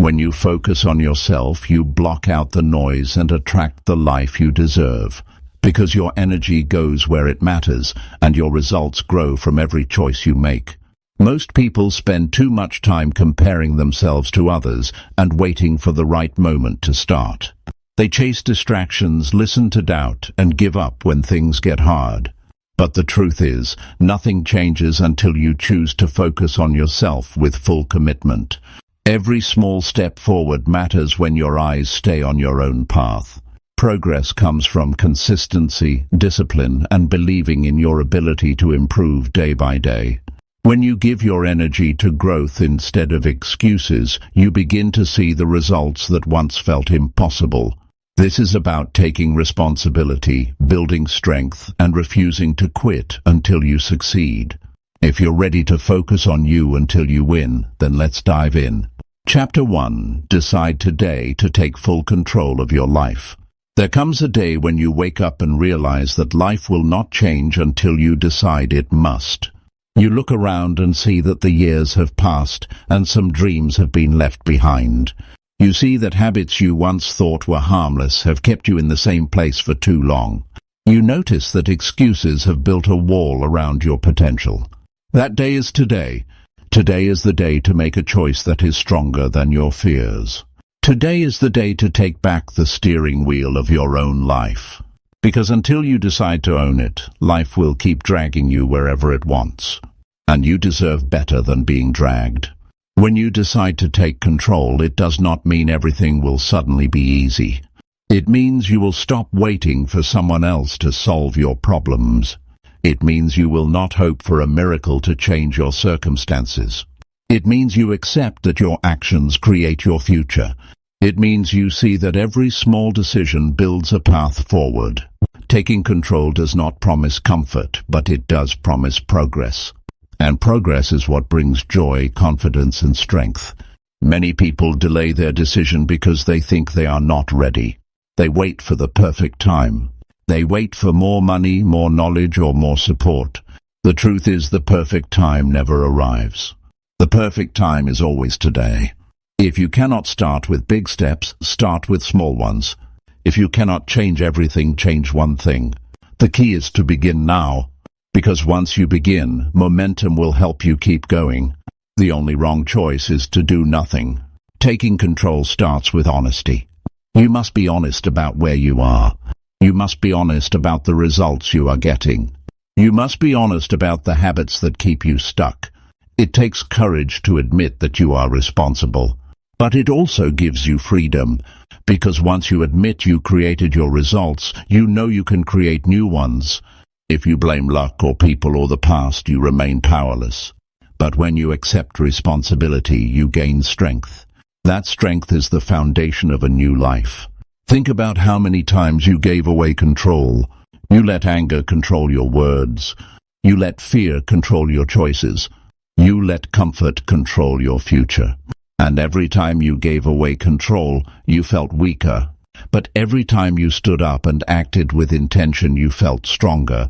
When you focus on yourself, you block out the noise and attract the life you deserve, because your energy goes where it matters, and your results grow from every choice you make. Most people spend too much time comparing themselves to others and waiting for the right moment to start. They chase distractions, listen to doubt, and give up when things get hard. But the truth is, nothing changes until you choose to focus on yourself with full commitment. Every small step forward matters when your eyes stay on your own path. Progress comes from consistency, discipline, and believing in your ability to improve day by day. When you give your energy to growth instead of excuses, you begin to see the results that once felt impossible. This is about taking responsibility, building strength, and refusing to quit until you succeed. If you're ready to focus on you until you win, then let's dive in. Chapter 1. Decide today to take full control of your life. There comes a day when you wake up and realize that life will not change until you decide it must. You look around and see that the years have passed and some dreams have been left behind. You see that habits you once thought were harmless have kept you in the same place for too long. You notice that excuses have built a wall around your potential. That day is today. Today is the day to make a choice that is stronger than your fears. Today is the day to take back the steering wheel of your own life. Because until you decide to own it, life will keep dragging you wherever it wants. And you deserve better than being dragged. When you decide to take control, it does not mean everything will suddenly be easy. It means you will stop waiting for someone else to solve your problems. It means you will not hope for a miracle to change your circumstances. It means you accept that your actions create your future. It means you see that every small decision builds a path forward. Taking control does not promise comfort, but it does promise progress. And progress is what brings joy, confidence, and strength. Many people delay their decision because they think they are not ready. They wait for the perfect time. They wait for more money, more knowledge, or more support. The truth is, the perfect time never arrives. The perfect time is always today. If you cannot start with big steps, start with small ones. If you cannot change everything, change one thing. The key is to begin now, because once you begin, momentum will help you keep going. The only wrong choice is to do nothing. Taking control starts with honesty. You must be honest about where you are. You must be honest about the results you are getting. You must be honest about the habits that keep you stuck. It takes courage to admit that you are responsible. But it also gives you freedom, because once you admit you created your results, you know you can create new ones. If you blame luck or people or the past, you remain powerless. But when you accept responsibility, you gain strength. That strength is the foundation of a new life. Think about how many times you gave away control. You let anger control your words. You let fear control your choices. You let comfort control your future. And every time you gave away control, you felt weaker. But every time you stood up and acted with intention, you felt stronger.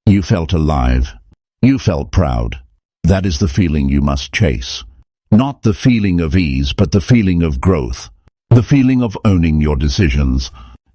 You felt alive. You felt proud. That is the feeling you must chase. Not the feeling of ease, but the feeling of growth. The feeling of owning your decisions.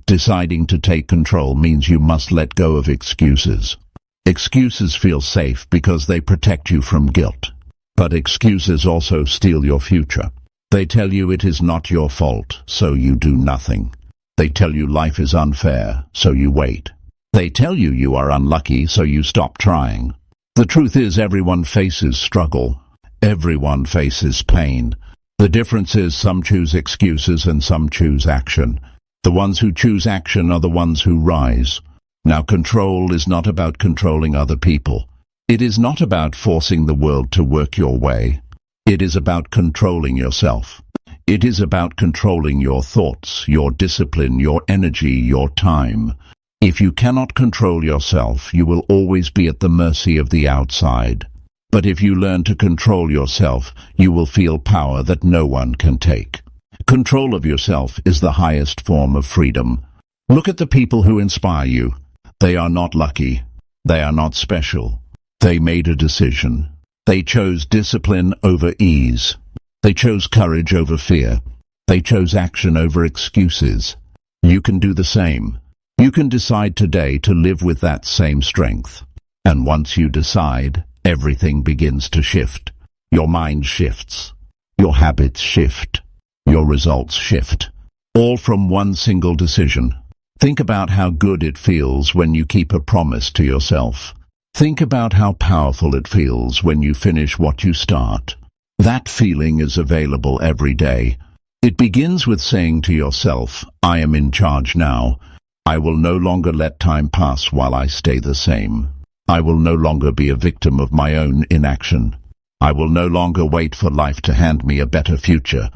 Deciding to take control means you must let go of excuses. Excuses feel safe because they protect you from guilt. But excuses also steal your future. They tell you it is not your fault, so you do nothing. They tell you life is unfair, so you wait. They tell you you are unlucky, so you stop trying. The truth is, everyone faces struggle. Everyone faces pain. The difference is some choose excuses and some choose action. The ones who choose action are the ones who rise. Now, control is not about controlling other people. It is not about forcing the world to work your way. It is about controlling yourself. It is about controlling your thoughts, your discipline, your energy, your time. If you cannot control yourself, you will always be at the mercy of the outside. But if you learn to control yourself, you will feel power that no one can take. Control of yourself is the highest form of freedom. Look at the people who inspire you. They are not lucky. They are not special. They made a decision. They chose discipline over ease. They chose courage over fear. They chose action over excuses. You can do the same. You can decide today to live with that same strength. And once you decide, everything begins to shift. Your mind shifts. Your habits shift. Your results shift. All from one single decision. Think about how good it feels when you keep a promise to yourself. Think about how powerful it feels when you finish what you start. That feeling is available every day. It begins with saying to yourself, I am in charge now. I will no longer let time pass while I stay the same. I will no longer be a victim of my own inaction. I will no longer wait for life to hand me a better future.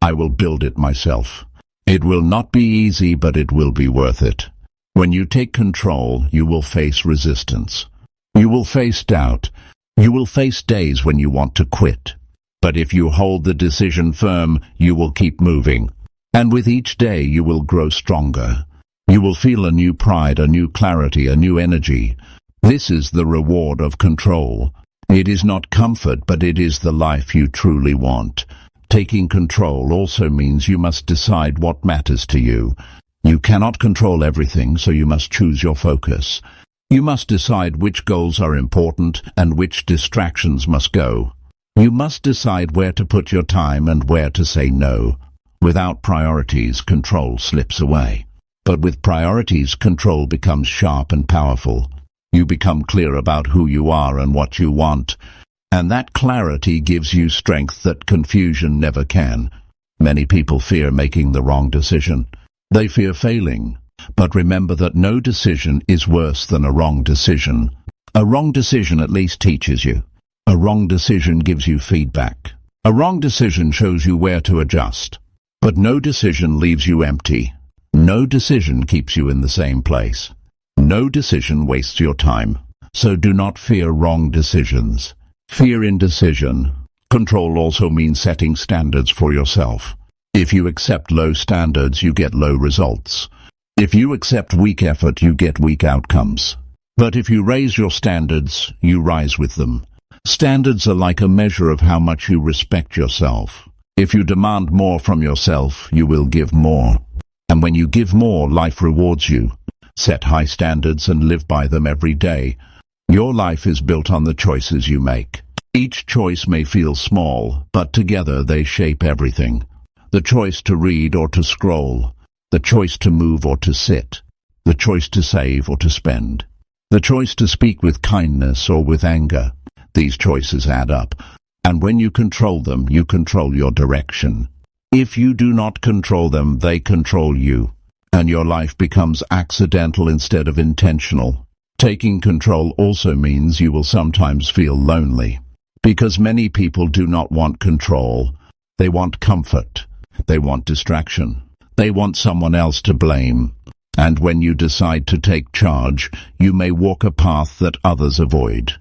I will build it myself. It will not be easy, but it will be worth it. When you take control, you will face resistance. You will face doubt. You will face days when you want to quit. But if you hold the decision firm, you will keep moving. And with each day you will grow stronger. You will feel a new pride, a new clarity, a new energy. This is the reward of control. It is not comfort, but it is the life you truly want. Taking control also means you must decide what matters to you. You cannot control everything, so you must choose your focus. You must decide which goals are important and which distractions must go. You must decide where to put your time and where to say no. Without priorities, control slips away. But with priorities, control becomes sharp and powerful. You become clear about who you are and what you want. And that clarity gives you strength that confusion never can. Many people fear making the wrong decision. They fear failing. But remember that no decision is worse than a wrong decision. A wrong decision at least teaches you. A wrong decision gives you feedback. A wrong decision shows you where to adjust. But no decision leaves you empty. No decision keeps you in the same place. No decision wastes your time. So do not fear wrong decisions. Fear indecision. Control also means setting standards for yourself. If you accept low standards, you get low results. If you accept weak effort, you get weak outcomes. But if you raise your standards, you rise with them. Standards are like a measure of how much you respect yourself. If you demand more from yourself, you will give more. And when you give more, life rewards you. Set high standards and live by them every day. Your life is built on the choices you make. Each choice may feel small, but together they shape everything. The choice to read or to scroll. The choice to move or to sit. The choice to save or to spend. The choice to speak with kindness or with anger. These choices add up, and when you control them, you control your direction. If you do not control them, they control you, and your life becomes accidental instead of intentional. Taking control also means you will sometimes feel lonely, because many people do not want control. They want comfort. They want distraction. They want someone else to blame. And when you decide to take charge, you may walk a path that others avoid.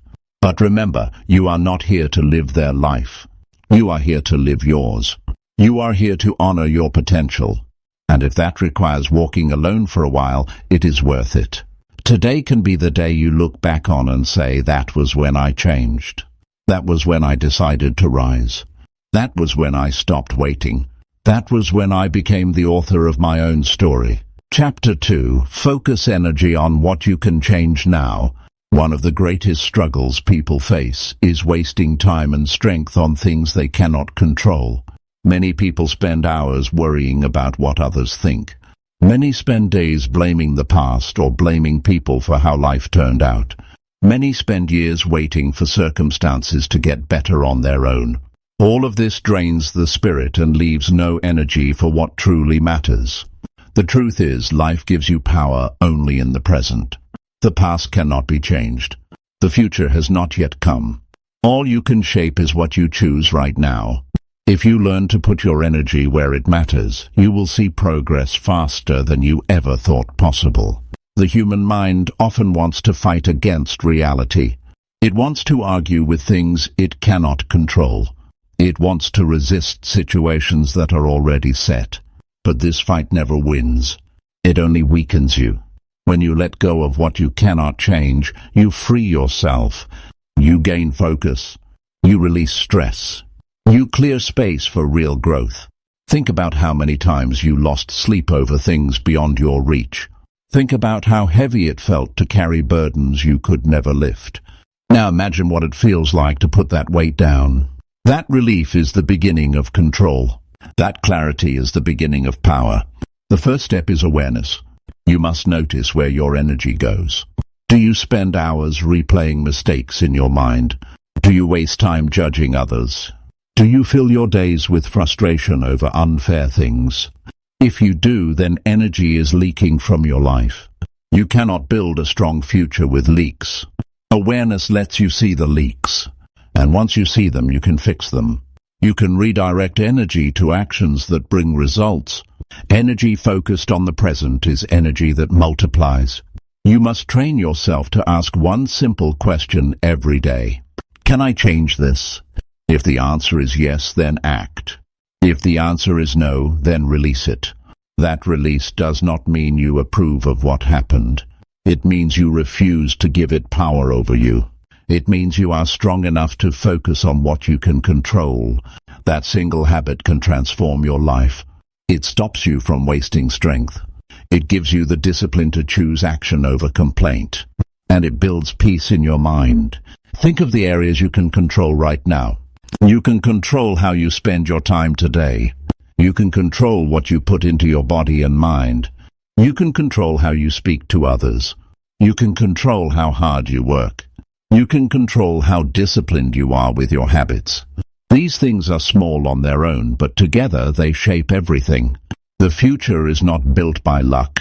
But remember, you are not here to live their life. You are here to live yours. You are here to honor your potential. And if that requires walking alone for a while, it is worth it. Today can be the day you look back on and say, that was when I changed. That was when I decided to rise. That was when I stopped waiting. That was when I became the author of my own story. Chapter 2. Focus energy on what you can change now. One of the greatest struggles people face is wasting time and strength on things they cannot control. Many people spend hours worrying about what others think. Many spend days blaming the past or blaming people for how life turned out. Many spend years waiting for circumstances to get better on their own. All of this drains the spirit and leaves no energy for what truly matters. The truth is, life gives you power only in the present. The past cannot be changed. The future has not yet come. All you can shape is what you choose right now. If you learn to put your energy where it matters, you will see progress faster than you ever thought possible. The human mind often wants to fight against reality. It wants to argue with things it cannot control. It wants to resist situations that are already set. But this fight never wins. It only weakens you. When you let go of what you cannot change, you free yourself. You gain focus. You release stress. You clear space for real growth. Think about how many times you lost sleep over things beyond your reach. Think about how heavy it felt to carry burdens you could never lift. Now imagine what it feels like to put that weight down. That relief is the beginning of control. That clarity is the beginning of power. The first step is awareness. You must notice where your energy goes. Do you spend hours replaying mistakes in your mind? Do you waste time judging others? Do you fill your days with frustration over unfair things? If you do, then energy is leaking from your life. You cannot build a strong future with leaks. Awareness lets you see the leaks, and once you see them, you can fix them. You can redirect energy to actions that bring results. Energy focused on the present is energy that multiplies. You must train yourself to ask one simple question every day. Can I change this? If the answer is yes, then act. If the answer is no, then release it. That release does not mean you approve of what happened. It means you refuse to give it power over you. It means you are strong enough to focus on what you can control. That single habit can transform your life. It stops you from wasting strength. It gives you the discipline to choose action over complaint. And it builds peace in your mind. Think of the areas you can control right now. You can control how you spend your time today. You can control what you put into your body and mind. You can control how you speak to others. You can control how hard you work. You can control how disciplined you are with your habits. These things are small on their own, but together they shape everything. The future is not built by luck.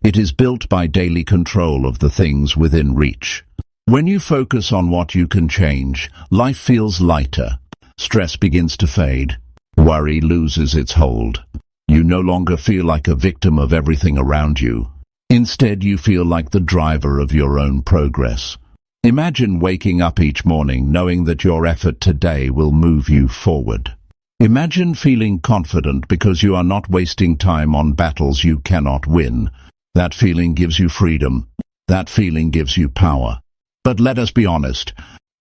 It is built by daily control of the things within reach. When you focus on what you can change, life feels lighter. Stress begins to fade. Worry loses its hold. You no longer feel like a victim of everything around you. Instead, you feel like the driver of your own progress. Imagine waking up each morning knowing that your effort today will move you forward. Imagine feeling confident because you are not wasting time on battles you cannot win. That feeling gives you freedom. That feeling gives you power. But let us be honest,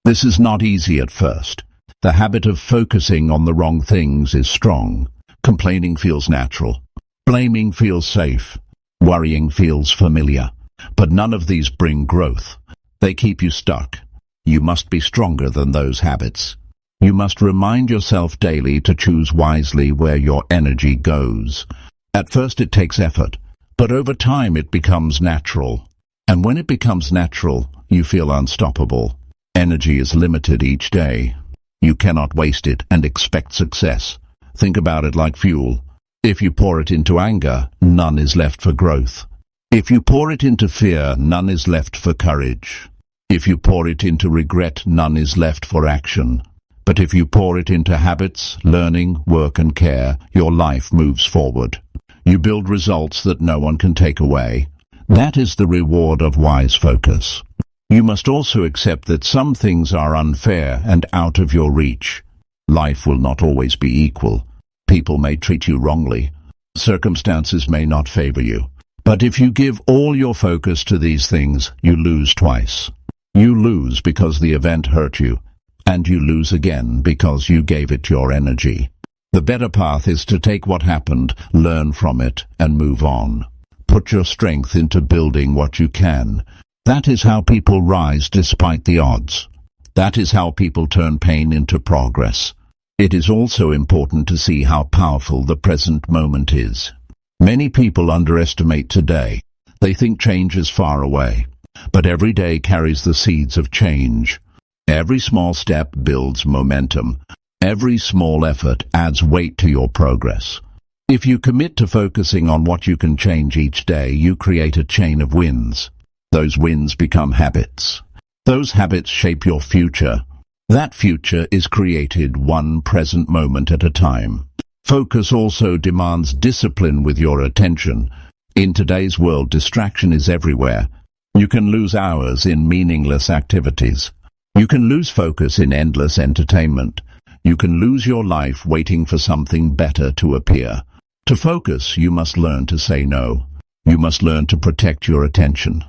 this is not easy at first. The habit of focusing on the wrong things is strong. Complaining feels natural. Blaming feels safe. Worrying feels familiar. But none of these bring growth. They keep you stuck. You must be stronger than those habits. You must remind yourself daily to choose wisely where your energy goes. At first it takes effort, but over time it becomes natural. And when it becomes natural, you feel unstoppable. Energy is limited each day. You cannot waste it and expect success. Think about it like fuel. If you pour it into anger, none is left for growth. If you pour it into fear, none is left for courage. If you pour it into regret, none is left for action. But if you pour it into habits, learning, work and care, your life moves forward. You build results that no one can take away. That is the reward of wise focus. You must also accept that some things are unfair and out of your reach. Life will not always be equal. People may treat you wrongly. Circumstances may not favor you. But if you give all your focus to these things, you lose twice. You lose because the event hurt you, and you lose again because you gave it your energy. The better path is to take what happened, learn from it, and move on. Put your strength into building what you can. That is how people rise despite the odds. That is how people turn pain into progress. It is also important to see how powerful the present moment is. Many people underestimate today. They think change is far away. But every day carries the seeds of change. Every small step builds momentum. Every small effort adds weight to your progress. If you commit to focusing on what you can change each day, you create a chain of wins. Those wins become habits. Those habits shape your future. That future is created one present moment at a time. Focus also demands discipline with your attention. In today's world, distraction is everywhere. You can lose hours in meaningless activities. You can lose focus in endless entertainment. You can lose your life waiting for something better to appear. To focus, you must learn to say no. You must learn to protect your attention.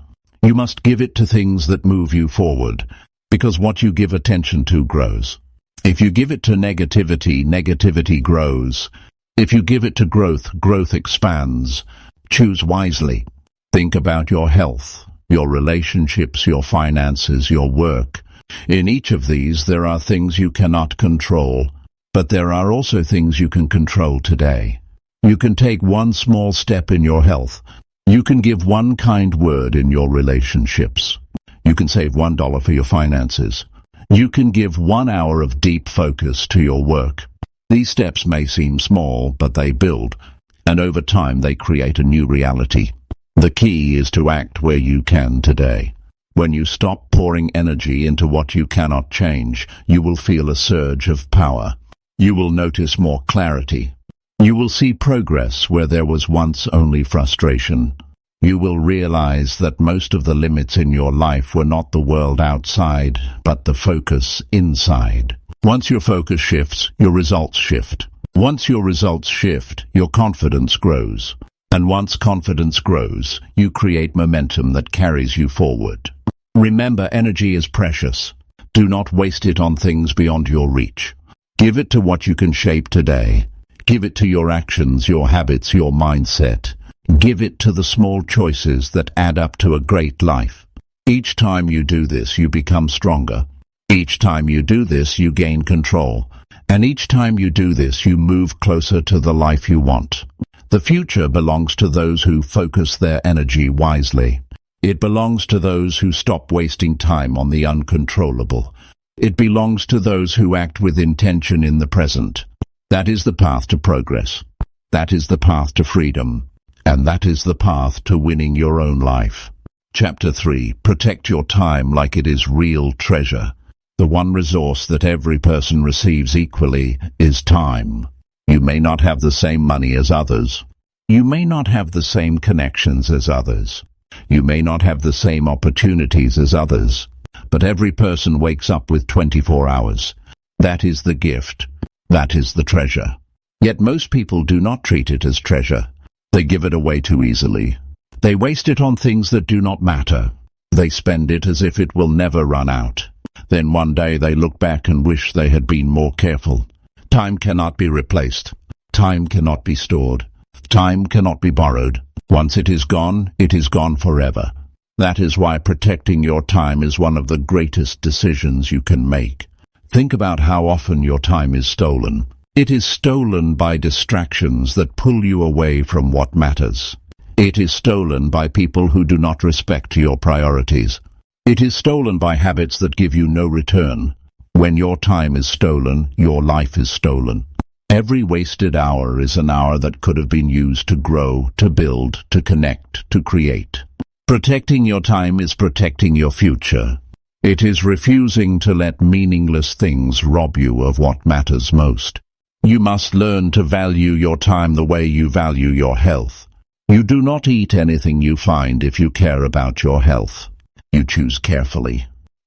You must give it to things that move you forward, because what you give attention to grows. If you give it to negativity, negativity grows. If you give it to growth, growth expands. Choose wisely. Think about your health, your relationships, your finances, your work. In each of these, there are things you cannot control, but there are also things you can control today. You can take one small step in your health. You can give one kind word in your relationships. You can save $1 for your finances. You can give 1 hour of deep focus to your work. These steps may seem small, but they build, and over time they create a new reality. The key is to act where you can today. When you stop pouring energy into what you cannot change, you will feel a surge of power. You will notice more clarity. You will see progress where there was once only frustration. You will realize that most of the limits in your life were not the world outside, but the focus inside. Once your focus shifts, your results shift. Once your results shift, your confidence grows. And once confidence grows, you create momentum that carries you forward. Remember, energy is precious. Do not waste it on things beyond your reach. Give it to what you can shape today. Give it to your actions, your habits, your mindset. Give it to the small choices that add up to a great life. Each time you do this, you become stronger. Each time you do this, you gain control. And each time you do this, you move closer to the life you want. The future belongs to those who focus their energy wisely. It belongs to those who stop wasting time on the uncontrollable. It belongs to those who act with intention in the present. That is the path to progress. That is the path to freedom. And that is the path to winning your own life. Chapter 3. Protect your time like it is real treasure. The one resource that every person receives equally is time. You may not have the same money as others. You may not have the same connections as others. You may not have the same opportunities as others. But every person wakes up with 24 hours. That is the gift. That is the treasure. Yet most people do not treat it as treasure. They give it away too easily. They waste it on things that do not matter. They spend it as if it will never run out. Then one day they look back and wish they had been more careful. Time cannot be replaced. Time cannot be stored. Time cannot be borrowed. Once it is gone forever. That is why protecting your time is one of the greatest decisions you can make. Think about how often your time is stolen. It is stolen by distractions that pull you away from what matters. It is stolen by people who do not respect your priorities. It is stolen by habits that give you no return. When your time is stolen, your life is stolen. Every wasted hour is an hour that could have been used to grow, to build, to connect, to create. Protecting your time is protecting your future. It is refusing to let meaningless things rob you of what matters most. You must learn to value your time the way you value your health. You do not eat anything you find if you care about your health. You choose carefully.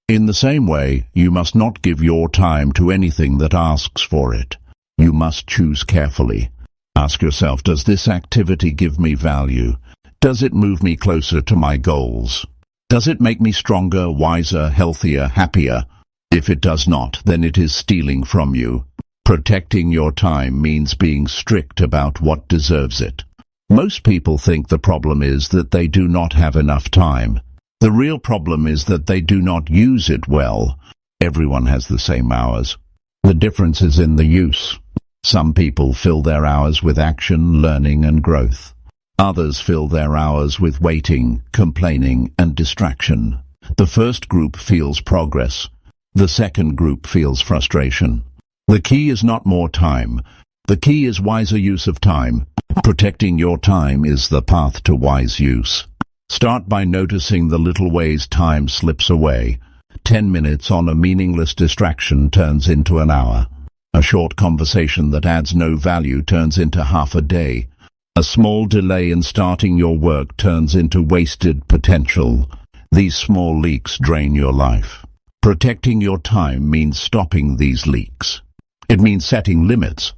In the same way, you must not give your time to anything that asks for it. You must choose carefully. Ask yourself, does this activity give me value? Does it move me closer to my goals? Does it make me stronger, wiser, healthier, happier? If it does not, then it is stealing from you. Protecting your time means being strict about what deserves it. Most people think the problem is that they do not have enough time. The real problem is that they do not use it well. Everyone has the same hours. The difference is in the use. Some people fill their hours with action, learning, and growth. Others fill their hours with waiting, complaining, and distraction. The first group feels progress. The second group feels frustration. The key is not more time. The key is wiser use of time. Protecting your time is the path to wise use. Start by noticing the little ways time slips away. 10 minutes on a meaningless distraction turns into an hour. A short conversation that adds no value turns into half a day. A small delay in starting your work turns into wasted potential. These small leaks drain your life. Protecting your time means stopping these leaks. It means setting limits.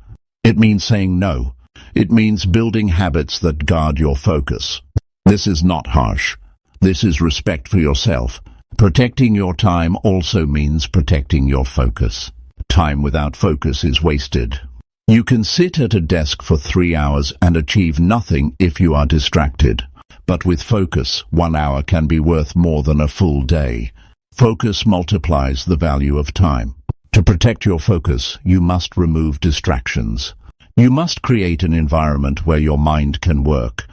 It means saying no. It means building habits that guard your focus. This is not harsh. This is respect for yourself. Protecting your time also means protecting your focus. Time without focus is wasted. You can sit at a desk for 3 hours and achieve nothing if you are distracted. But with focus, 1 hour can be worth more than a full day. Focus multiplies the value of time. To protect your focus, you must remove distractions. You must create an environment where your mind can work.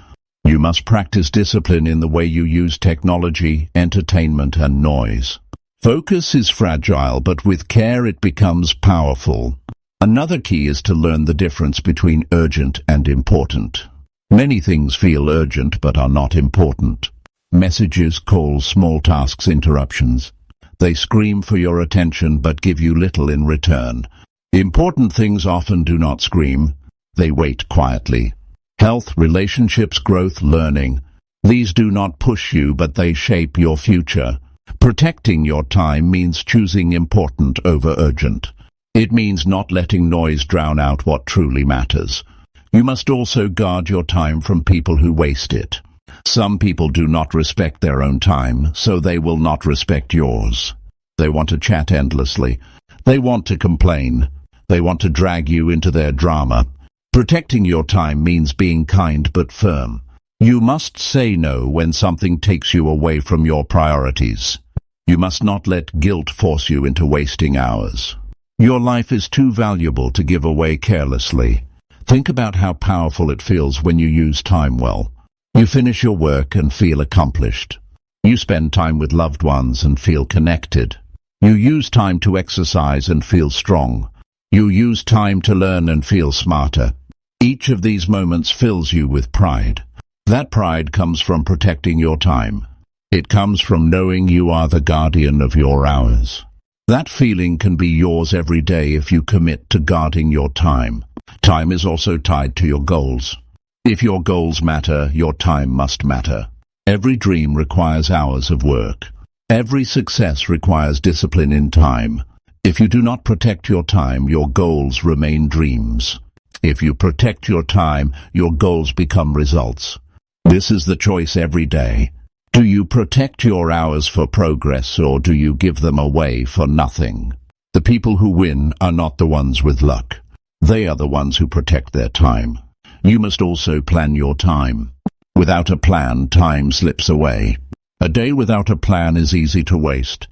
You must practice discipline in the way you use technology, entertainment, and noise. Focus is fragile, but with care it becomes powerful. Another key is to learn the difference between urgent and important. Many things feel urgent but are not important. Messages, calls, small tasks, interruptions. They scream for your attention but give you little in return. Important things often do not scream. They wait quietly. Health, relationships, growth, learning. These do not push you, but they shape your future. Protecting your time means choosing important over urgent. It means not letting noise drown out what truly matters. You must also guard your time from people who waste it. Some people do not respect their own time, so they will not respect yours. They want to chat endlessly. They want to complain. They want to drag you into their drama. Protecting your time means being kind but firm. You must say no when something takes you away from your priorities. You must not let guilt force you into wasting hours. Your life is too valuable to give away carelessly. Think about how powerful it feels when you use time well. You finish your work and feel accomplished. You spend time with loved ones and feel connected. You use time to exercise and feel strong. You use time to learn and feel smarter. Each of these moments fills you with pride. That pride comes from protecting your time. It comes from knowing you are the guardian of your hours. That feeling can be yours every day if you commit to guarding your time. Time is also tied to your goals. If your goals matter, your time must matter. Every dream requires hours of work. Every success requires discipline in time. If you do not protect your time, your goals remain dreams. If you protect your time, your goals become results. This is the choice every day. Do you protect your hours for progress, or do you give them away for nothing? The people who win are not the ones with luck. They are the ones who protect their time. You must also plan your time. Without a plan, time slips away. A day without a plan is easy to waste.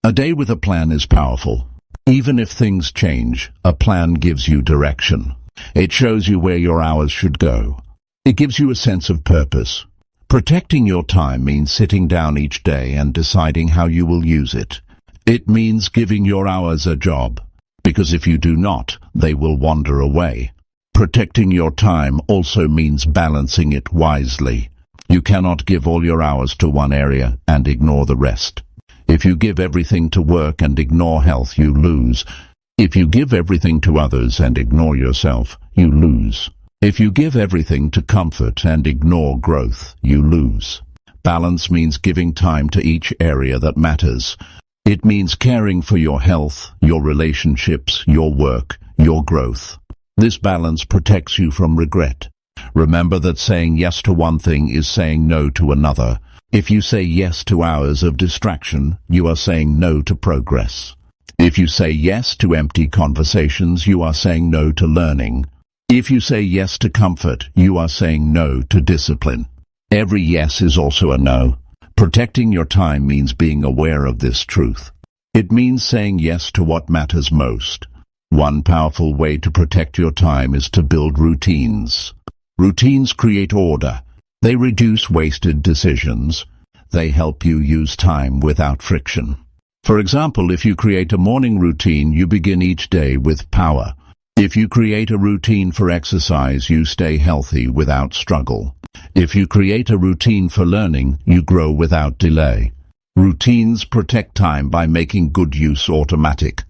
A day with a plan is powerful. Even if things change, a plan gives you direction. It shows you where your hours should go. It gives you a sense of purpose. Protecting your time means sitting down each day and deciding how you will use it. It means giving your hours a job, because if you do not, they will wander away. Protecting your time also means balancing it wisely. You cannot give all your hours to one area and ignore the rest. If you give everything to work and ignore health, you lose. If you give everything to others and ignore yourself, you lose. If you give everything to comfort and ignore growth, you lose. Balance means giving time to each area that matters. It means caring for your health, your relationships, your work, your growth. This balance protects you from regret. Remember that saying yes to one thing is saying no to another. If you say yes to hours of distraction, you are saying no to progress. If you say yes to empty conversations, you are saying no to learning. If you say yes to comfort, you are saying no to discipline. Every yes is also a no. Protecting your time means being aware of this truth. It means saying yes to what matters most. One powerful way to protect your time is to build routines. Routines create order. They reduce wasted decisions. They help you use time without friction. For example, if you create a morning routine, you begin each day with power. If you create a routine for exercise, you stay healthy without struggle. If you create a routine for learning, you grow without delay. Routines protect time by making good use automatic.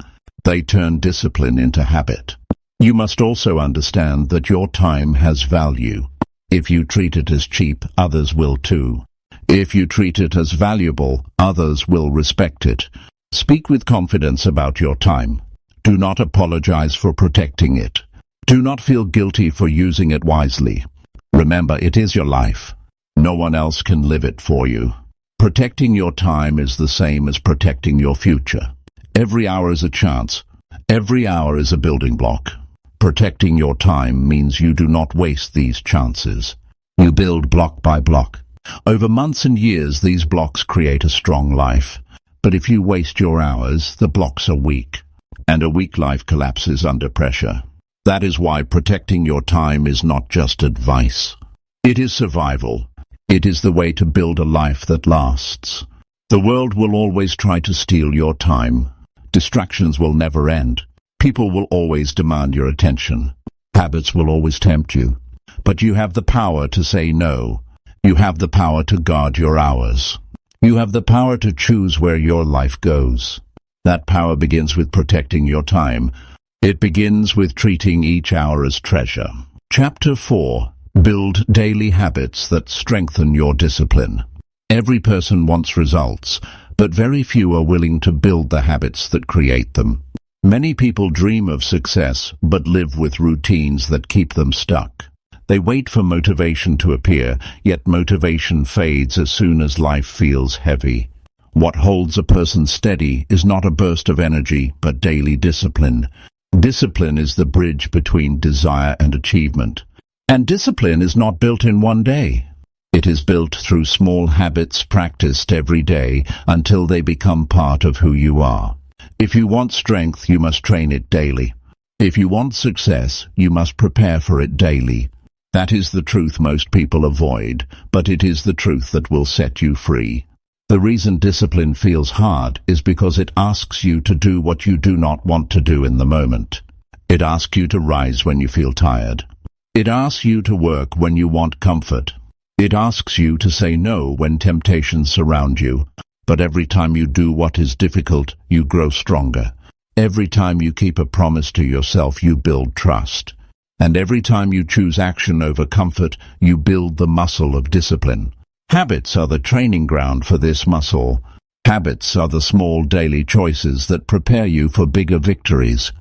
They turn discipline into habit. You must also understand that your time has value. If you treat it as cheap, others will too. If you treat it as valuable, others will respect it. Speak with confidence about your time. Do not apologize for protecting it. Do not feel guilty for using it wisely. Remember, it is your life. No one else can live it for you. Protecting your time is the same as protecting your future. Every hour is a chance. Every hour is a building block. Protecting your time means you do not waste these chances. You build block by block. Over months and years, these blocks create a strong life. But if you waste your hours, the blocks are weak. And a weak life collapses under pressure. That is why protecting your time is not just advice. It is survival. It is the way to build a life that lasts. The world will always try to steal your time. Distractions will never end. People will always demand your attention. Habits will always tempt you. But you have the power to say no. You have the power to guard your hours. You have the power to choose where your life goes. That power begins with protecting your time. It begins with treating each hour as treasure. Chapter 4. Build daily habits that strengthen your discipline. Every person wants results, but very few are willing to build the habits that create them. Many people dream of success, but live with routines that keep them stuck. They wait for motivation to appear, yet motivation fades as soon as life feels heavy. What holds a person steady is not a burst of energy, but daily discipline. Discipline is the bridge between desire and achievement. And discipline is not built in one day. It is built through small habits practiced every day until they become part of who you are. If you want strength, you must train it daily. If you want success, you must prepare for it daily. That is the truth most people avoid, but it is the truth that will set you free. The reason discipline feels hard is because it asks you to do what you do not want to do in the moment. It asks you to rise when you feel tired. It asks you to work when you want comfort. It asks you to say no when temptations surround you. But every time you do what is difficult, you grow stronger. Every time you keep a promise to yourself, you build trust. And every time you choose action over comfort, you build the muscle of discipline. Habits are the training ground for this muscle. Habits are the small daily choices that prepare you for bigger victories.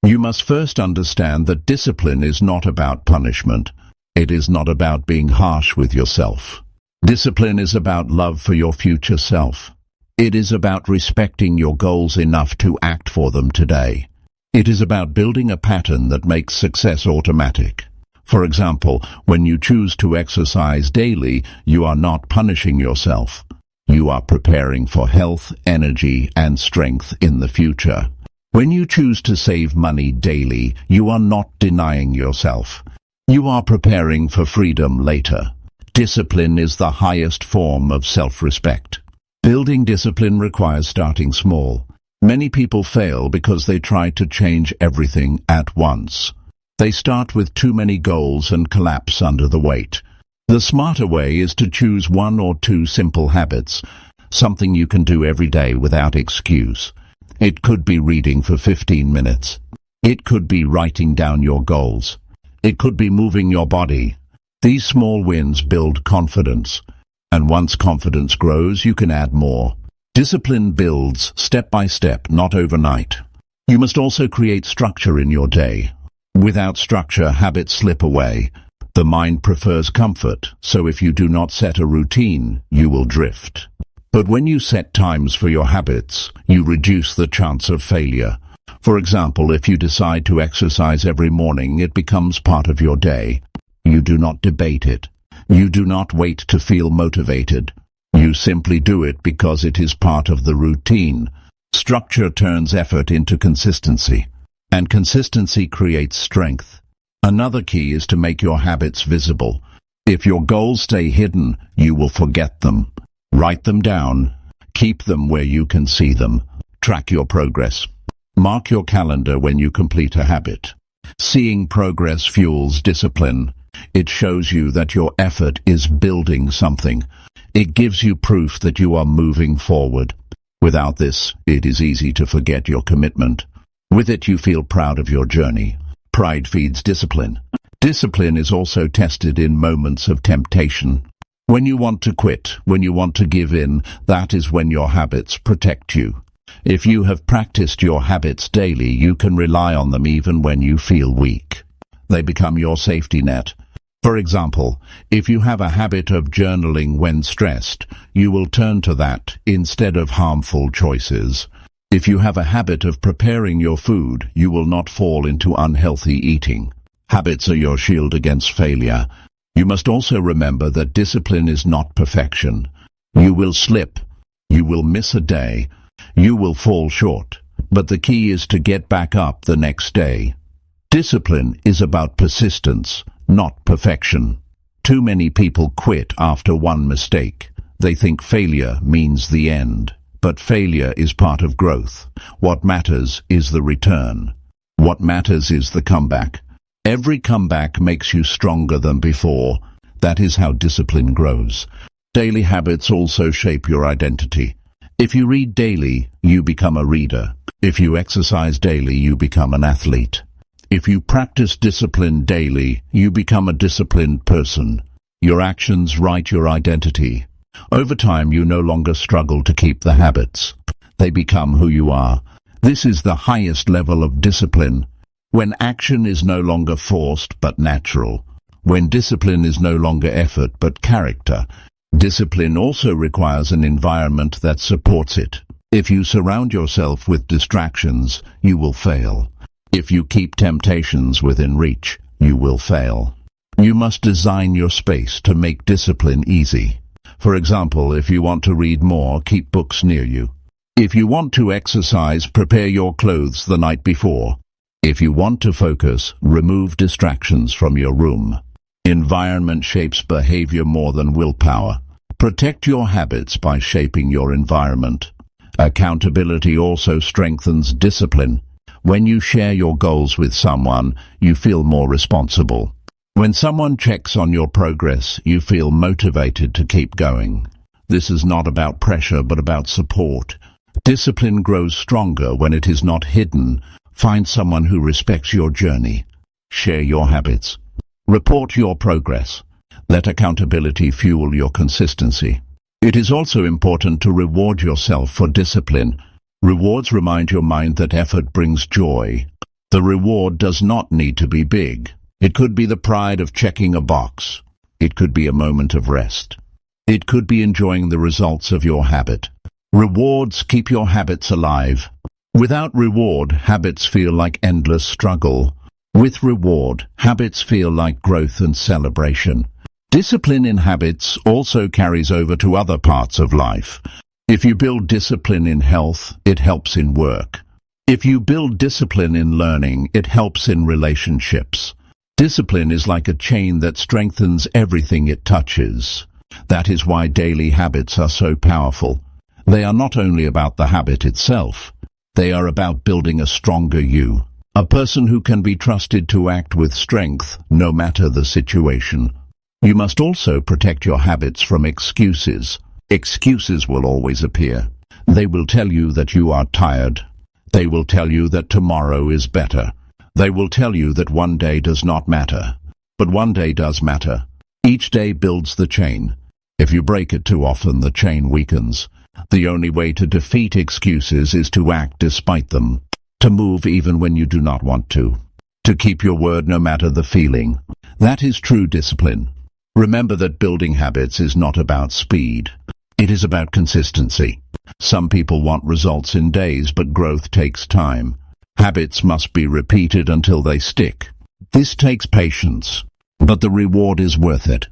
You must first understand that discipline is not about punishment. It is not about being harsh with yourself. Discipline is about love for your future self. It is about respecting your goals enough to act for them today. It is about building a pattern that makes success automatic. For example, when you choose to exercise daily, you are not punishing yourself. You are preparing for health, energy, and strength in the future. When you choose to save money daily, you are not denying yourself. You are preparing for freedom later. Discipline is the highest form of self-respect. Building discipline requires starting small. Many people fail because they try to change everything at once. They start with too many goals and collapse under the weight. The smarter way is to choose 1 or 2 simple habits, something you can do every day without excuse. It could be reading for 15 minutes. It could be writing down your goals. It could be moving your body. These small wins build confidence. And once confidence grows, you can add more. Discipline builds step by step, not overnight. You must also create structure in your day. Without structure, habits slip away. The mind prefers comfort, so if you do not set a routine, you will drift. But when you set times for your habits, you reduce the chance of failure. For example, if you decide to exercise every morning, it becomes part of your day. You do not debate it. You do not wait to feel motivated. You simply do it because it is part of the routine. Structure turns effort into consistency, and consistency creates strength. Another key is to make your habits visible. If your goals stay hidden, you will forget them. Write them down. Keep them where you can see them. Track your progress. Mark your calendar when you complete a habit. Seeing progress fuels discipline. It shows you that your effort is building something. It gives you proof that you are moving forward. Without this, it is easy to forget your commitment. With it, you feel proud of your journey. Pride feeds discipline. Discipline is also tested in moments of temptation. When you want to quit, when you want to give in, that is when your habits protect you. If you have practiced your habits daily, you can rely on them even when you feel weak. They become your safety net. For example, if you have a habit of journaling when stressed, you will turn to that instead of harmful choices. If you have a habit of preparing your food, you will not fall into unhealthy eating. Habits are your shield against failure. You must also remember that discipline is not perfection. You will slip. You will miss a day. You will fall short. But the key is to get back up the next day. Discipline is about persistence, not perfection. Too many people quit after one mistake. They think failure means the end. But failure is part of growth. What matters is the return. What matters is the comeback. Every comeback makes you stronger than before. That is how discipline grows. Daily habits also shape your identity. If you read daily, you become a reader. If you exercise daily, you become an athlete. If you practice discipline daily, you become a disciplined person. Your actions write your identity. Over time, you no longer struggle to keep the habits. They become who you are. This is the highest level of discipline, when action is no longer forced but natural. When discipline is no longer effort but character. Discipline also requires an environment that supports it. If you surround yourself with distractions, you will fail. If you keep temptations within reach, you will fail. You must design your space to make discipline easy. For example, if you want to read more, keep books near you. If you want to exercise, prepare your clothes the night before. If you want to focus, remove distractions from your room. Environment shapes behavior more than willpower. Protect your habits by shaping your environment. Accountability also strengthens discipline. When you share your goals with someone, you feel more responsible. When someone checks on your progress, you feel motivated to keep going. This is not about pressure, but about support. Discipline grows stronger when it is not hidden. Find someone who respects your journey. Share your habits. Report your progress. Let accountability fuel your consistency. It is also important to reward yourself for discipline. Rewards remind your mind that effort brings joy. The reward does not need to be big. It could be the pride of checking a box. It could be a moment of rest. It could be enjoying the results of your habit. Rewards keep your habits alive. Without reward, habits feel like endless struggle. With reward, habits feel like growth and celebration. Discipline in habits also carries over to other parts of life. If you build discipline in health, it helps in work. If you build discipline in learning, it helps in relationships. Discipline is like a chain that strengthens everything it touches. That is why daily habits are so powerful. They are not only about the habit itself. They are about building a stronger you. A person who can be trusted to act with strength, no matter the situation. You must also protect your habits from excuses. Excuses will always appear. They will tell you that you are tired. They will tell you that tomorrow is better. They will tell you that one day does not matter. But one day does matter. Each day builds the chain. If you break it too often, the chain weakens. The only way to defeat excuses is to act despite them. To move even when you do not want to. To keep your word no matter the feeling. That is true discipline. Remember that building habits is not about speed. It is about consistency. Some people want results in days, but growth takes time. Habits must be repeated until they stick. This takes patience, but the reward is worth it.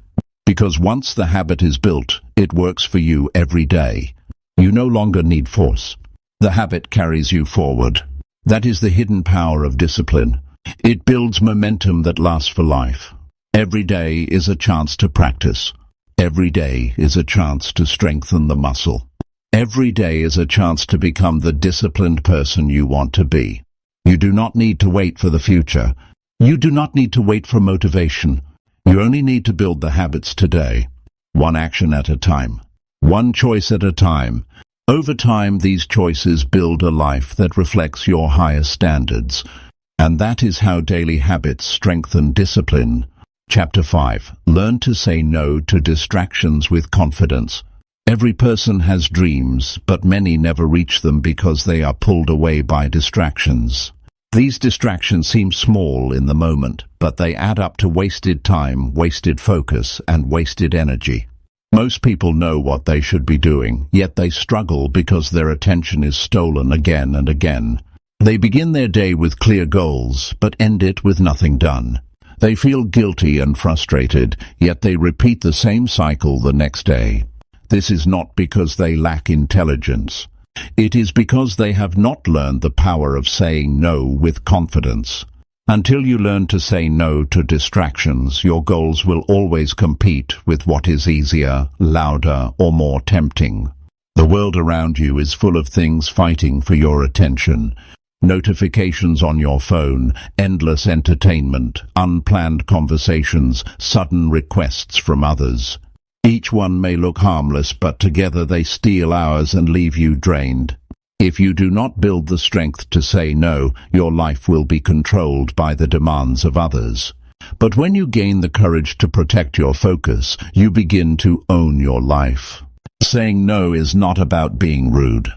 Because once the habit is built, it works for you every day. You no longer need force. The habit carries you forward. That is the hidden power of discipline. It builds momentum that lasts for life. Every day is a chance to practice. Every day is a chance to strengthen the muscle. Every day is a chance to become the disciplined person you want to be. You do not need to wait for the future. You do not need to wait for motivation. You only need to build the habits today. One action at a time. One choice at a time. Over time, these choices build a life that reflects your highest standards. And that is how daily habits strengthen discipline. Chapter 5. Learn to say no to distractions with confidence. Every person has dreams, but many never reach them because they are pulled away by distractions. These distractions seem small in the moment, but they add up to wasted time, wasted focus, and wasted energy. Most people know what they should be doing, yet they struggle because their attention is stolen again and again. They begin their day with clear goals, but end it with nothing done. They feel guilty and frustrated, yet they repeat the same cycle the next day. This is not because they lack intelligence. It is because they have not learned the power of saying no with confidence. Until you learn to say no to distractions, your goals will always compete with what is easier, louder, or more tempting. The world around you is full of things fighting for your attention. Notifications on your phone, endless entertainment, unplanned conversations, sudden requests from others. Each one may look harmless, but together they steal hours and leave you drained. If you do not build the strength to say no, your life will be controlled by the demands of others. But when you gain the courage to protect your focus, you begin to own your life. Saying no is not about being rude.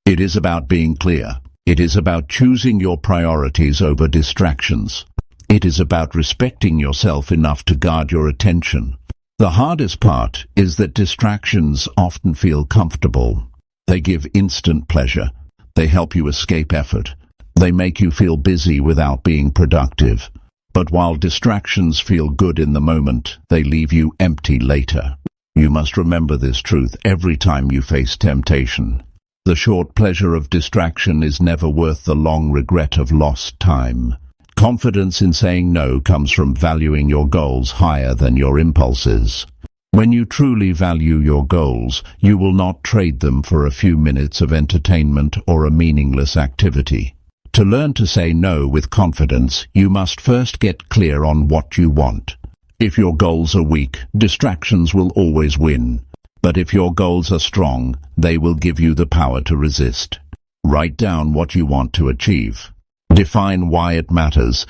It is about being clear. It is about choosing your priorities over distractions. It is about respecting yourself enough to guard your attention. The hardest part is that distractions often feel comfortable. They give instant pleasure. They help you escape effort. They make you feel busy without being productive. But while distractions feel good in the moment, they leave you empty later. You must remember this truth every time you face temptation. The short pleasure of distraction is never worth the long regret of lost time. Confidence in saying no comes from valuing your goals higher than your impulses. When you truly value your goals, you will not trade them for a few minutes of entertainment or a meaningless activity. To learn to say no with confidence, you must first get clear on what you want. If your goals are weak, distractions will always win. But if your goals are strong, they will give you the power to resist. Write down what you want to achieve. Define why it matters.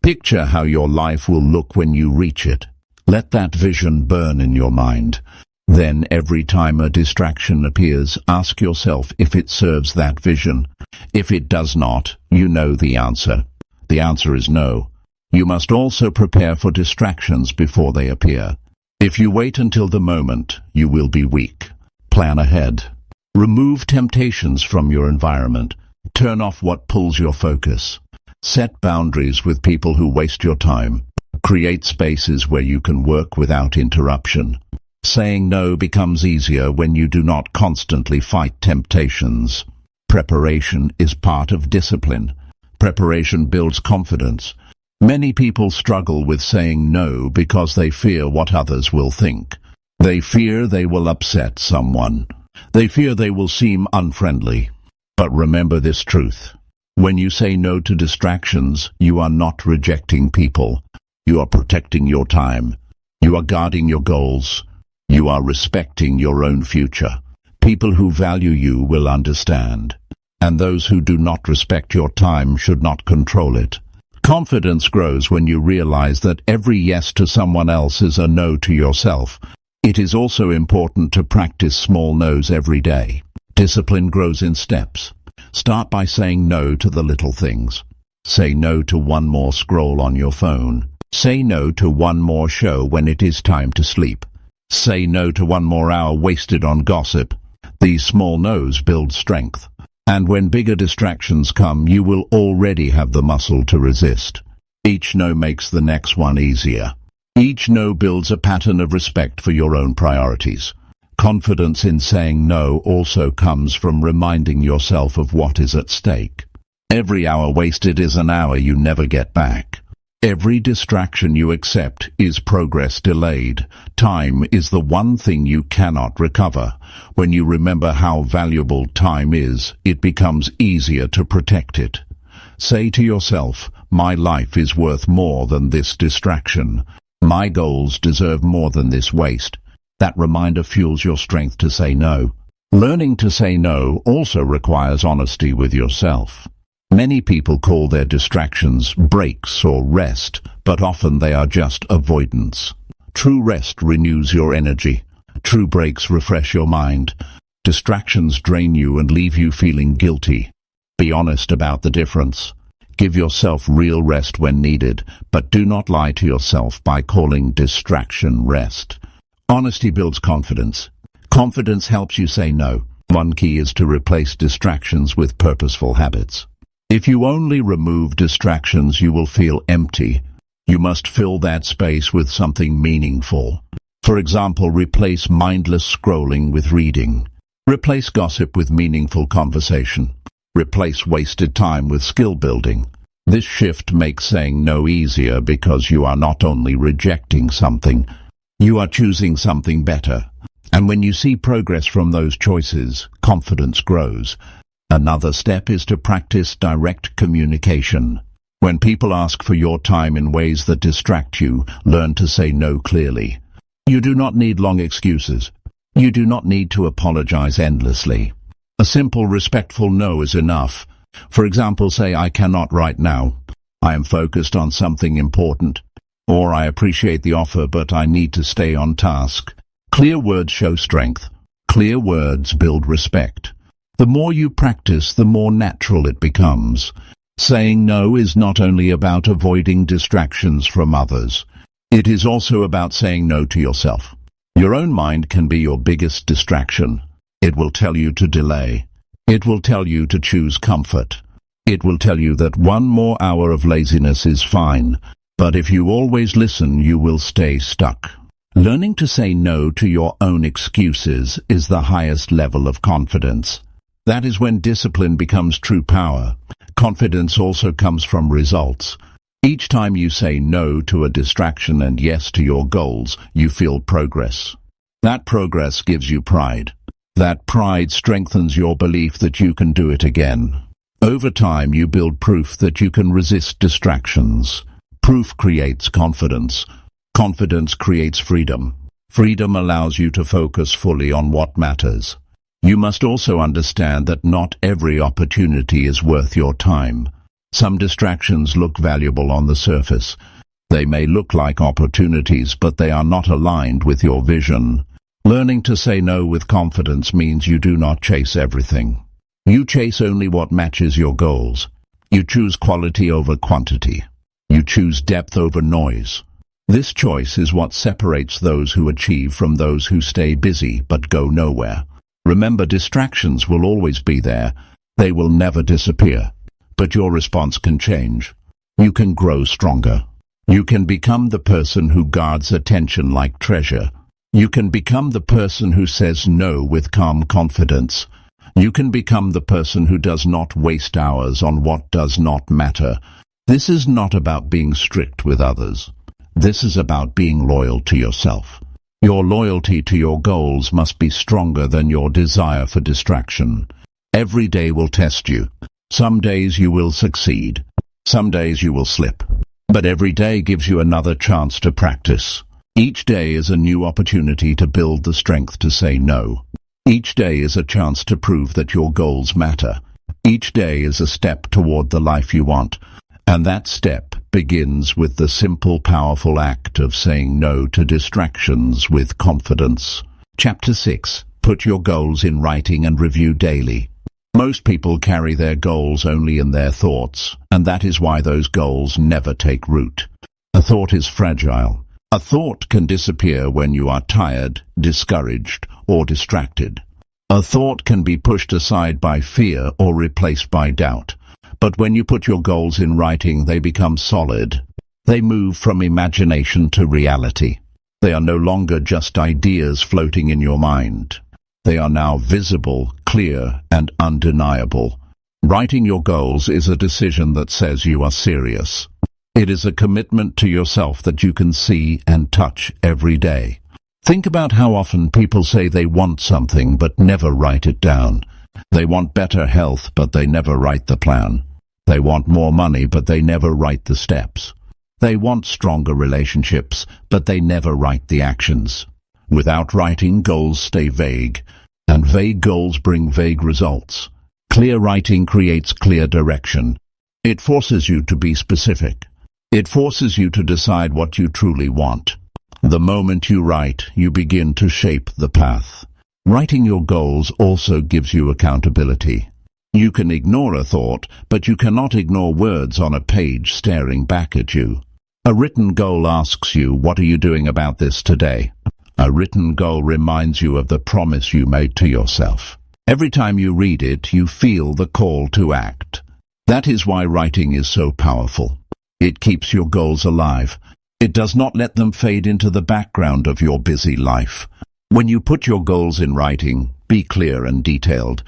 Picture how your life will look when you reach it. Let that vision burn in your mind. Then every time a distraction appears, ask yourself if it serves that vision. If it does not, you know the answer. The answer is no. You must also prepare for distractions before they appear. If you wait until the moment, you will be weak. Plan ahead. Remove temptations from your environment. Turn off what pulls your focus. Set boundaries with people who waste your time. Create spaces where you can work without interruption. Saying no becomes easier when you do not constantly fight temptations. Preparation is part of discipline. Preparation builds confidence. Many people struggle with saying no because they fear what others will think. They fear they will upset someone. They fear they will seem unfriendly. But remember this truth. When you say no to distractions, you are not rejecting people. You are protecting your time. You are guarding your goals. You are respecting your own future. People who value you will understand. And those who do not respect your time should not control it. Confidence grows when you realize that every yes to someone else is a no to yourself. It is also important to practice small no's every day. Discipline grows in steps. Start by saying no to the little things. Say no to one more scroll on your phone. Say no to one more show when it is time to sleep. Say no to one more hour wasted on gossip. These small no's build strength. And when bigger distractions come, you will already have the muscle to resist. Each no makes the next one easier. Each no builds a pattern of respect for your own priorities. Confidence in saying no also comes from reminding yourself of what is at stake. Every hour wasted is an hour you never get back. Every distraction you accept is progress delayed. Time is the one thing you cannot recover. When you remember how valuable time is, it becomes easier to protect it. Say to yourself, my life is worth more than this distraction. My goals deserve more than this waste. That reminder fuels your strength to say no. Learning to say no also requires honesty with yourself. Many people call their distractions breaks or rest, but often they are just avoidance. True rest renews your energy. True breaks refresh your mind. Distractions drain you and leave you feeling guilty. Be honest about the difference. Give yourself real rest when needed, but do not lie to yourself by calling distraction rest. Honesty builds confidence. Confidence helps you say no. One key is to replace distractions with purposeful habits. If you only remove distractions, you will feel empty. You must fill that space with something meaningful. For example, replace mindless scrolling with reading. Replace gossip with meaningful conversation. Replace wasted time with skill building. This shift makes saying no easier because you are not only rejecting something, you are choosing something better. And when you see progress from those choices, confidence grows. Another step is to practice direct communication. When people ask for your time in ways that distract you, learn to say no clearly. You do not need long excuses. You do not need to apologize endlessly. A simple, respectful no is enough. For example, say, "I cannot right now. I am focused on something important." Or, "I appreciate the offer, but I need to stay on task." Clear words show strength. Clear words build respect. The more you practice, the more natural it becomes. Saying no is not only about avoiding distractions from others. It is also about saying no to yourself. Your own mind can be your biggest distraction. It will tell you to delay. It will tell you to choose comfort. It will tell you that one more hour of laziness is fine. But if you always listen, you will stay stuck. Learning to say no to your own excuses is the highest level of confidence. That is when discipline becomes true power. Confidence also comes from results. Each time you say no to a distraction and yes to your goals, you feel progress. That progress gives you pride. That pride strengthens your belief that you can do it again. Over time, you build proof that you can resist distractions. Proof creates confidence. Confidence creates freedom. Freedom allows you to focus fully on what matters. You must also understand that not every opportunity is worth your time. Some distractions look valuable on the surface. They may look like opportunities, but they are not aligned with your vision. Learning to say no with confidence means you do not chase everything. You chase only what matches your goals. You choose quality over quantity. You choose depth over noise. This choice is what separates those who achieve from those who stay busy but go nowhere. Remember, distractions will always be there. They will never disappear. But your response can change. You can grow stronger. You can become the person who guards attention like treasure. You can become the person who says no with calm confidence. You can become the person who does not waste hours on what does not matter. This is not about being strict with others. This is about being loyal to yourself. Your loyalty to your goals must be stronger than your desire for distraction. Every day will test you. Some days you will succeed. Some days you will slip. But every day gives you another chance to practice. Each day is a new opportunity to build the strength to say no. Each day is a chance to prove that your goals matter. Each day is a step toward the life you want. And that step begins with the simple, powerful act of saying no to distractions with confidence. Chapter 6. Put your goals in writing and review daily. Most people carry their goals only in their thoughts, and that is why those goals never take root. A thought is fragile. A thought can disappear when you are tired, discouraged, or distracted. A thought can be pushed aside by fear or replaced by doubt. But when you put your goals in writing, they become solid. They move from imagination to reality. They are no longer just ideas floating in your mind. They are now visible, clear, and undeniable. Writing your goals is a decision that says you are serious. It is a commitment to yourself that you can see and touch every day. Think about how often people say they want something but never write it down. They want better health, but they never write the plan. They want more money, but they never write the steps. They want stronger relationships, but they never write the actions. Without writing, goals stay vague, and vague goals bring vague results. Clear writing creates clear direction. It forces you to be specific. It forces you to decide what you truly want. The moment you write, you begin to shape the path. Writing your goals also gives you accountability. You can ignore a thought, but you cannot ignore words on a page staring back at you. A written goal asks you, what are you doing about this today? A written goal reminds you of the promise you made to yourself. Every time you read it, you feel the call to act. That is why writing is so powerful. It keeps your goals alive. It does not let them fade into the background of your busy life. When you put your goals in writing, be clear and detailed.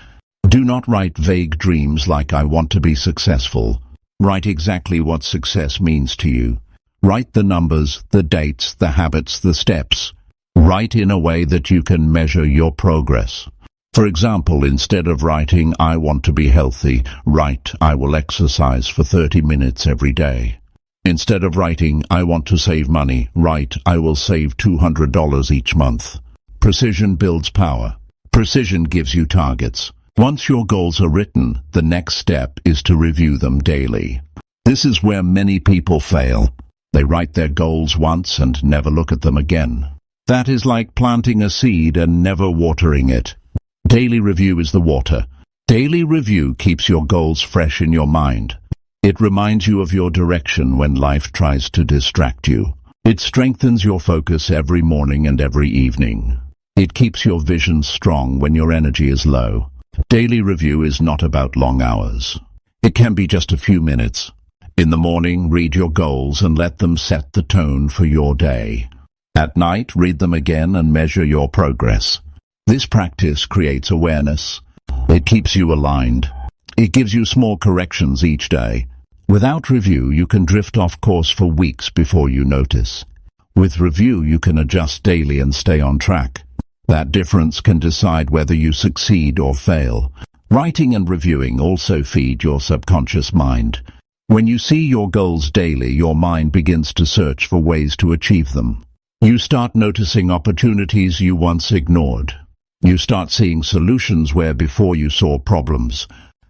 Do not write vague dreams like "I want to be successful." Write exactly what success means to you. Write the numbers, the dates, the habits, the steps. Write in a way that you can measure your progress. For example, instead of writing "I want to be healthy," write "I will exercise for 30 minutes every day." Instead of writing "I want to save money," write "I will save $200 each month." Precision builds power. Precision gives you targets. Once your goals are written, the next step is to review them daily. This is where many people fail. They write their goals once and never look at them again. That is like planting a seed and never watering it. Daily review is the water. Daily review keeps your goals fresh in your mind. It reminds you of your direction when life tries to distract you. It strengthens your focus every morning and every evening. It keeps your vision strong when your energy is low. Daily review is not about long hours. It can be just a few minutes. In the morning, read your goals and let them set the tone for your day. At night, read them again and measure your progress. This practice creates awareness. It keeps you aligned. It gives you small corrections each day. Without review, you can drift off course for weeks before you notice. With review, you can adjust daily and stay on track. That difference can decide whether you succeed or fail. Writing and reviewing also feed your subconscious mind. When you see your goals daily, your mind begins to search for ways to achieve them. You start noticing opportunities you once ignored. You start seeing solutions where before you saw problems.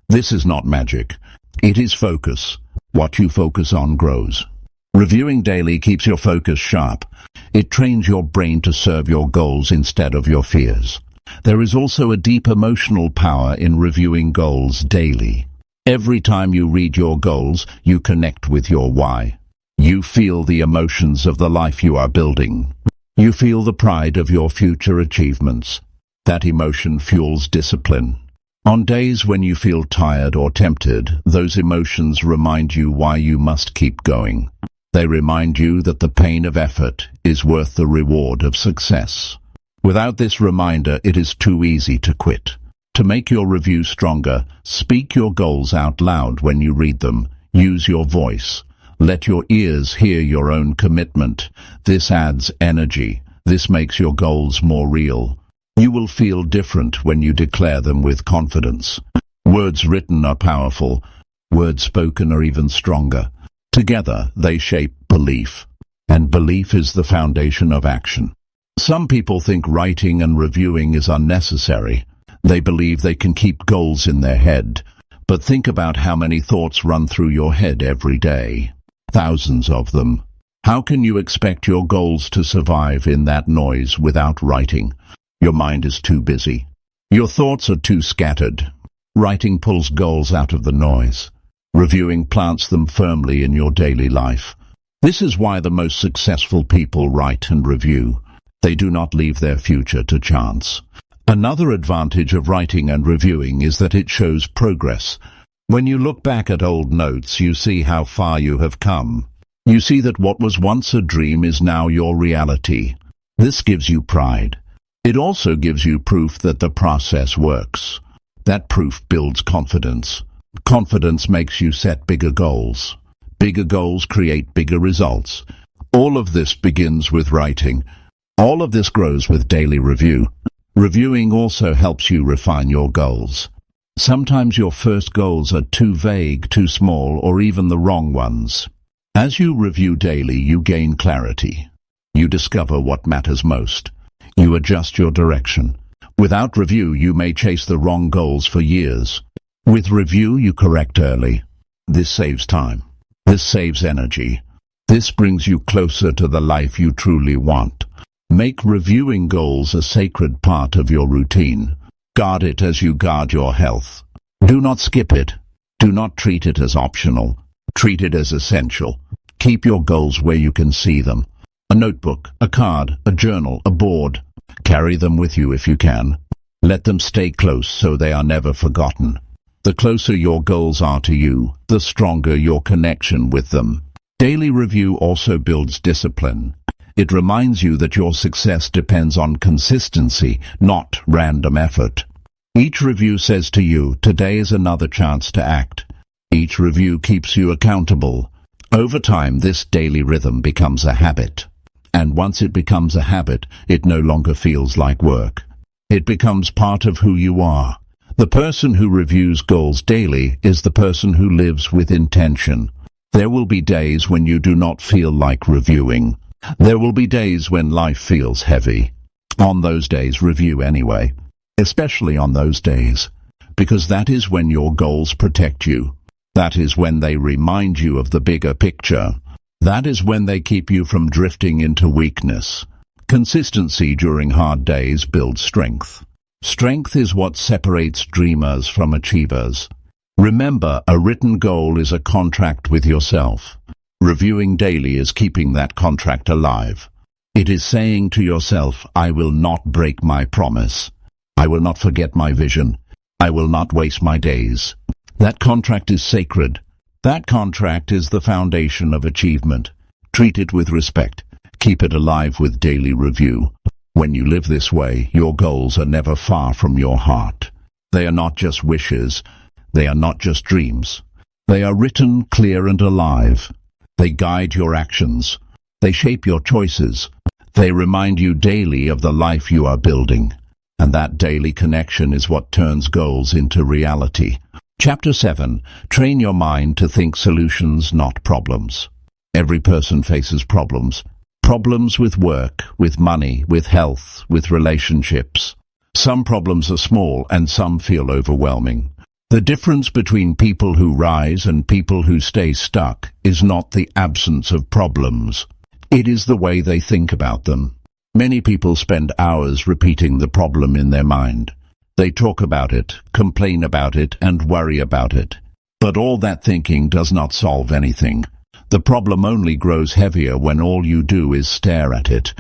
This is not magic. It is focus. What you focus on grows. Reviewing daily keeps your focus sharp. It trains your brain to serve your goals instead of your fears. There is also a deep emotional power in reviewing goals daily. Every time you read your goals, you connect with your why. You feel the emotions of the life you are building. You feel the pride of your future achievements. That emotion fuels discipline. On days when you feel tired or tempted, those emotions remind you why you must keep going. They remind you that the pain of effort is worth the reward of success. Without this reminder, it is too easy to quit. To make your review stronger, speak your goals out loud when you read them. Use your voice. Let your ears hear your own commitment. This adds energy. This makes your goals more real. You will feel different when you declare them with confidence. Words written are powerful. Words spoken are even stronger. Together, they shape belief. And belief is the foundation of action. Some people think writing and reviewing is unnecessary. They believe they can keep goals in their head. But think about how many thoughts run through your head every day. Thousands of them. How can you expect your goals to survive in that noise without writing? Your mind is too busy. Your thoughts are too scattered. Writing pulls goals out of the noise. Reviewing plants them firmly in your daily life. This is why the most successful people write and review. They do not leave their future to chance. Another advantage of writing and reviewing is that it shows progress. When you look back at old notes, you see how far you have come. You see that what was once a dream is now your reality. This gives you pride. It also gives you proof that the process works. That proof builds confidence. Confidence makes you set bigger goals. Bigger goals create bigger results. All of this begins with writing. All of this grows with daily review. Reviewing also helps you refine your goals. Sometimes your first goals are too vague, too small, or even the wrong ones. As you review daily, you gain clarity. You discover what matters most. You adjust your direction. Without review, you may chase the wrong goals for years. With review, you correct early. This saves time. This saves energy. This brings you closer to the life you truly want. Make reviewing goals a sacred part of your routine. Guard it as you guard your health. Do not skip it. Do not treat it as optional. Treat it as essential. Keep your goals where you can see them. A notebook, a card, a journal, a board. Carry them with you if you can. Let them stay close so they are never forgotten. The closer your goals are to you, the stronger your connection with them. Daily review also builds discipline. It reminds you that your success depends on consistency, not random effort. Each review says to you, today is another chance to act. Each review keeps you accountable. Over time, this daily rhythm becomes a habit. And once it becomes a habit, it no longer feels like work. It becomes part of who you are. The person who reviews goals daily is the person who lives with intention. There will be days when you do not feel like reviewing. There will be days when life feels heavy. On those days, review anyway. Especially on those days. Because that is when your goals protect you. That is when they remind you of the bigger picture. That is when they keep you from drifting into weakness. Consistency during hard days builds strength. Strength is what separates dreamers from achievers. Remember, a written goal is a contract with yourself. Reviewing daily is keeping that contract alive. It is saying to yourself, I will not break my promise. I will not forget my vision. I will not waste my days. That contract is sacred. That contract is the foundation of achievement. Treat it with respect. Keep it alive with daily review. When you live this way, your goals are never far from your heart. They are not just wishes. They are not just dreams. They are written, clear, and alive. They guide your actions. They shape your choices. They remind you daily of the life you are building. And that daily connection is what turns goals into reality. Chapter 7. Train your mind to think solutions, not problems. Every person faces problems. Problems with work, with money, with health, with relationships. Some problems are small and some feel overwhelming. The difference between people who rise and people who stay stuck is not the absence of problems. It is the way they think about them. Many people spend hours repeating the problem in their mind. They talk about it, complain about it, and worry about it. But all that thinking does not solve anything. The problem only grows heavier when all you do is stare at it.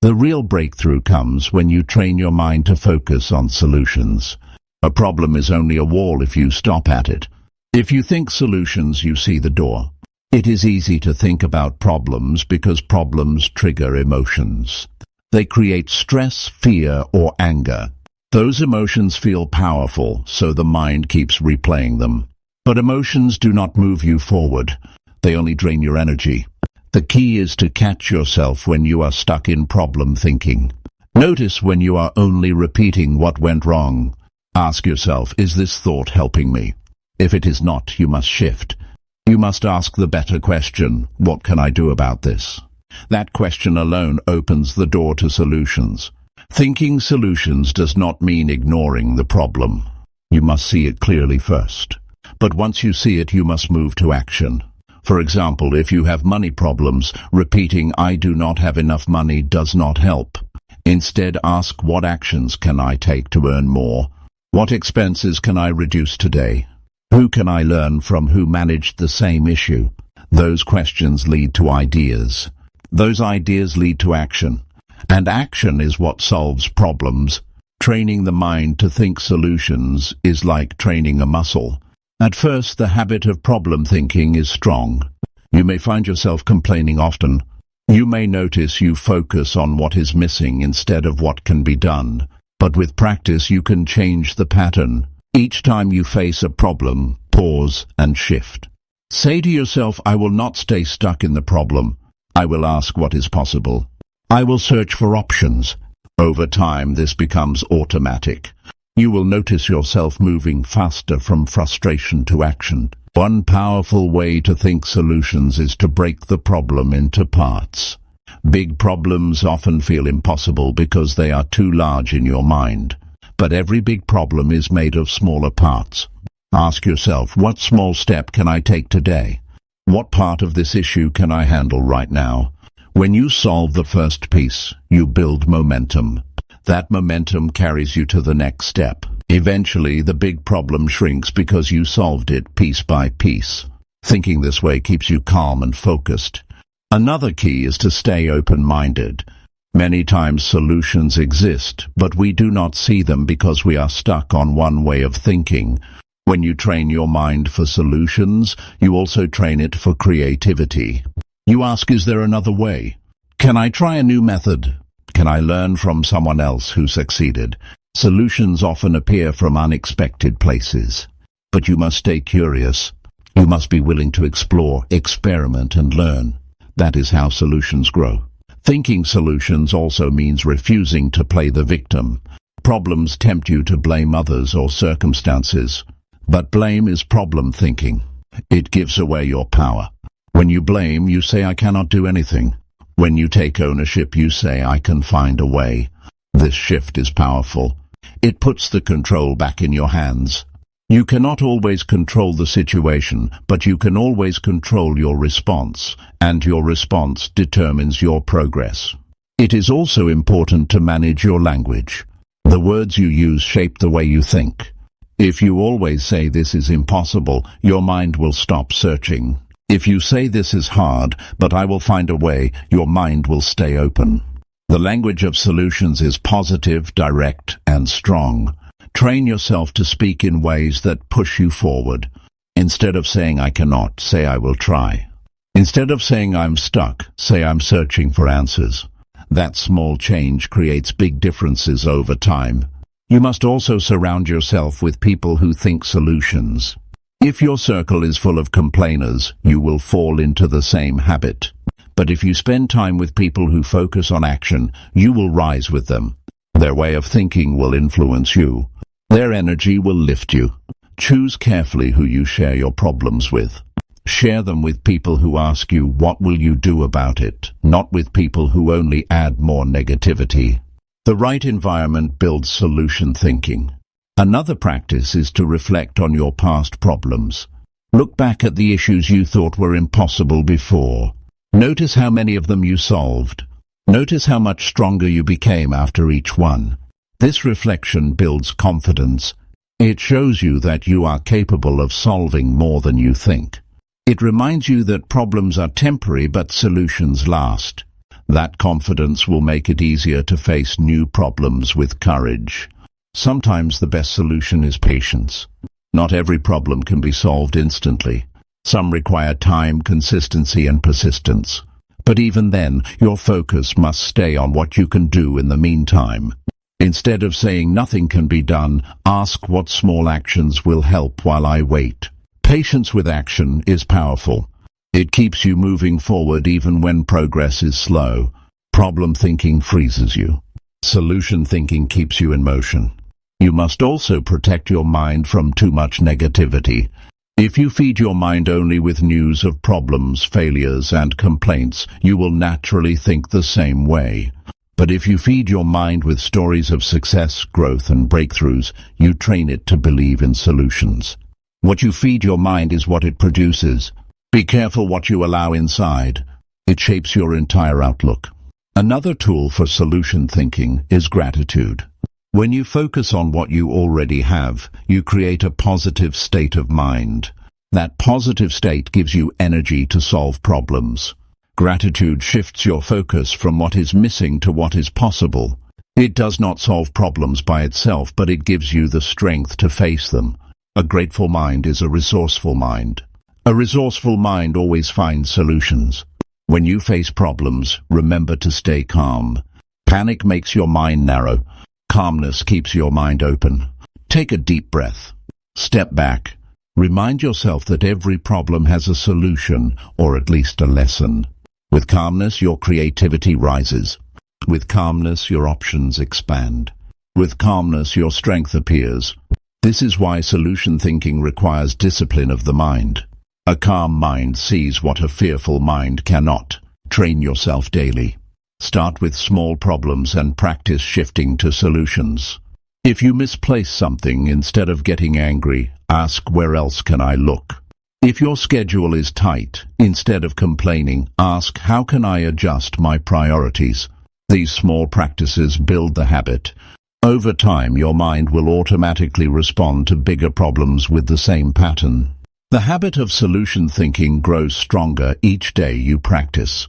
The real breakthrough comes when you train your mind to focus on solutions. A problem is only a wall if you stop at it. If you think solutions, you see the door. It is easy to think about problems because problems trigger emotions. They create stress, fear, or anger. Those emotions feel powerful, so the mind keeps replaying them. But emotions do not move you forward. They only drain your energy. The key is to catch yourself when you are stuck in problem thinking. Notice when you are only repeating what went wrong. Ask yourself, is this thought helping me? If it is not, you must shift. You must ask the better question, what can I do about this? That question alone opens the door to solutions. Thinking solutions does not mean ignoring the problem. You must see it clearly first. But once you see it, you must move to action. For example, if you have money problems, repeating I do not have enough money does not help. Instead, ask what actions can I take to earn more? What expenses can I reduce today? Who can I learn from who managed the same issue? Those questions lead to ideas. Those ideas lead to action. And action is what solves problems. Training the mind to think solutions is like training a muscle. At first, the habit of problem thinking is strong. You may find yourself complaining often. You may notice you focus on what is missing instead of what can be done. But with practice, you can change the pattern. Each time you face a problem, pause and shift. Say to yourself, I will not stay stuck in the problem. I will ask what is possible. I will search for options. Over time, this becomes automatic. You will notice yourself moving faster from frustration to action. One powerful way to think solutions is to break the problem into parts. Big problems often feel impossible because they are too large in your mind. But every big problem is made of smaller parts. Ask yourself, what small step can I take today? What part of this issue can I handle right now? When you solve the first piece, you build momentum. That momentum carries you to the next step. Eventually, the big problem shrinks because you solved it piece by piece. Thinking this way keeps you calm and focused. Another key is to stay open-minded. Many times solutions exist, but we do not see them because we are stuck on one way of thinking. When you train your mind for solutions, you also train it for creativity. You ask, is there another way? Can I try a new method? Can I learn from someone else who succeeded? Solutions often appear from unexpected places. But you must stay curious. You must be willing to explore, experiment, and learn. That is how solutions grow. Thinking solutions also means refusing to play the victim. Problems tempt you to blame others or circumstances. But blame is problem thinking. It gives away your power. When you blame, you say, I cannot do anything. When you take ownership, you say, I can find a way. This shift is powerful. It puts the control back in your hands. You cannot always control the situation, but you can always control your response, and your response determines your progress. It is also important to manage your language. The words you use shape the way you think. If you always say this is impossible, your mind will stop searching. If you say this is hard, but I will find a way, your mind will stay open. The language of solutions is positive, direct, and strong. Train yourself to speak in ways that push you forward. Instead of saying I cannot, say I will try. Instead of saying I'm stuck, say I'm searching for answers. That small change creates big differences over time. You must also surround yourself with people who think solutions. If your circle is full of complainers, you will fall into the same habit. But if you spend time with people who focus on action, you will rise with them. Their way of thinking will influence you. Their energy will lift you. Choose carefully who you share your problems with. Share them with people who ask you, what will you do about it? Not with people who only add more negativity. The right environment builds solution thinking. Another practice is to reflect on your past problems. Look back at the issues you thought were impossible before. Notice how many of them you solved. Notice how much stronger you became after each one. This reflection builds confidence. It shows you that you are capable of solving more than you think. It reminds you that problems are temporary but solutions last. That confidence will make it easier to face new problems with courage. Sometimes the best solution is patience. Not every problem can be solved instantly. Some require time, consistency, and persistence. But even then, your focus must stay on what you can do in the meantime. Instead of saying nothing can be done, ask what small actions will help while I wait. Patience with action is powerful. It keeps you moving forward even when progress is slow. Problem thinking freezes you. Solution thinking keeps you in motion. You must also protect your mind from too much negativity. If you feed your mind only with news of problems, failures, and complaints, you will naturally think the same way. But if you feed your mind with stories of success, growth, and breakthroughs, you train it to believe in solutions. What you feed your mind is what it produces. Be careful what you allow inside. It shapes your entire outlook. Another tool for solution thinking is gratitude. When you focus on what you already have, you create a positive state of mind. That positive state gives you energy to solve problems. Gratitude shifts your focus from what is missing to what is possible. It does not solve problems by itself, but it gives you the strength to face them. A grateful mind is a resourceful mind. A resourceful mind always finds solutions. When you face problems, remember to stay calm. Panic makes your mind narrow. Calmness keeps your mind open. Take a deep breath. Step back. Remind yourself that every problem has a solution, or at least a lesson. With calmness, your creativity rises. With calmness, your options expand. With calmness, your strength appears. This is why solution thinking requires discipline of the mind. A calm mind sees what a fearful mind cannot. Train yourself daily. Start with small problems and practice shifting to solutions. If you misplace something, instead of getting angry, ask, where else can I look? If your schedule is tight, instead of complaining, ask, how can I adjust my priorities? These small practices build the habit. Over time, your mind will automatically respond to bigger problems with the same pattern. The habit of solution thinking grows stronger each day you practice.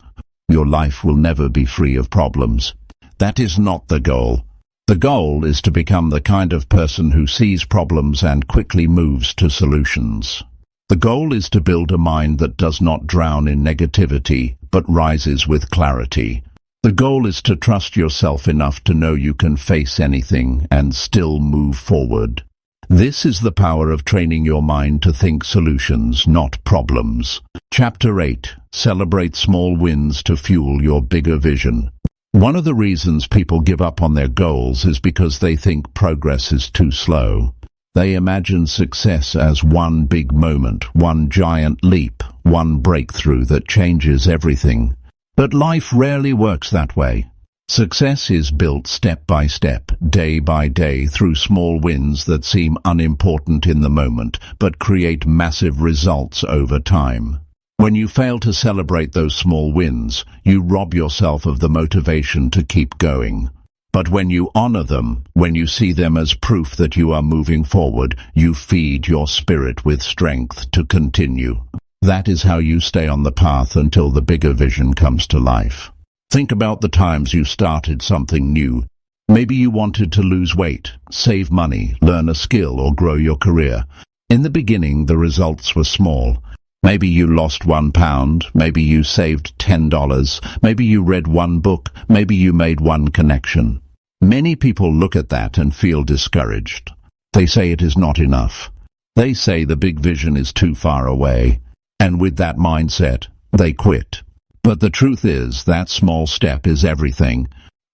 Your life will never be free of problems. That is not the goal. The goal is to become the kind of person who sees problems and quickly moves to solutions. The goal is to build a mind that does not drown in negativity, but rises with clarity. The goal is to trust yourself enough to know you can face anything and still move forward. This is the power of training your mind to think solutions, not problems. Chapter 8. Celebrate small wins to fuel your bigger vision. One of the reasons people give up on their goals is because they think progress is too slow. They imagine success as one big moment, one giant leap, one breakthrough that changes everything. But life rarely works that way. Success is built step by step, day by day, through small wins that seem unimportant in the moment, but create massive results over time. When you fail to celebrate those small wins, you rob yourself of the motivation to keep going. But when you honor them, when you see them as proof that you are moving forward, you feed your spirit with strength to continue. That is how you stay on the path until the bigger vision comes to life. Think about the times you started something new. Maybe you wanted to lose weight, save money, learn a skill, or grow your career. In the beginning, the results were small. Maybe you lost £1, maybe you saved $10, maybe you read one book, maybe you made one connection. Many people look at that and feel discouraged. They say it is not enough. They say the big vision is too far away. And with that mindset, they quit. But the truth is that small step is everything.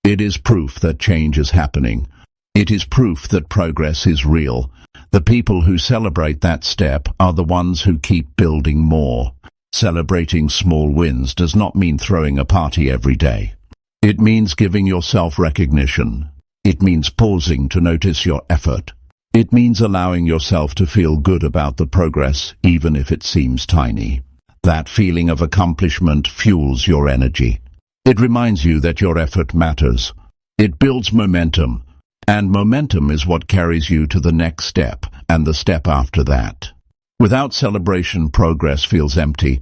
It is proof that change is happening. It is proof that progress is real. The people who celebrate that step are the ones who keep building more. Celebrating small wins does not mean throwing a party every day. It means giving yourself recognition. It means pausing to notice your effort. It means allowing yourself to feel good about the progress, even if it seems tiny. That feeling of accomplishment fuels your energy. It reminds you that your effort matters. It builds momentum, and momentum is what carries you to the next step and the step after that. Without celebration, progress feels empty.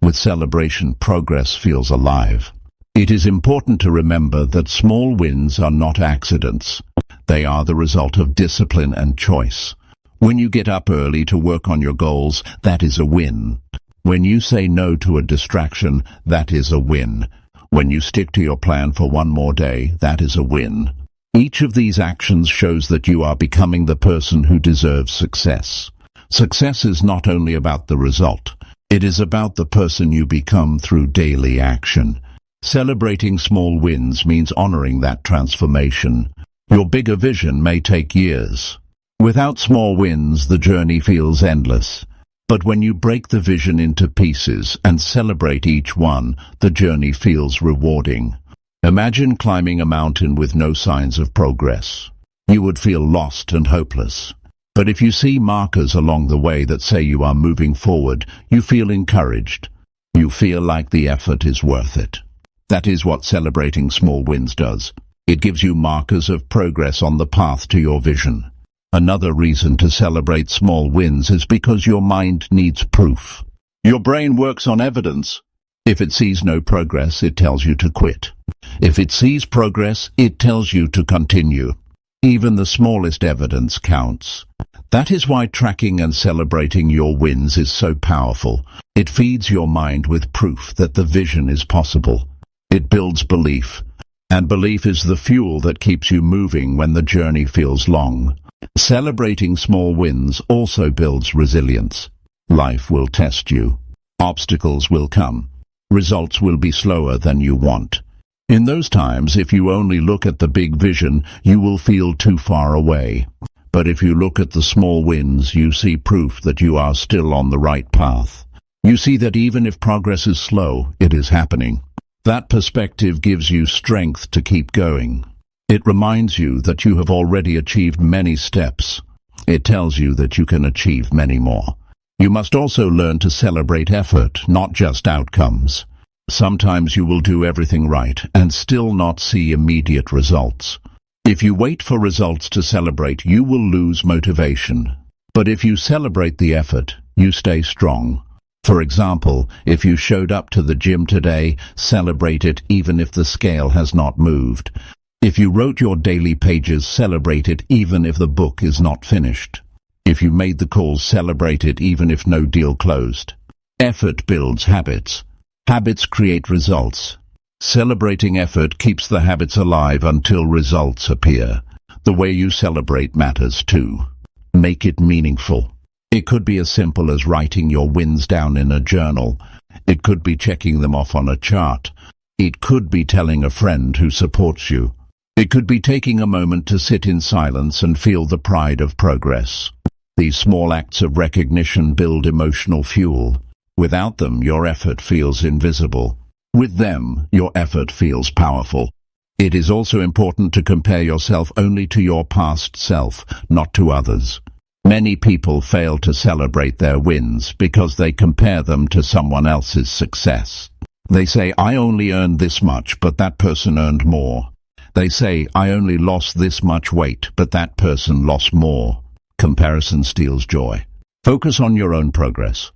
With celebration, progress feels alive. It is important to remember that small wins are not accidents. They are the result of discipline and choice. When you get up early to work on your goals, that is a win. When you say no to a distraction, that is a win. When you stick to your plan for one more day, that is a win. Each of these actions shows that you are becoming the person who deserves success. Success is not only about the result. It is about the person you become through daily action. Celebrating small wins means honoring that transformation. Your bigger vision may take years. Without small wins, the journey feels endless. But when you break the vision into pieces and celebrate each one, the journey feels rewarding. Imagine climbing a mountain with no signs of progress. You would feel lost and hopeless. But if you see markers along the way that say you are moving forward, you feel encouraged. You feel like the effort is worth it. That is what celebrating small wins does. It gives you markers of progress on the path to your vision. Another reason to celebrate small wins is because your mind needs proof. Your brain works on evidence. If it sees no progress, it tells you to quit. If it sees progress, it tells you to continue. Even the smallest evidence counts. That is why tracking and celebrating your wins is so powerful. It feeds your mind with proof that the vision is possible. It builds belief, and belief is the fuel that keeps you moving when the journey feels long. Celebrating small wins also builds resilience. Life will test you. Obstacles will come. Results will be slower than you want. In those times, if you only look at the big vision, you will feel too far away. But if you look at the small wins, you see proof that you are still on the right path. You see that even if progress is slow, it is happening. That perspective gives you strength to keep going. It reminds you that you have already achieved many steps. It tells you that you can achieve many more. You must also learn to celebrate effort, not just outcomes. Sometimes you will do everything right and still not see immediate results. If you wait for results to celebrate, you will lose motivation. But if you celebrate the effort, you stay strong. For example, if you showed up to the gym today, celebrate it even if the scale has not moved. If you wrote your daily pages, celebrate it even if the book is not finished. If you made the calls, celebrate it even if no deal closed. Effort builds habits. Habits create results. Celebrating effort keeps the habits alive until results appear. The way you celebrate matters too. Make it meaningful. It could be as simple as writing your wins down in a journal. It could be checking them off on a chart. It could be telling a friend who supports you. It could be taking a moment to sit in silence and feel the pride of progress. These small acts of recognition build emotional fuel. Without them, your effort feels invisible. With them, your effort feels powerful. It is also important to compare yourself only to your past self, not to others. Many people fail to celebrate their wins because they compare them to someone else's success. They say, I only earned this much, but that person earned more. They say, I only lost this much weight, but that person lost more. Comparison steals joy. Focus on your own progress.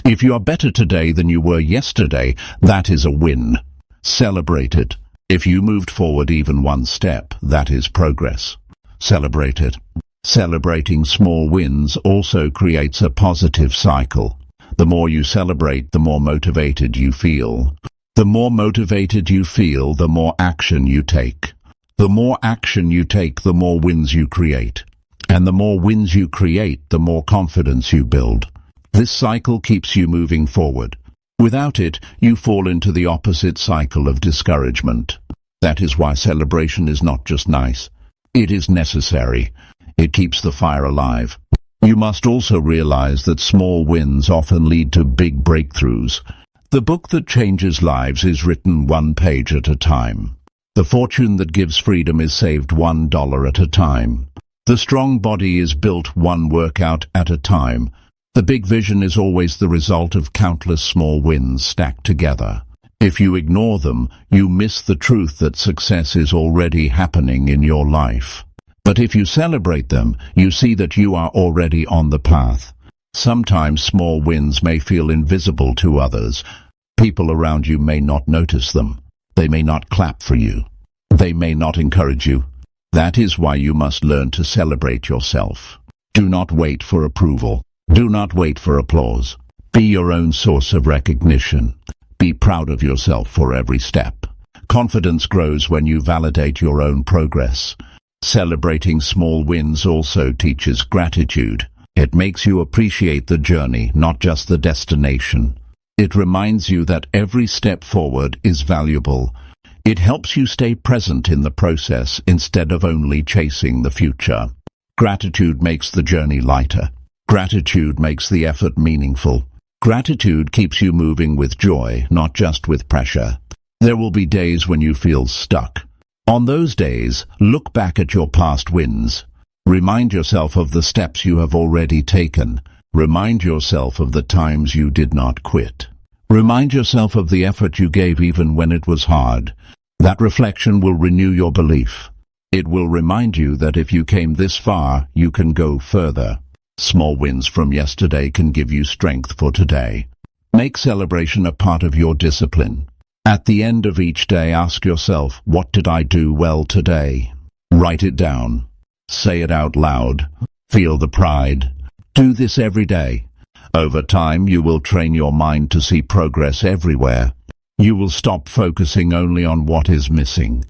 If you are better today than you were yesterday, that is a win. Celebrate it. If you moved forward even one step, that is progress. Celebrate it. Celebrating small wins also creates a positive cycle. The more you celebrate, the more motivated you feel. The more motivated you feel, the more action you take. The more action you take, the more wins you create. And the more wins you create, the more confidence you build. This cycle keeps you moving forward. Without it, you fall into the opposite cycle of discouragement. That is why celebration is not just nice. It is necessary. It keeps the fire alive. You must also realize that small wins often lead to big breakthroughs. The book that changes lives is written one page at a time. The fortune that gives freedom is saved $1 at a time. The strong body is built one workout at a time. The big vision is always the result of countless small wins stacked together. If you ignore them, you miss the truth that success is already happening in your life. But if you celebrate them, you see that you are already on the path. Sometimes small wins may feel invisible to others. People around you may not notice them. They may not clap for you. They may not encourage you. That is why you must learn to celebrate yourself. Do not wait for approval. Do not wait for applause. Be your own source of recognition. Be proud of yourself for every step. Confidence grows when you validate your own progress. Celebrating small wins also teaches gratitude. It makes you appreciate the journey, not just the destination. It reminds you that every step forward is valuable. It helps you stay present in the process instead of only chasing the future. Gratitude makes the journey lighter. Gratitude makes the effort meaningful. Gratitude keeps you moving with joy, not just with pressure. There will be days when you feel stuck. On those days, look back at your past wins. Remind yourself of the steps you have already taken. Remind yourself of the times you did not quit. Remind yourself of the effort you gave even when it was hard. That reflection will renew your belief. It will remind you that if you came this far, you can go further. Small wins from yesterday can give you strength for today. Make celebration a part of your discipline. At the end of each day, ask yourself, what did I do well today? Write it down. Say it out loud. Feel the pride. Do this every day. Over time, you will train your mind to see progress everywhere. You will stop focusing only on what is missing.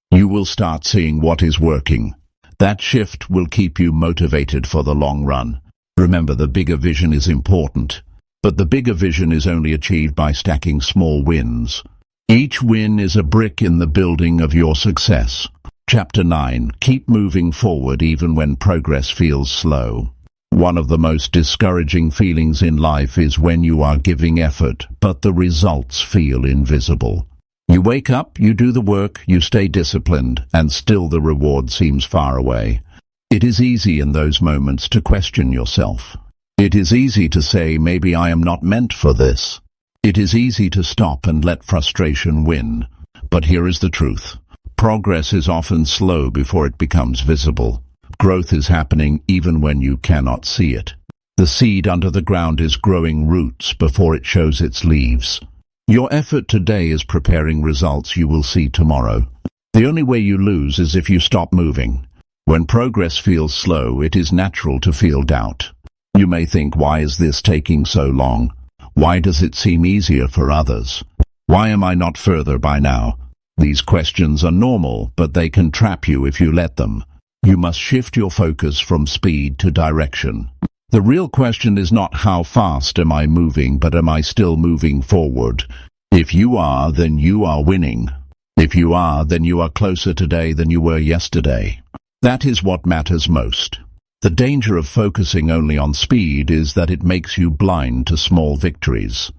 You will start seeing what is working. That shift will keep you motivated for the long run. Remember, the bigger vision is important, but the bigger vision is only achieved by stacking small wins. Each win is a brick in the building of your success. Chapter 9. Keep moving forward even when progress feels slow. One of the most discouraging feelings in life is when you are giving effort, but the results feel invisible. You wake up, you do the work, you stay disciplined, and still the reward seems far away. It is easy in those moments to question yourself. It is easy to say, maybe I am not meant for this. It is easy to stop and let frustration win. But here is the truth. Progress is often slow before it becomes visible. Growth is happening even when you cannot see it. The seed under the ground is growing roots before it shows its leaves. Your effort today is preparing results you will see tomorrow. The only way you lose is if you stop moving. When progress feels slow, it is natural to feel doubt. You may think, why is this taking so long? Why does it seem easier for others? Why am I not further by now? These questions are normal, but they can trap you if you let them. You must shift your focus from speed to direction. The real question is not how fast am I moving, but am I still moving forward? If you are, then you are winning. If you are, then you are closer today than you were yesterday. That is what matters most. The danger of focusing only on speed is that it makes you blind to small victories.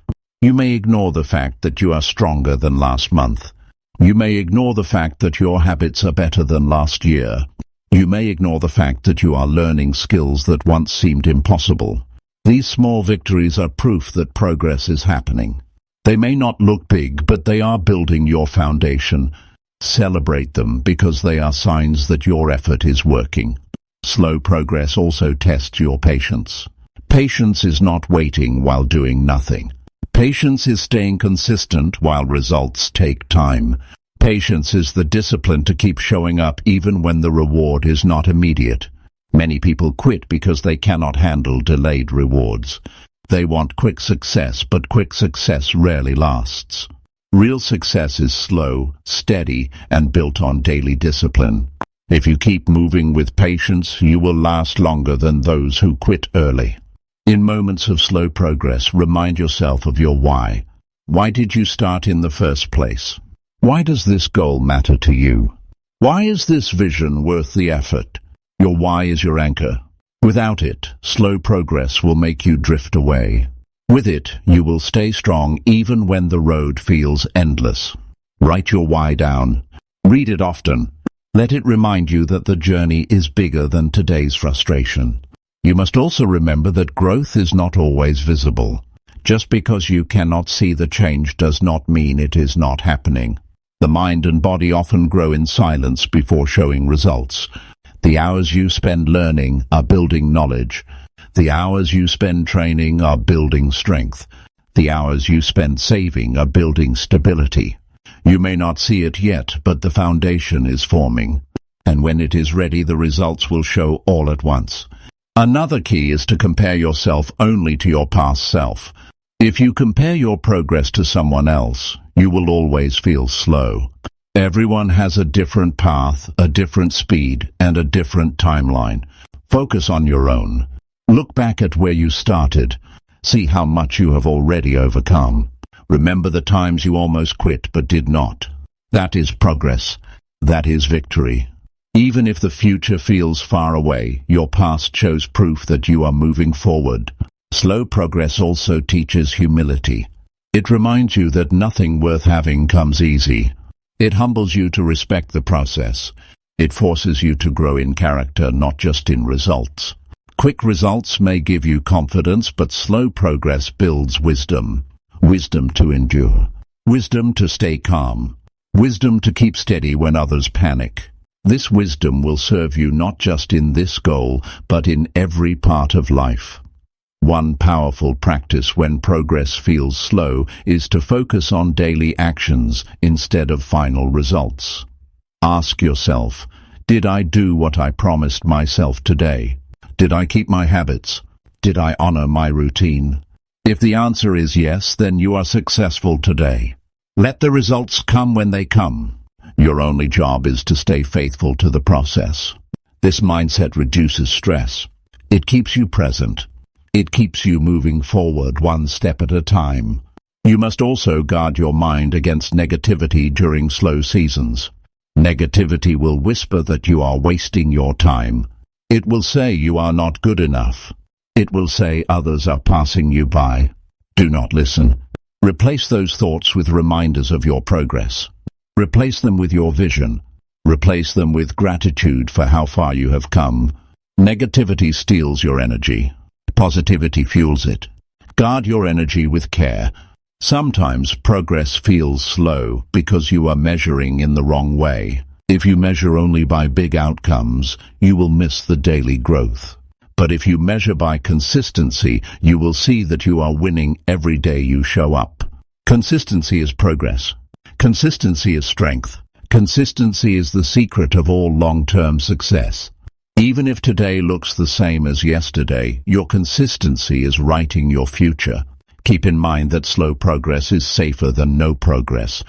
You may ignore the fact that you are stronger than last month. You may ignore the fact that your habits are better than last year. You may ignore the fact that you are learning skills that once seemed impossible. These small victories are proof that progress is happening. They may not look big, but they are building your foundation. Celebrate them because they are signs that your effort is working. Slow progress also tests your patience. Patience is not waiting while doing nothing. Patience is staying consistent while results take time. Patience is the discipline to keep showing up even when the reward is not immediate. Many people quit because they cannot handle delayed rewards. They want quick success, but quick success rarely lasts. Real success is slow, steady, and built on daily discipline. If you keep moving with patience, you will last longer than those who quit early. In moments of slow progress, remind yourself of your why. Why did you start in the first place? Why does this goal matter to you? Why is this vision worth the effort? Your why is your anchor. Without it, slow progress will make you drift away. With it, you will stay strong even when the road feels endless. Write your why down. Read it often. Let it remind you that the journey is bigger than today's frustration. You must also remember that growth is not always visible. Just because you cannot see the change does not mean it is not happening. The mind and body often grow in silence before showing results. The hours you spend learning are building knowledge. The hours you spend training are building strength. The hours you spend saving are building stability. You may not see it yet, but the foundation is forming. And when it is ready, the results will show all at once. Another key is to compare yourself only to your past self. If you compare your progress to someone else, you will always feel slow. Everyone has a different path, a different speed, and a different timeline. Focus on your own. Look back at where you started. See how much you have already overcome. Remember the times you almost quit but did not. That is progress. That is victory. Even if the future feels far away, your past shows proof that you are moving forward. Slow progress also teaches humility. It reminds you that nothing worth having comes easy. It humbles you to respect the process. It forces you to grow in character, not just in results. Quick results may give you confidence, but slow progress builds wisdom. Wisdom to endure. Wisdom to stay calm. Wisdom to keep steady when others panic. This wisdom will serve you not just in this goal, but in every part of life. One powerful practice when progress feels slow is to focus on daily actions instead of final results. Ask yourself, did I do what I promised myself today? Did I keep my habits? Did I honor my routine? If the answer is yes, then you are successful today. Let the results come when they come. Your only job is to stay faithful to the process. This mindset reduces stress. It keeps you present. It keeps you moving forward one step at a time. You must also guard your mind against negativity during slow seasons. Negativity will whisper that you are wasting your time. It will say you are not good enough. It will say others are passing you by. Do not listen. Replace those thoughts with reminders of your progress. Replace them with your vision. Replace them with gratitude for how far you have come. Negativity steals your energy. Positivity fuels it. Guard your energy with care. Sometimes progress feels slow because you are measuring in the wrong way. If you measure only by big outcomes, you will miss the daily growth. But if you measure by consistency, you will see that you are winning every day you show up. Consistency is progress. Consistency is strength. Consistency is the secret of all long-term success. Even if today looks the same as yesterday, your consistency is writing your future. Keep in mind that slow progress is safer than no progress.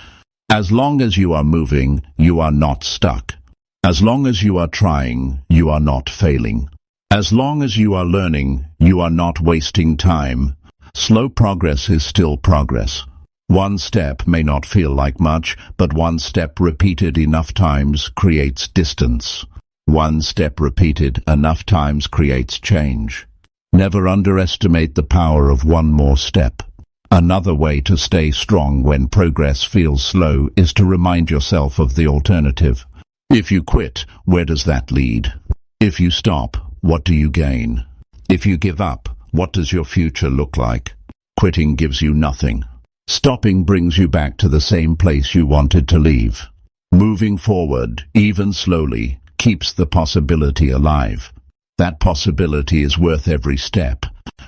As long as you are moving, you are not stuck. As long as you are trying, you are not failing. As long as you are learning, you are not wasting time. Slow progress is still progress. One step may not feel like much, but one step repeated enough times creates distance. One step repeated enough times creates change. Never underestimate the power of one more step. Another way to stay strong when progress feels slow is to remind yourself of the alternative. If you quit, where does that lead? If you stop, what do you gain? If you give up, what does your future look like? Quitting gives you nothing. Stopping brings you back to the same place you wanted to leave. Moving forward, even slowly, keeps the possibility alive. That possibility is worth every step.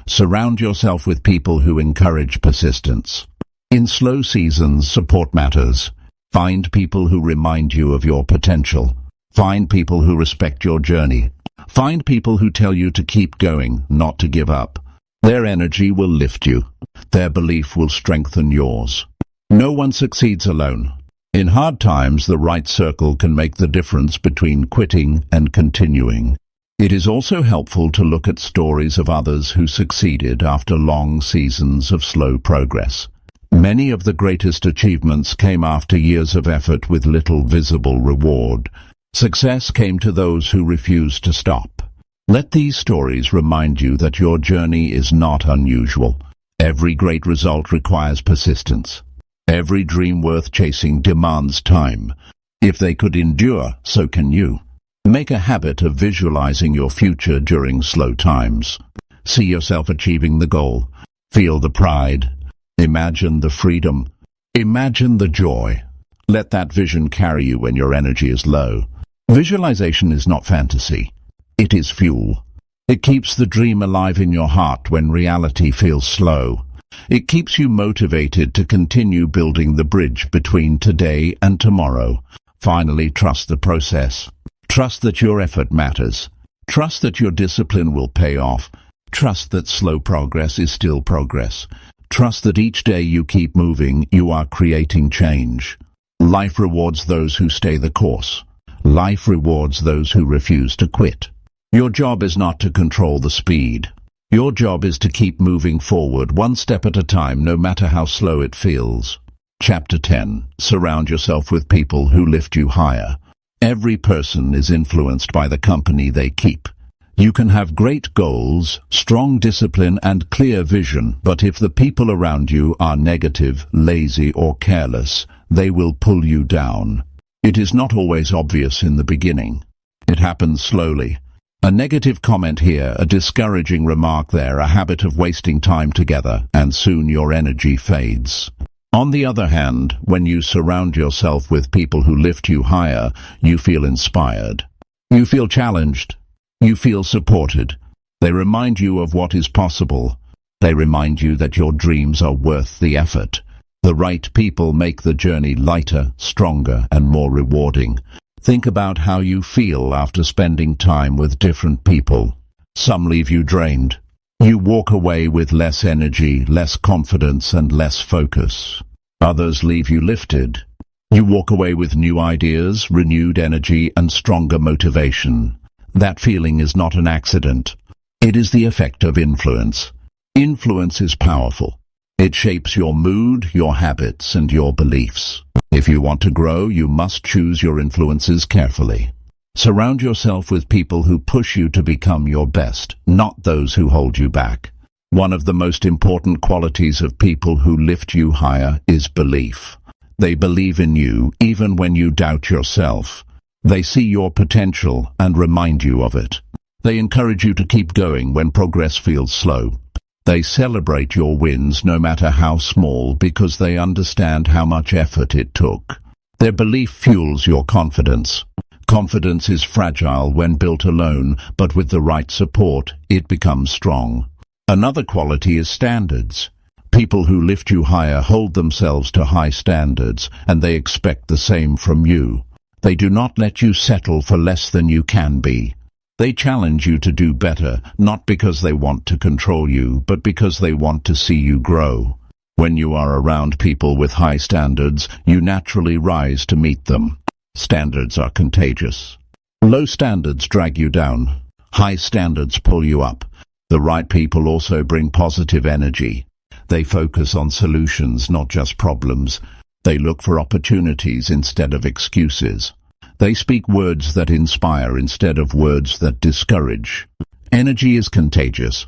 Surround yourself with people who encourage persistence. In slow seasons, support matters. Find people who remind you of your potential. Find people who respect your journey. Find people who tell you to keep going, not to give up. Their energy will lift you. Their belief will strengthen yours. No one succeeds alone. In hard times, the right circle can make the difference between quitting and continuing. It is also helpful to look at stories of others who succeeded after long seasons of slow progress. Many of the greatest achievements came after years of effort with little visible reward. Success came to those who refused to stop. Let these stories remind you that your journey is not unusual. Every great result requires persistence. Every dream worth chasing demands time. If they could endure, so can you. Make a habit of visualizing your future during slow times. See yourself achieving the goal. Feel the pride. Imagine the freedom. Imagine the joy. Let that vision carry you when your energy is low. Visualization is not fantasy. It is fuel. It keeps the dream alive in your heart when reality feels slow. It keeps you motivated to continue building the bridge between today and tomorrow. Finally, trust the process. Trust that your effort matters. Trust that your discipline will pay off. Trust that slow progress is still progress. Trust that each day you keep moving, you are creating change. Life rewards those who stay the course. Life rewards those who refuse to quit. Your job is not to control the speed. Your job is to keep moving forward one step at a time, no matter how slow it feels. Chapter 10. Surround yourself with people who lift you higher. Every person is influenced by the company they keep. You can have great goals, strong discipline and clear vision, but if the people around you are negative, lazy or careless, they will pull you down. It is not always obvious in the beginning. It happens slowly. A negative comment here, a discouraging remark there, a habit of wasting time together, and soon your energy fades. On the other hand, when you surround yourself with people who lift you higher, you feel inspired. You feel challenged. You feel supported. They remind you of what is possible. They remind you that your dreams are worth the effort. The right people make the journey lighter, stronger, and more rewarding. Think about how you feel after spending time with different people. Some leave you drained. You walk away with less energy, less confidence, and less focus. Others leave you lifted. You walk away with new ideas, renewed energy, and stronger motivation. That feeling is not an accident. It is the effect of influence. Influence is powerful. It shapes your mood, your habits, and your beliefs. If you want to grow, you must choose your influences carefully. Surround yourself with people who push you to become your best, not those who hold you back. One of the most important qualities of people who lift you higher is belief. They believe in you even when you doubt yourself. They see your potential and remind you of it. They encourage you to keep going when progress feels slow. They celebrate your wins no matter how small because they understand how much effort it took. Their belief fuels your confidence. Confidence is fragile when built alone, but with the right support, it becomes strong. Another quality is standards. People who lift you higher hold themselves to high standards, and they expect the same from you. They do not let you settle for less than you can be. They challenge you to do better, not because they want to control you, but because they want to see you grow. When you are around people with high standards, you naturally rise to meet them. Standards are contagious. Low standards drag you down. High standards pull you up. The right people also bring positive energy. They focus on solutions, not just problems. They look for opportunities instead of excuses. They speak words that inspire instead of words that discourage. Energy is contagious.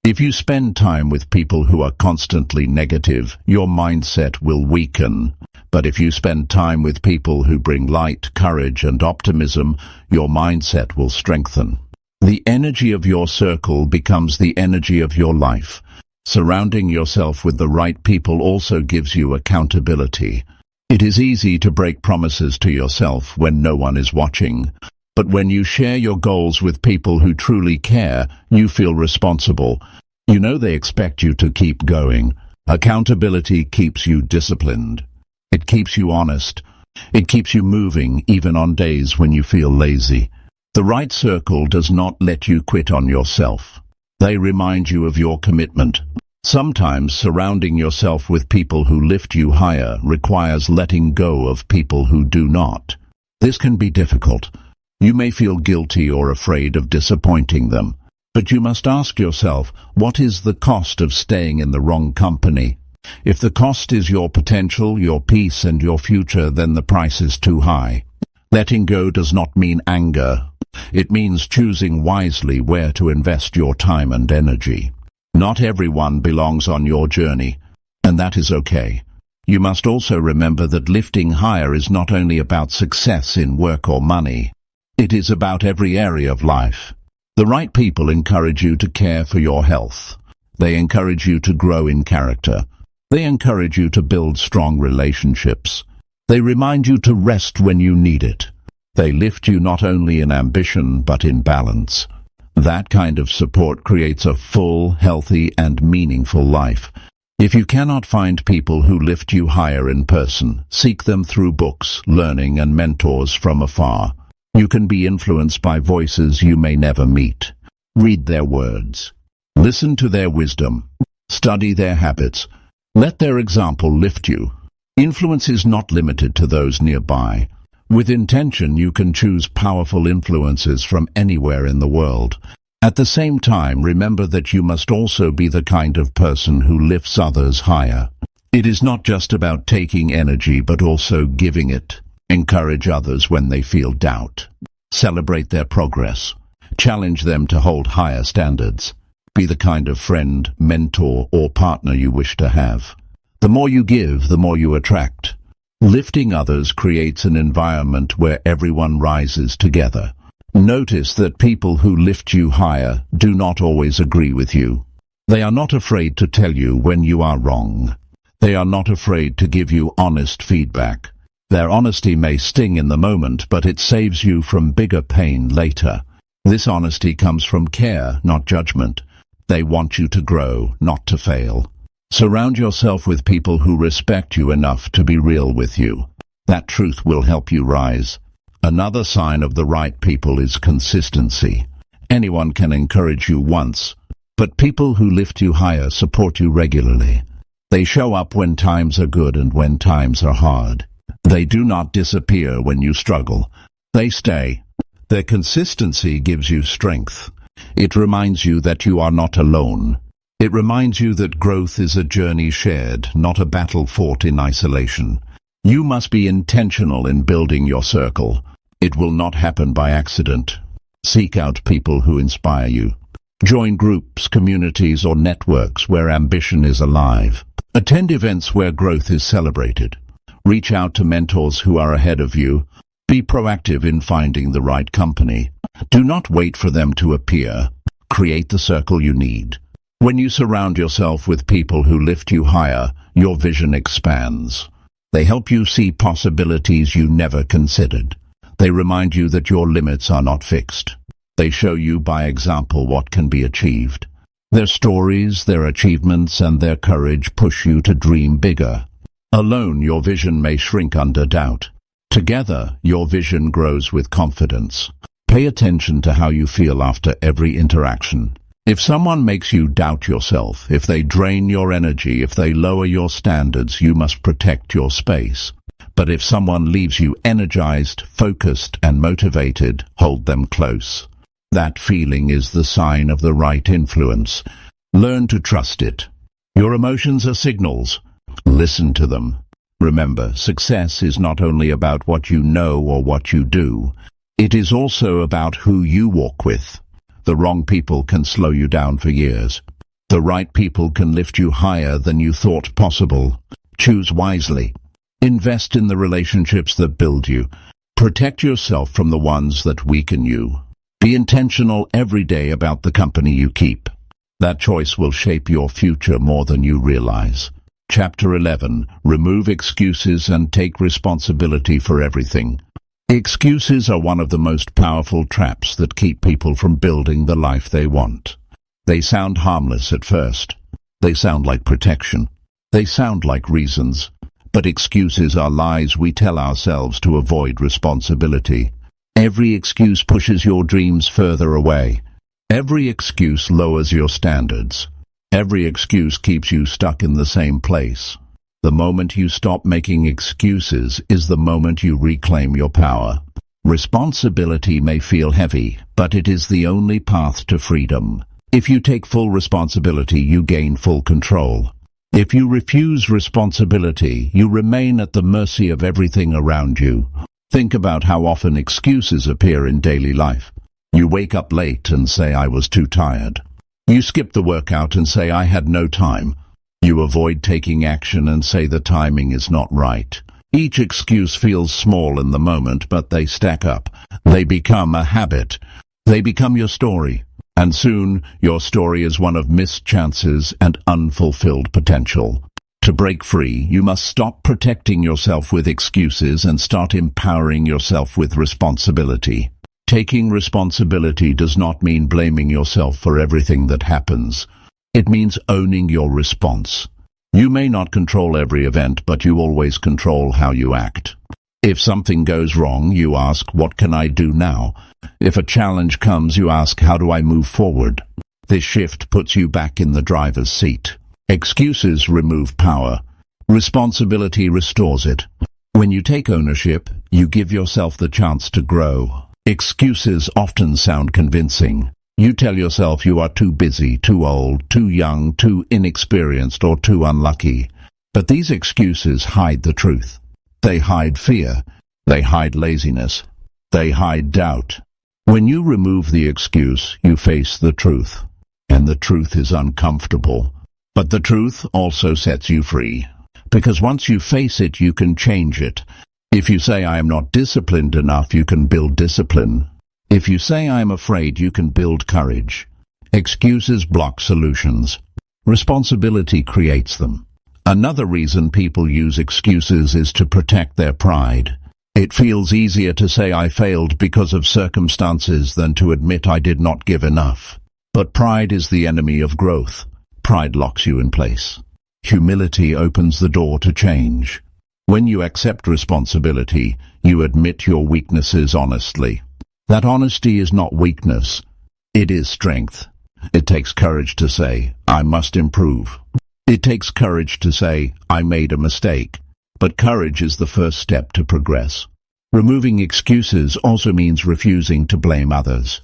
If you spend time with people who are constantly negative, your mindset will weaken. But if you spend time with people who bring light, courage, and optimism, your mindset will strengthen. The energy of your circle becomes the energy of your life. Surrounding yourself with the right people also gives you accountability. It is easy to break promises to yourself when no one is watching. But when you share your goals with people who truly care, you feel responsible. You know they expect you to keep going. Accountability keeps you disciplined. It keeps you honest. It keeps you moving even on days when you feel lazy. The right circle does not let you quit on yourself. They remind you of your commitment. Sometimes surrounding yourself with people who lift you higher requires letting go of people who do not. This can be difficult. You may feel guilty or afraid of disappointing them. But you must ask yourself, what is the cost of staying in the wrong company? If the cost is your potential, your peace, and your future, then the price is too high. Letting go does not mean anger. It means choosing wisely where to invest your time and energy. Not everyone belongs on your journey, and that is okay. You must also remember that lifting higher is not only about success in work or money. It is about every area of life. The right people encourage you to care for your health. They encourage you to grow in character. They encourage you to build strong relationships. They remind you to rest when you need it. They lift you not only in ambition, but in balance. That kind of support creates a full, healthy, and meaningful life. If you cannot find people who lift you higher in person, seek them through books, learning, and mentors from afar. You can be influenced by voices you may never meet. Read their words. Listen to their wisdom. Study their habits. Let their example lift you. Influence is not limited to those nearby. With intention, you can choose powerful influences from anywhere in the world. At the same time, remember that you must also be the kind of person who lifts others higher. It is not just about taking energy, but also giving it. Encourage others when they feel doubt. Celebrate their progress. Challenge them to hold higher standards. Be the kind of friend, mentor, or partner you wish to have. The more you give, the more you attract. Lifting others creates an environment where everyone rises together. Notice that people who lift you higher do not always agree with you. They are not afraid to tell you when you are wrong. They are not afraid to give you honest feedback. Their honesty may sting in the moment, but it saves you from bigger pain later. This honesty comes from care, not judgment. They want you to grow, not to fail. Surround yourself with people who respect you enough to be real with you. That truth will help you rise. Another sign of the right people is consistency. Anyone can encourage you once, but people who lift you higher support you regularly. They show up when times are good and when times are hard. They do not disappear when you struggle. They stay. Their consistency gives you strength. It reminds you that you are not alone. It reminds you that growth is a journey shared, not a battle fought in isolation. You must be intentional in building your circle. It will not happen by accident. Seek out people who inspire you. Join groups, communities, or networks where ambition is alive. Attend events where growth is celebrated. Reach out to mentors who are ahead of you. Be proactive in finding the right company. Do not wait for them to appear. Create the circle you need. When you surround yourself with people who lift you higher, your vision expands. They help you see possibilities you never considered. They remind you that your limits are not fixed. They show you by example what can be achieved. Their stories, their achievements, and their courage push you to dream bigger. Alone, your vision may shrink under doubt. Together, your vision grows with confidence. Pay attention to how you feel after every interaction. If someone makes you doubt yourself, if they drain your energy, if they lower your standards, you must protect your space. But if someone leaves you energized, focused, and motivated, hold them close. That feeling is the sign of the right influence. Learn to trust it. Your emotions are signals. Listen to them. Remember, success is not only about what you know or what you do. It is also about who you walk with. The wrong people can slow you down for years. The right people can lift you higher than you thought possible. Choose wisely. Invest in the relationships that build you. Protect yourself from the ones that weaken you. Be intentional every day about the company you keep. That choice will shape your future more than you realize. Chapter 11. Remove excuses and take responsibility for everything. Excuses are one of the most powerful traps that keep people from building the life they want. They sound harmless at first. They sound like protection. They sound like reasons. But excuses are lies we tell ourselves to avoid responsibility. Every excuse pushes your dreams further away. Every excuse lowers your standards. Every excuse keeps you stuck in the same place. The moment you stop making excuses is the moment you reclaim your power. Responsibility may feel heavy, but it is the only path to freedom. If you take full responsibility, you gain full control. If you refuse responsibility, you remain at the mercy of everything around you. Think about how often excuses appear in daily life. You wake up late and say, "I was too tired." You skip the workout and say, "I had no time." You avoid taking action and say the timing is not right. Each excuse feels small in the moment, but they stack up. They become a habit. They become your story. And soon, your story is one of missed chances and unfulfilled potential. To break free, you must stop protecting yourself with excuses and start empowering yourself with responsibility. Taking responsibility does not mean blaming yourself for everything that happens. It means owning your response. You may not control every event, but you always control how you act. If something goes wrong, you ask, "What can I do now?" If a challenge comes, you ask, "How do I move forward?" This shift puts you back in the driver's seat. Excuses remove power. Responsibility restores it. When you take ownership, you give yourself the chance to grow. Excuses often sound convincing. You tell yourself you are too busy, too old, too young, too inexperienced, or too unlucky. But these excuses hide the truth. They hide fear. They hide laziness. They hide doubt. When you remove the excuse, you face the truth. And the truth is uncomfortable. But the truth also sets you free. Because once you face it, you can change it. If you say, "I am not disciplined enough," you can build discipline. If you say, "I am afraid," you can build courage. Excuses block solutions. Responsibility creates them. Another reason people use excuses is to protect their pride. It feels easier to say I failed because of circumstances than to admit I did not give enough. But pride is the enemy of growth. Pride locks you in place. Humility opens the door to change. When you accept responsibility, you admit your weaknesses honestly. That honesty is not weakness. It is strength. It takes courage to say, "I must improve." It takes courage to say, "I made a mistake." But courage is the first step to progress. Removing excuses also means refusing to blame others.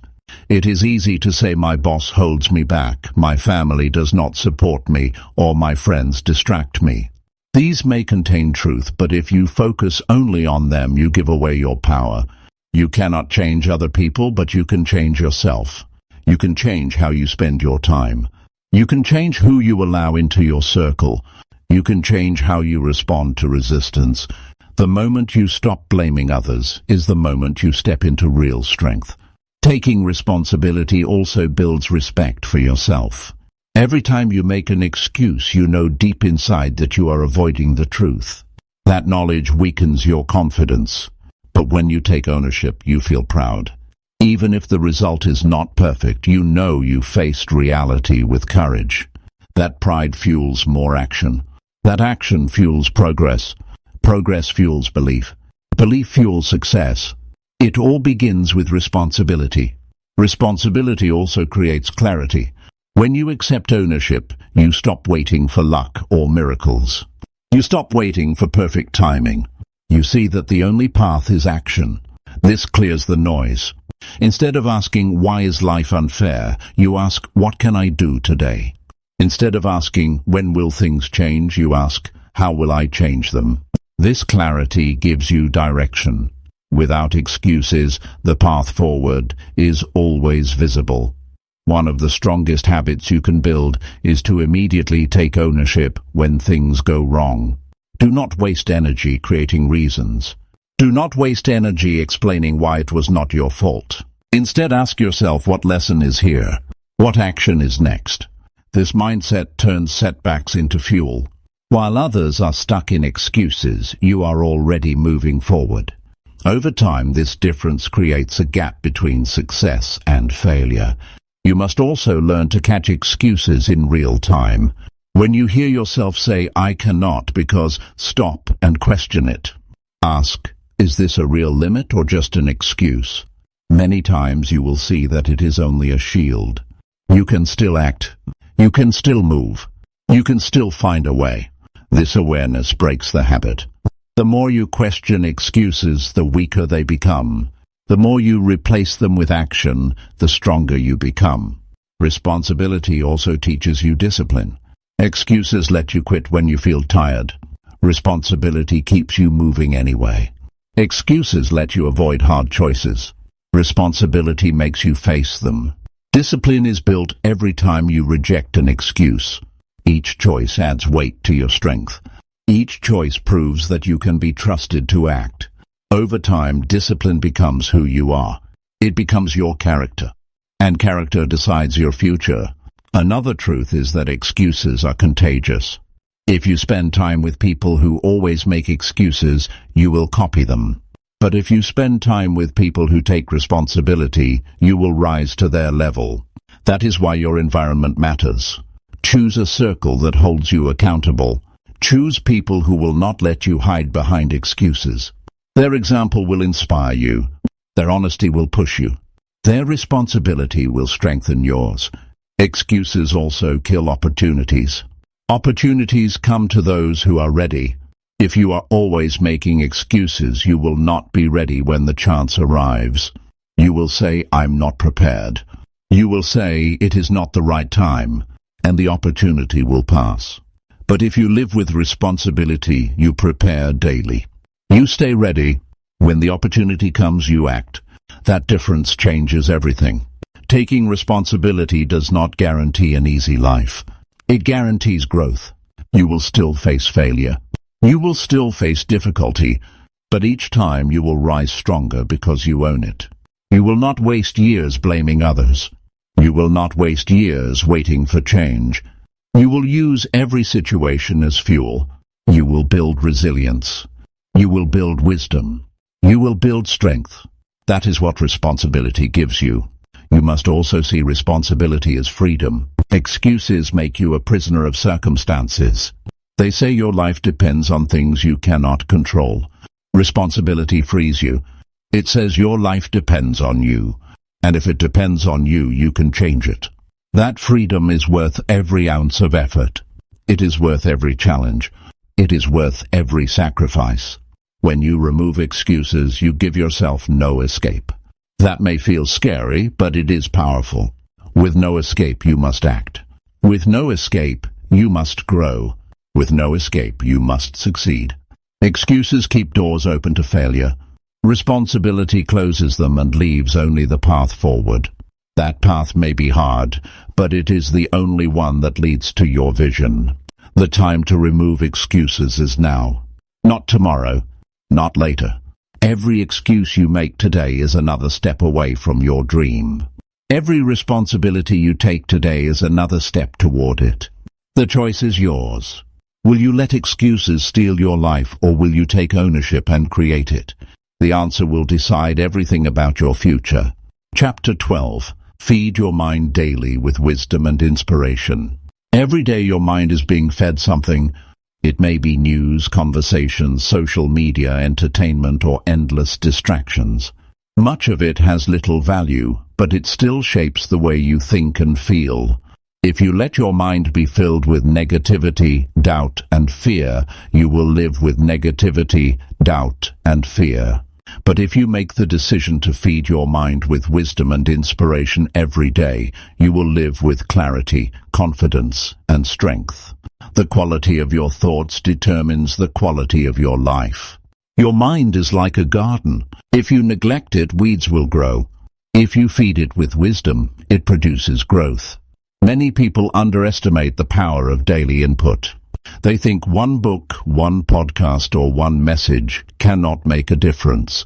It is easy to say, "My boss holds me back, my family does not support me, or my friends distract me." These may contain truth, but if you focus only on them, you give away your power. You cannot change other people, but you can change yourself. You can change how you spend your time. You can change who you allow into your circle. You can change how you respond to resistance. The moment you stop blaming others is the moment you step into real strength. Taking responsibility also builds respect for yourself. Every time you make an excuse, you know deep inside that you are avoiding the truth. That knowledge weakens your confidence. But when you take ownership, you feel proud. Even if the result is not perfect, you know you faced reality with courage. That pride fuels more action. That action fuels progress. Progress fuels belief. Belief fuels success. It all begins with responsibility. Responsibility also creates clarity. When you accept ownership, you stop waiting for luck or miracles. You stop waiting for perfect timing. You see that the only path is action. This clears the noise. Instead of asking, why is life unfair, you ask, what can I do today? Instead of asking, when will things change, you ask, how will I change them? This clarity gives you direction. Without excuses, the path forward is always visible. One of the strongest habits you can build is to immediately take ownership when things go wrong. Do not waste energy creating reasons. Do not waste energy explaining why it was not your fault. Instead, ask yourself what lesson is here. What action is next? This mindset turns setbacks into fuel. While others are stuck in excuses, you are already moving forward. Over time, this difference creates a gap between success and failure. You must also learn to catch excuses in real time. When you hear yourself say, I cannot because, stop and question it. Ask, is this a real limit or just an excuse? Many times you will see that it is only a shield. You can still act. You can still move. You can still find a way. This awareness breaks the habit. The more you question excuses, the weaker they become. The more you replace them with action, the stronger you become. Responsibility also teaches you discipline. Excuses let you quit when you feel tired. Responsibility keeps you moving anyway. Excuses let you avoid hard choices. Responsibility makes you face them. Discipline is built every time you reject an excuse. Each choice adds weight to your strength. Each choice proves that you can be trusted to act. Over time, discipline becomes who you are. It becomes your character. And character decides your future. Another truth is that excuses are contagious. If you spend time with people who always make excuses, you will copy them. But if you spend time with people who take responsibility, you will rise to their level. That is why your environment matters. Choose a circle that holds you accountable. Choose people who will not let you hide behind excuses. Their example will inspire you. Their honesty will push you. Their responsibility will strengthen yours. Excuses also kill opportunities. Opportunities come to those who are ready. If you are always making excuses, you will not be ready when the chance arrives. You will say, I'm not prepared. You will say, it is not the right time, and the opportunity will pass. But if you live with responsibility, you prepare daily. You stay ready. When the opportunity comes, you act. That difference changes everything. Taking responsibility does not guarantee an easy life. It guarantees growth. You will still face failure. You will still face difficulty, but each time you will rise stronger because you own it. You will not waste years blaming others. You will not waste years waiting for change. You will use every situation as fuel. You will build resilience. You will build wisdom. You will build strength. That is what responsibility gives you. You must also see responsibility as freedom. Excuses make you a prisoner of circumstances. They say your life depends on things you cannot control. Responsibility frees you. It says your life depends on you. And if it depends on you, you can change it. That freedom is worth every ounce of effort. It is worth every challenge. It is worth every sacrifice. When you remove excuses, you give yourself no escape. That may feel scary, but it is powerful. With no escape, you must act. With no escape, you must grow. With no escape, you must succeed. Excuses keep doors open to failure. Responsibility closes them and leaves only the path forward. That path may be hard, but it is the only one that leads to your vision. The time to remove excuses is now. Not tomorrow. Not later. Every excuse you make today is another step away from your dream. Every responsibility you take today is another step toward it. The choice is yours. Will you let excuses steal your life, or will you take ownership and create it? The answer will decide everything about your future. Chapter 12. Feed your mind daily with wisdom and inspiration. Every day your mind is being fed something. It may be news, conversations, social media, entertainment, or endless distractions. Much of it has little value, but it still shapes the way you think and feel. If you let your mind be filled with negativity, doubt, and fear, you will live with negativity, doubt, and fear. But if you make the decision to feed your mind with wisdom and inspiration every day, you will live with clarity, confidence, and strength. The quality of your thoughts determines the quality of your life. Your mind is like a garden. If you neglect it, weeds will grow. If you feed it with wisdom, it produces growth. Many people underestimate the power of daily input. They think one book, one podcast, or one message cannot make a difference.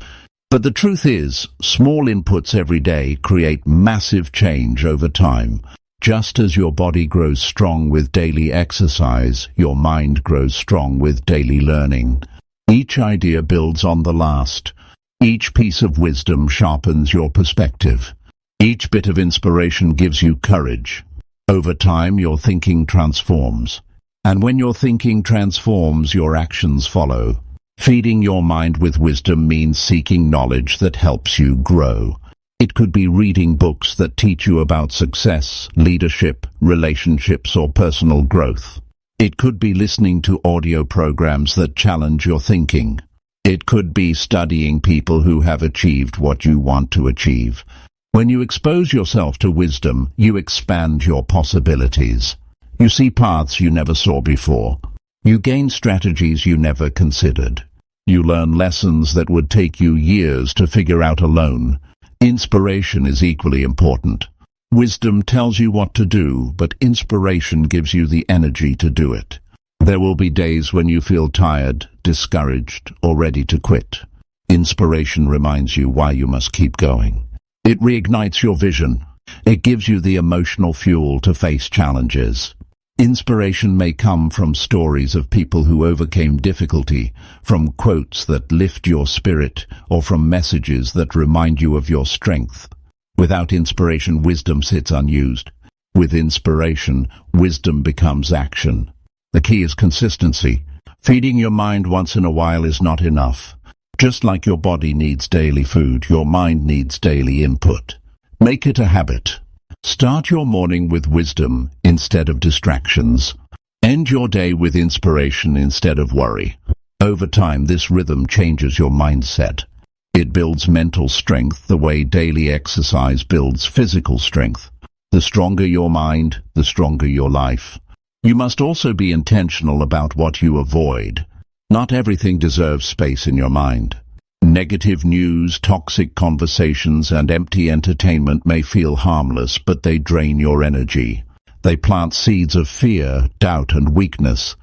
But the truth is, small inputs every day create massive change over time. Just as your body grows strong with daily exercise, your mind grows strong with daily learning. Each idea builds on the last. Each piece of wisdom sharpens your perspective. Each bit of inspiration gives you courage. Over time, your thinking transforms. And when your thinking transforms, your actions follow. Feeding your mind with wisdom means seeking knowledge that helps you grow. It could be reading books that teach you about success, leadership, relationships, or personal growth. It could be listening to audio programs that challenge your thinking. It could be studying people who have achieved what you want to achieve. When you expose yourself to wisdom, you expand your possibilities. You see paths you never saw before. You gain strategies you never considered. You learn lessons that would take you years to figure out alone. Inspiration is equally important. Wisdom tells you what to do, but inspiration gives you the energy to do it. There will be days when you feel tired, discouraged, or ready to quit. Inspiration reminds you why you must keep going. It reignites your vision. It gives you the emotional fuel to face challenges. Inspiration may come from stories of people who overcame difficulty, from quotes that lift your spirit, or from messages that remind you of your strength. Without inspiration, wisdom sits unused. With inspiration, wisdom becomes action. The key is consistency. Feeding your mind once in a while is not enough. Just like your body needs daily food, your mind needs daily input. Make it a habit. Start your morning with wisdom instead of distractions. End your day with inspiration instead of worry. Over time, this rhythm changes your mindset. It builds mental strength the way daily exercise builds physical strength. The stronger your mind, the stronger your life. You must also be intentional about what you avoid. Not everything deserves space in your mind. Negative news, toxic conversations, and empty entertainment may feel harmless, but they drain your energy. They plant seeds of fear, doubt, and weakness.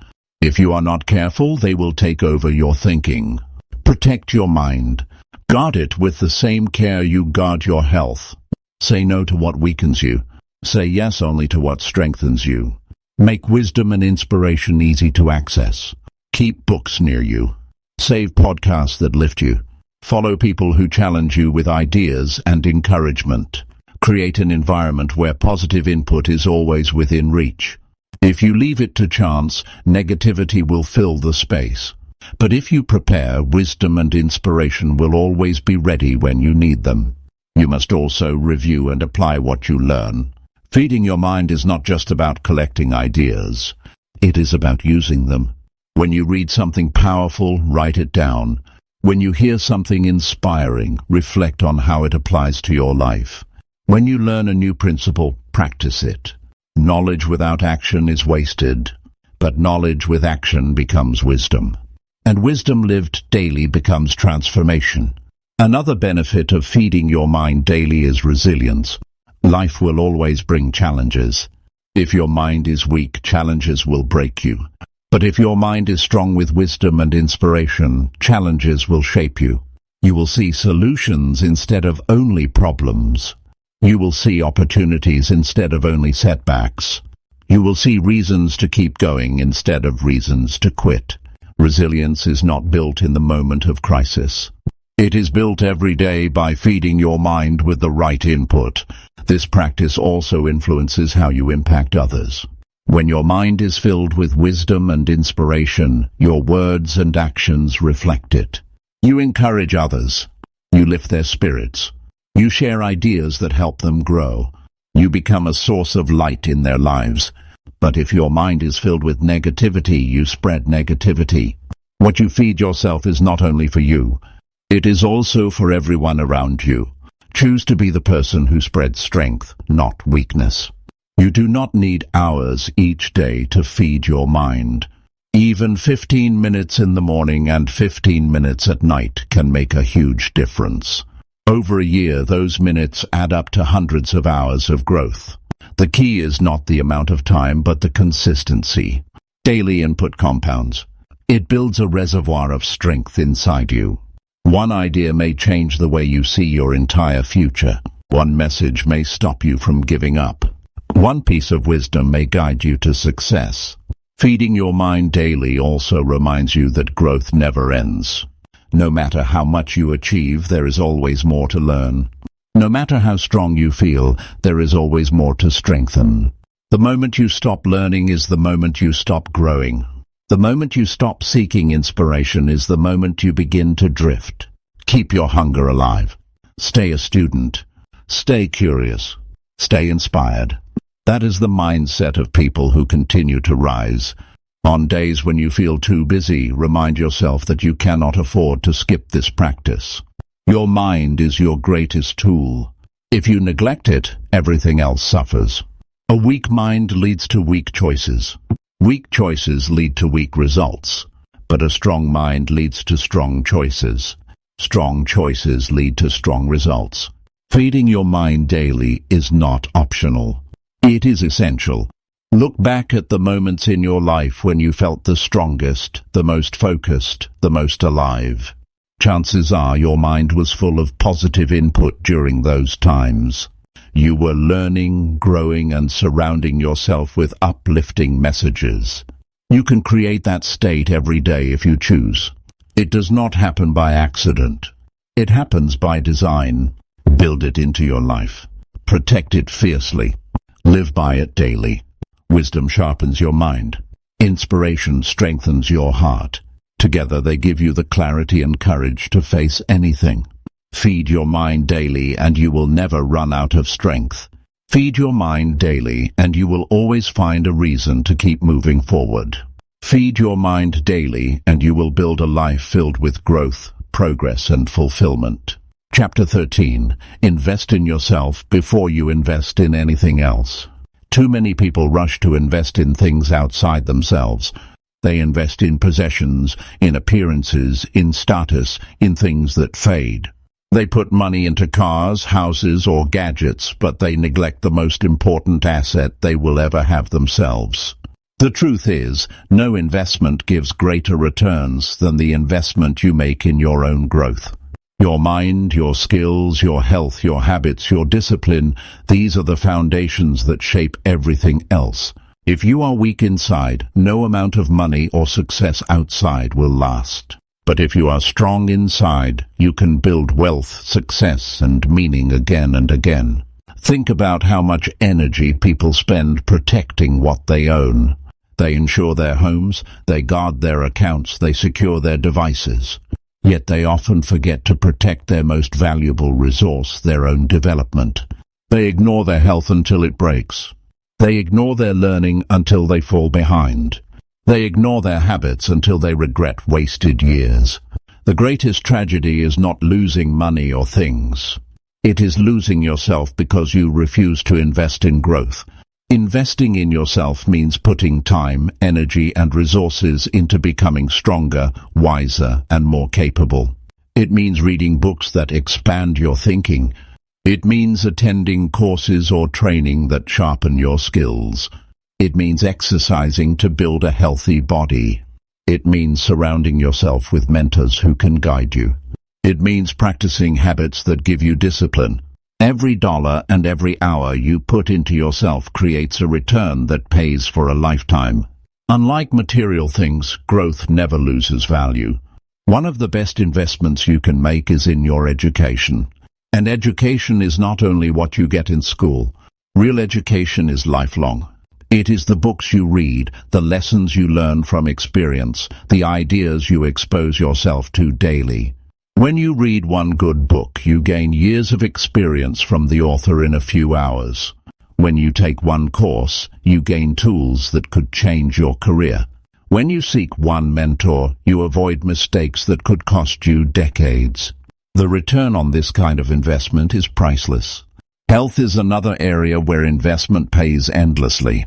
If you are not careful, they will take over your thinking. Protect your mind. Guard it with the same care you guard your health. Say no to what weakens you. Say yes only to what strengthens you. Make wisdom and inspiration easy to access. Keep books near you. Save podcasts that lift you. Follow people who challenge you with ideas and encouragement. Create an environment where positive input is always within reach. If you leave it to chance, negativity will fill the space. But if you prepare, wisdom and inspiration will always be ready when you need them. You must also review and apply what you learn. Feeding your mind is not just about collecting ideas. It is about using them. When you read something powerful, write it down. When you hear something inspiring, reflect on how it applies to your life. When you learn a new principle, practice it. Knowledge without action is wasted, but knowledge with action becomes wisdom. And wisdom lived daily becomes transformation. Another benefit of feeding your mind daily is resilience. Life will always bring challenges. If your mind is weak, challenges will break you. But if your mind is strong with wisdom and inspiration, challenges will shape you. You will see solutions instead of only problems. You will see opportunities instead of only setbacks. You will see reasons to keep going instead of reasons to quit. Resilience is not built in the moment of crisis. It is built every day by feeding your mind with the right input. This practice also influences how you impact others. When your mind is filled with wisdom and inspiration, your words and actions reflect it. You encourage others. You lift their spirits. You share ideas that help them grow. You become a source of light in their lives. But if your mind is filled with negativity, you spread negativity. What you feed yourself is not only for you. It is also for everyone around you. Choose to be the person who spreads strength, not weakness. You do not need hours each day to feed your mind. Even 15 minutes in the morning and 15 minutes at night can make a huge difference. Over a year, those minutes add up to hundreds of hours of growth. The key is not the amount of time, but the consistency. Daily input compounds. It builds a reservoir of strength inside you. One idea may change the way you see your entire future. One message may stop you from giving up. One piece of wisdom may guide you to success. Feeding your mind daily also reminds you that growth never ends. No matter how much you achieve, there is always more to learn. No matter how strong you feel, there is always more to strengthen. The moment you stop learning is the moment you stop growing. The moment you stop seeking inspiration is the moment you begin to drift. Keep your hunger alive. Stay a student. Stay curious. Stay inspired. That is the mindset of people who continue to rise. On days when you feel too busy, remind yourself that you cannot afford to skip this practice. Your mind is your greatest tool. If you neglect it, everything else suffers. A weak mind leads to weak choices. Weak choices lead to weak results, but a strong mind leads to strong choices. Strong choices lead to strong results. Feeding your mind daily is not optional. It is essential. Look back at the moments in your life when you felt the strongest, the most focused, the most alive. Chances are your mind was full of positive input during those times. You were learning, growing, and surrounding yourself with uplifting messages. You can create that state every day if you choose. It does not happen by accident. It happens by design. Build it into your life. Protect it fiercely. Live by it daily. Wisdom sharpens your mind. Inspiration strengthens your heart. Together they give you the clarity and courage to face anything. Feed your mind daily and you will never run out of strength. Feed your mind daily and you will always find a reason to keep moving forward. Feed your mind daily and you will build a life filled with growth, progress and fulfillment. Chapter 13. Invest in yourself before you invest in anything else. Too many people rush to invest in things outside themselves. They invest in possessions, in appearances, in status, in things that fade. They put money into cars, houses, or gadgets, but they neglect the most important asset they will ever have themselves. The truth is, no investment gives greater returns than the investment you make in your own growth. Your mind, your skills, your health, your habits, your discipline, these are the foundations that shape everything else. If you are weak inside, no amount of money or success outside will last. But if you are strong inside, you can build wealth, success, and meaning again and again. Think about how much energy people spend protecting what they own. They insure their homes, they guard their accounts, they secure their devices. Yet they often forget to protect their most valuable resource, their own development. They ignore their health until it breaks. They ignore their learning until they fall behind. They ignore their habits until they regret wasted years. The greatest tragedy is not losing money or things. It is losing yourself because you refuse to invest in growth. Investing in yourself means putting time, energy, and resources into becoming stronger, wiser, and more capable. It means reading books that expand your thinking. It means attending courses or training that sharpen your skills. It means exercising to build a healthy body. It means surrounding yourself with mentors who can guide you. It means practicing habits that give you discipline. Every dollar and every hour you put into yourself creates a return that pays for a lifetime. Unlike material things, growth never loses value. One of the best investments you can make is in your education. And education is not only what you get in school. Real education is lifelong. It is the books you read, the lessons you learn from experience, the ideas you expose yourself to daily. When you read one good book, you gain years of experience from the author in a few hours. When you take one course, you gain tools that could change your career. When you seek one mentor, you avoid mistakes that could cost you decades. The return on this kind of investment is priceless. Health is another area where investment pays endlessly.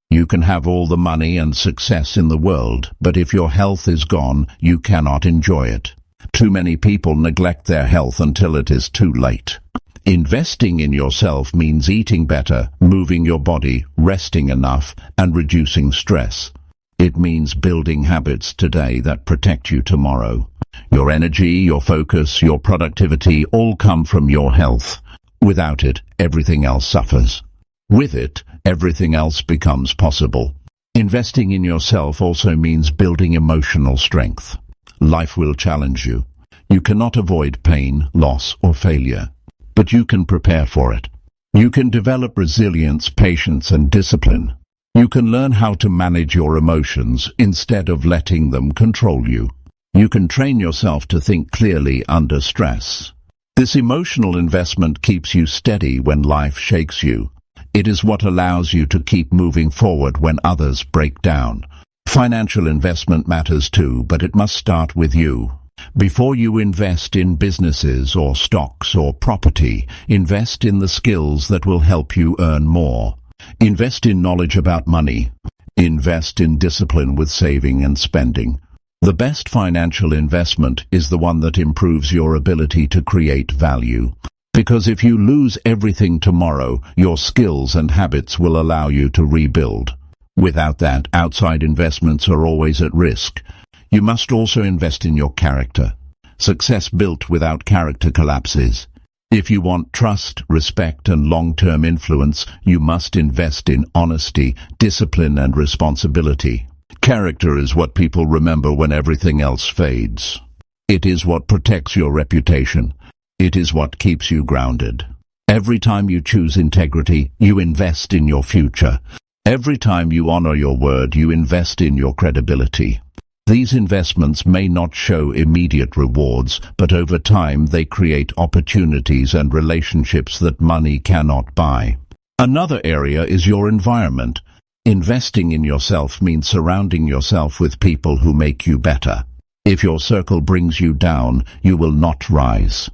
You can have all the money and success in the world, but if your health is gone, you cannot enjoy it. Too many people neglect their health until it is too late. Investing in yourself means eating better, moving your body, resting enough, and reducing stress. It means building habits today that protect you tomorrow. Your energy, your focus, your productivity all come from your health. Without it, everything else suffers. With it, everything else becomes possible. Investing in yourself also means building emotional strength. Life will challenge you. You cannot avoid pain, loss, or failure, but you can prepare for it. You can develop resilience, patience, and discipline. You can learn how to manage your emotions instead of letting them control you. You can train yourself to think clearly under stress. This emotional investment keeps you steady when life shakes you. It is what allows you to keep moving forward when others break down. Financial investment matters too, but it must start with you. Before you invest in businesses or stocks or property, invest in the skills that will help you earn more. Invest in knowledge about money. Invest in discipline with saving and spending. The best financial investment is the one that improves your ability to create value. Because if you lose everything tomorrow, your skills and habits will allow you to rebuild. Without that, outside investments are always at risk. You must also invest in your character. Success built without character collapses. If you want trust, respect, and long-term influence, you must invest in honesty, discipline, and responsibility. Character is what people remember when everything else fades. It is what protects your reputation. It is what keeps you grounded. Every time you choose integrity, you invest in your future. Every time you honor your word, you invest in your credibility. These investments may not show immediate rewards, but over time they create opportunities and relationships that money cannot buy. Another area is your environment. Investing in yourself means surrounding yourself with people who make you better. If your circle brings you down, you will not rise.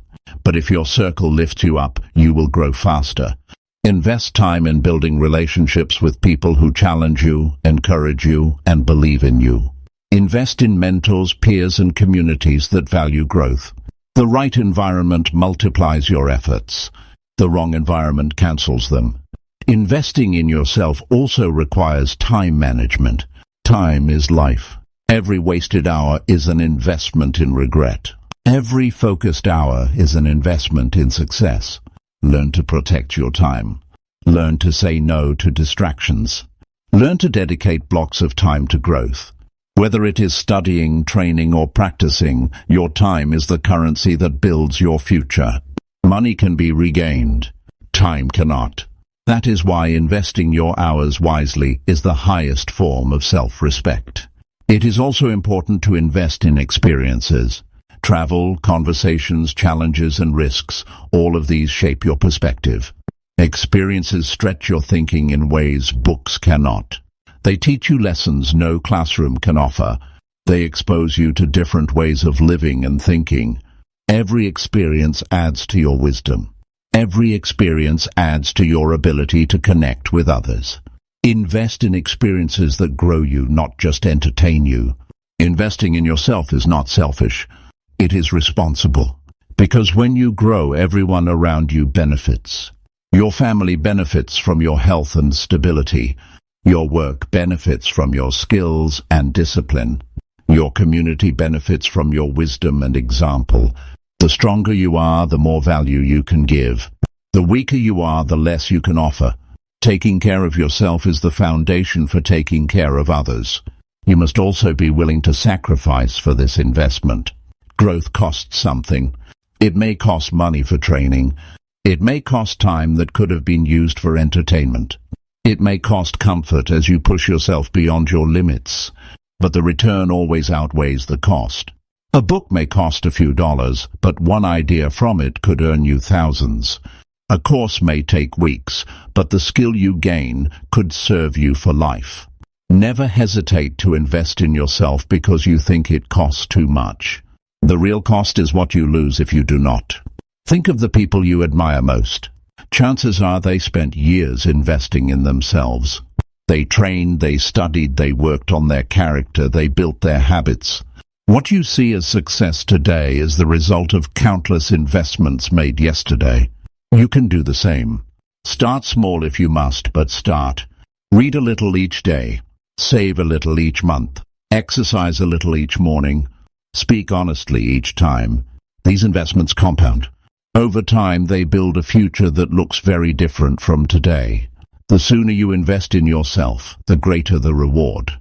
But if your circle lifts you up, you will grow faster. Invest time in building relationships with people who challenge you, encourage you, and believe in you. Invest in mentors, peers, and communities that value growth. The right environment multiplies your efforts. The wrong environment cancels them. Investing in yourself also requires time management. Time is life. Every wasted hour is an investment in regret. Every focused hour is an investment in success. Learn to protect your time. Learn to say no to distractions. Learn to dedicate blocks of time to growth. Whether it is studying, training, or practicing, your time is the currency that builds your future. Money can be regained. Time cannot. That is why investing your hours wisely is the highest form of self-respect. It is also important to invest in experiences. Travel, conversations, challenges, and risks, all of these shape your perspective. Experiences stretch your thinking in ways books cannot. They teach you lessons no classroom can offer. They expose you to different ways of living and thinking. Every experience adds to your wisdom. Every experience adds to your ability to connect with others. Invest in experiences that grow you, not just entertain you. Investing in yourself is not selfish. It is responsible. Because when you grow, everyone around you benefits. Your family benefits from your health and stability. Your work benefits from your skills and discipline. Your community benefits from your wisdom and example. The stronger you are, the more value you can give. The weaker you are, the less you can offer. Taking care of yourself is the foundation for taking care of others. You must also be willing to sacrifice for this investment. Growth costs something. It may cost money for training. It may cost time that could have been used for entertainment. It may cost comfort as you push yourself beyond your limits. But the return always outweighs the cost. A book may cost a few dollars, but one idea from it could earn you thousands. A course may take weeks, but the skill you gain could serve you for life. Never hesitate to invest in yourself because you think it costs too much. The real cost is what you lose if you do not. Think of the people you admire most. Chances are they spent years investing in themselves. They trained, they studied, they worked on their character, they built their habits. What you see as success today is the result of countless investments made yesterday. You can do the same. Start small if you must, but start. Read a little each day. Save a little each month. Exercise a little each morning. Speak honestly each time. These investments compound. Over time, they build a future that looks very different from today. The sooner you invest in yourself, the greater the reward.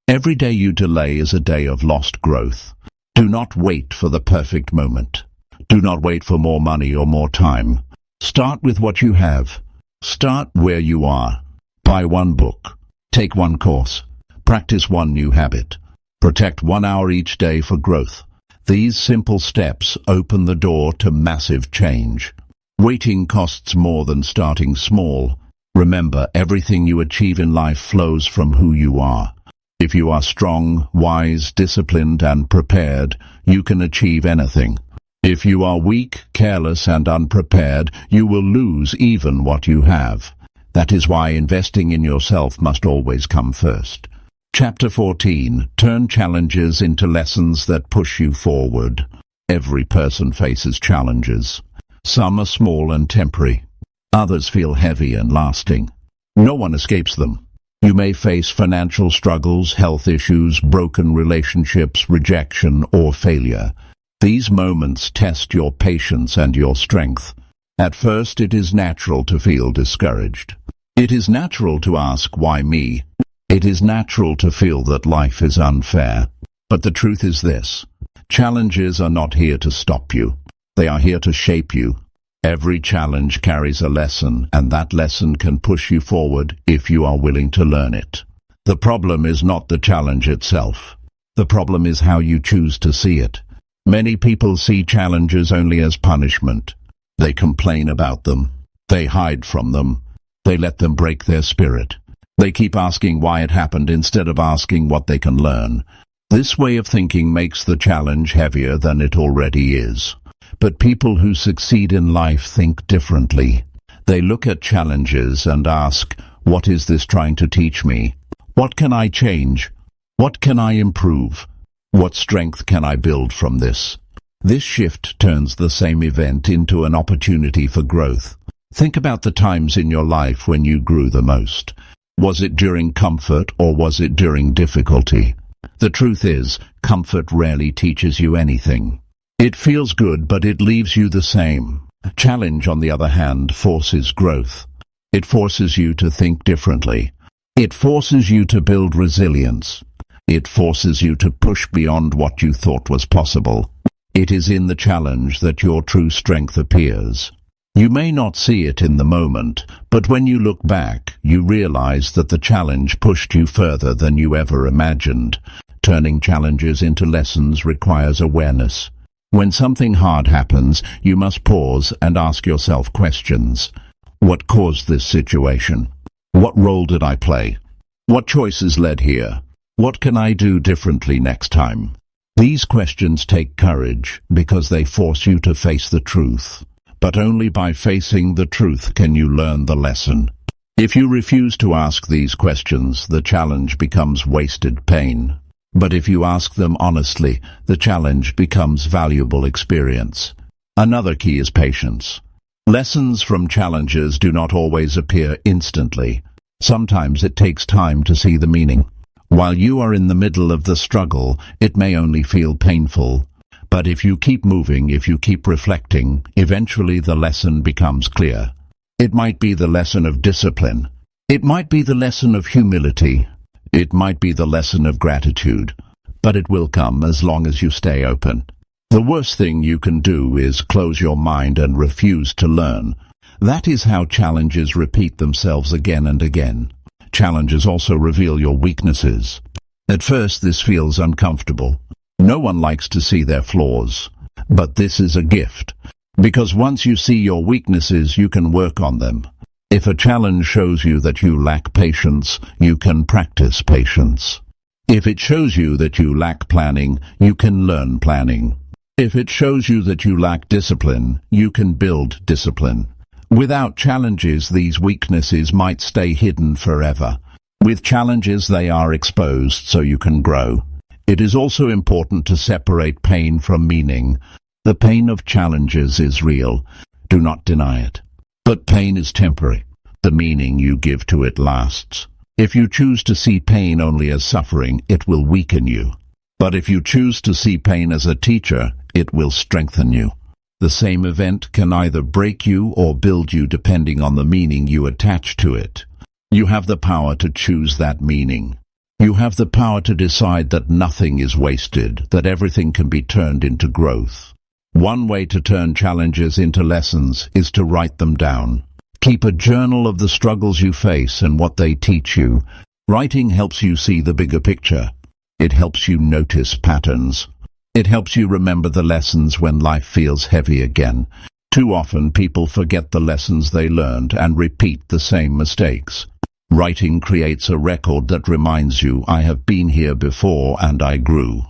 Every day you delay is a day of lost growth. Do not wait for the perfect moment. Do not wait for more money or more time. Start with what you have. Start where you are. Buy one book. Take one course. Practice one new habit. Protect 1 hour each day for growth. These simple steps open the door to massive change. Waiting costs more than starting small. Remember, everything you achieve in life flows from who you are. If you are strong, wise, disciplined, and prepared, you can achieve anything. If you are weak, careless, and unprepared, you will lose even what you have. That is why investing in yourself must always come first. Chapter 14. Turn challenges into lessons that push you forward. Every person faces challenges. Some are small and temporary. Others feel heavy and lasting. No one escapes them. You may face financial struggles, health issues, broken relationships, rejection, or failure. These moments test your patience and your strength. At first, it is natural to feel discouraged. It is natural to ask, why me? It is natural to feel that life is unfair. But the truth is this: challenges are not here to stop you. They are here to shape you. Every challenge carries a lesson, and that lesson can push you forward if you are willing to learn it. The problem is not the challenge itself. The problem is how you choose to see it. Many people see challenges only as punishment. They complain about them. They hide from them. They let them break their spirit. They keep asking why it happened instead of asking what they can learn. This way of thinking makes the challenge heavier than it already is. But people who succeed in life think differently. They look at challenges and ask, what is this trying to teach me? What can I change? What can I improve? What strength can I build from this? This shift turns the same event into an opportunity for growth. Think about the times in your life when you grew the most. Was it during comfort or was it during difficulty? The truth is, comfort rarely teaches you anything. It feels good, but it leaves you the same. Challenge, on the other hand, forces growth. It forces you to think differently. It forces you to build resilience. It forces you to push beyond what you thought was possible. It is in the challenge that your true strength appears. You may not see it in the moment, but when you look back, you realize that the challenge pushed you further than you ever imagined. Turning challenges into lessons requires awareness. When something hard happens, you must pause and ask yourself questions. What caused this situation? What role did I play? What choices led here? What can I do differently next time? These questions take courage because they force you to face the truth. But only by facing the truth can you learn the lesson. If you refuse to ask these questions, the challenge becomes wasted pain. But if you ask them honestly, the challenge becomes valuable experience. Another key is patience. Lessons from challenges do not always appear instantly. Sometimes it takes time to see the meaning. While you are in the middle of the struggle, it may only feel painful. But if you keep moving, if you keep reflecting, eventually the lesson becomes clear. It might be the lesson of discipline. It might be the lesson of humility. It might be the lesson of gratitude. But it will come as long as you stay open. The worst thing you can do is close your mind and refuse to learn. That is how challenges repeat themselves again and again. Challenges also reveal your weaknesses. At first, this feels uncomfortable. No one likes to see their flaws. But this is a gift. Because once you see your weaknesses, you can work on them. If a challenge shows you that you lack patience, you can practice patience. If it shows you that you lack planning, you can learn planning. If it shows you that you lack discipline, you can build discipline. Without challenges, these weaknesses might stay hidden forever. With challenges, they are exposed so you can grow. It is also important to separate pain from meaning. The pain of challenges is real. Do not deny it. But pain is temporary. The meaning you give to it lasts. If you choose to see pain only as suffering, it will weaken you. But if you choose to see pain as a teacher, it will strengthen you. The same event can either break you or build you depending on the meaning you attach to it. You have the power to choose that meaning. You have the power to decide that nothing is wasted, that everything can be turned into growth. One way to turn challenges into lessons is to write them down. Keep a journal of the struggles you face and what they teach you. Writing helps you see the bigger picture. It helps you notice patterns. It helps you remember the lessons when life feels heavy again. Too often people forget the lessons they learned and repeat the same mistakes. Writing creates a record that reminds you, I have been here before and I grew.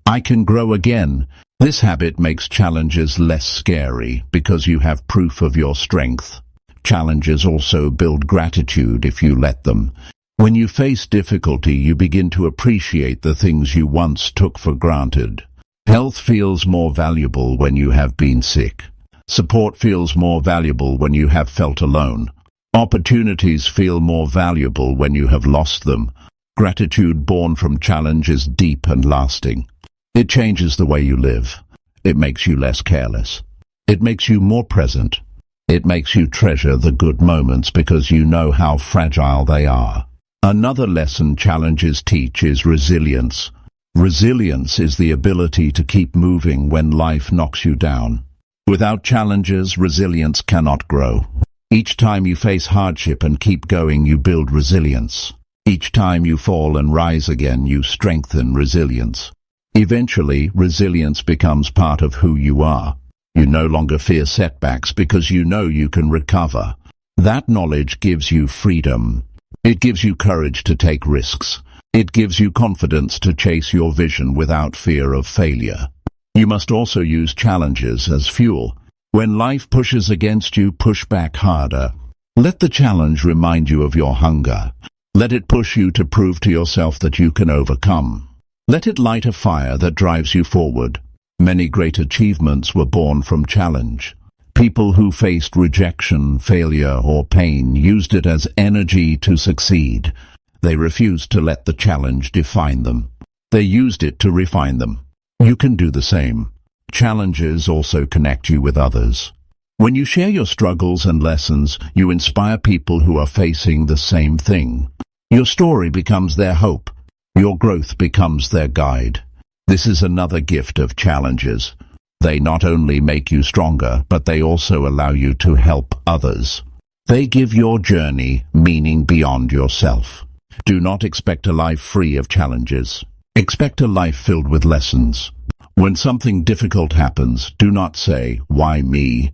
I can grow again. This habit makes challenges less scary because you have proof of your strength. Challenges also build gratitude if you let them. When you face difficulty, you begin to appreciate the things you once took for granted. Health feels more valuable when you have been sick. Support feels more valuable when you have felt alone. Opportunities feel more valuable when you have lost them. Gratitude born from challenge is deep and lasting. It changes the way you live. It makes you less careless. It makes you more present. It makes you treasure the good moments because you know how fragile they are. Another lesson challenges teach is resilience. Resilience is the ability to keep moving when life knocks you down. Without challenges, resilience cannot grow. Each time you face hardship and keep going, you build resilience. Each time you fall and rise again, you strengthen resilience. Eventually, resilience becomes part of who you are. You no longer fear setbacks because you know you can recover. That knowledge gives you freedom. It gives you courage to take risks. It gives you confidence to chase your vision without fear of failure. You must also use challenges as fuel. When life pushes against you, push back harder. Let the challenge remind you of your hunger. Let it push you to prove to yourself that you can overcome. Let it light a fire that drives you forward. Many great achievements were born from challenge. People who faced rejection, failure, or pain used it as energy to succeed. They refused to let the challenge define them. They used it to refine them. You can do the same. Challenges also connect you with others. When you share your struggles and lessons, you inspire people who are facing the same thing. Your story becomes their hope. Your growth becomes their guide. This is another gift of challenges. They not only make you stronger, but they also allow you to help others. They give your journey meaning beyond yourself. Do not expect a life free of challenges. Expect a life filled with lessons. When something difficult happens, do not say, "Why me?"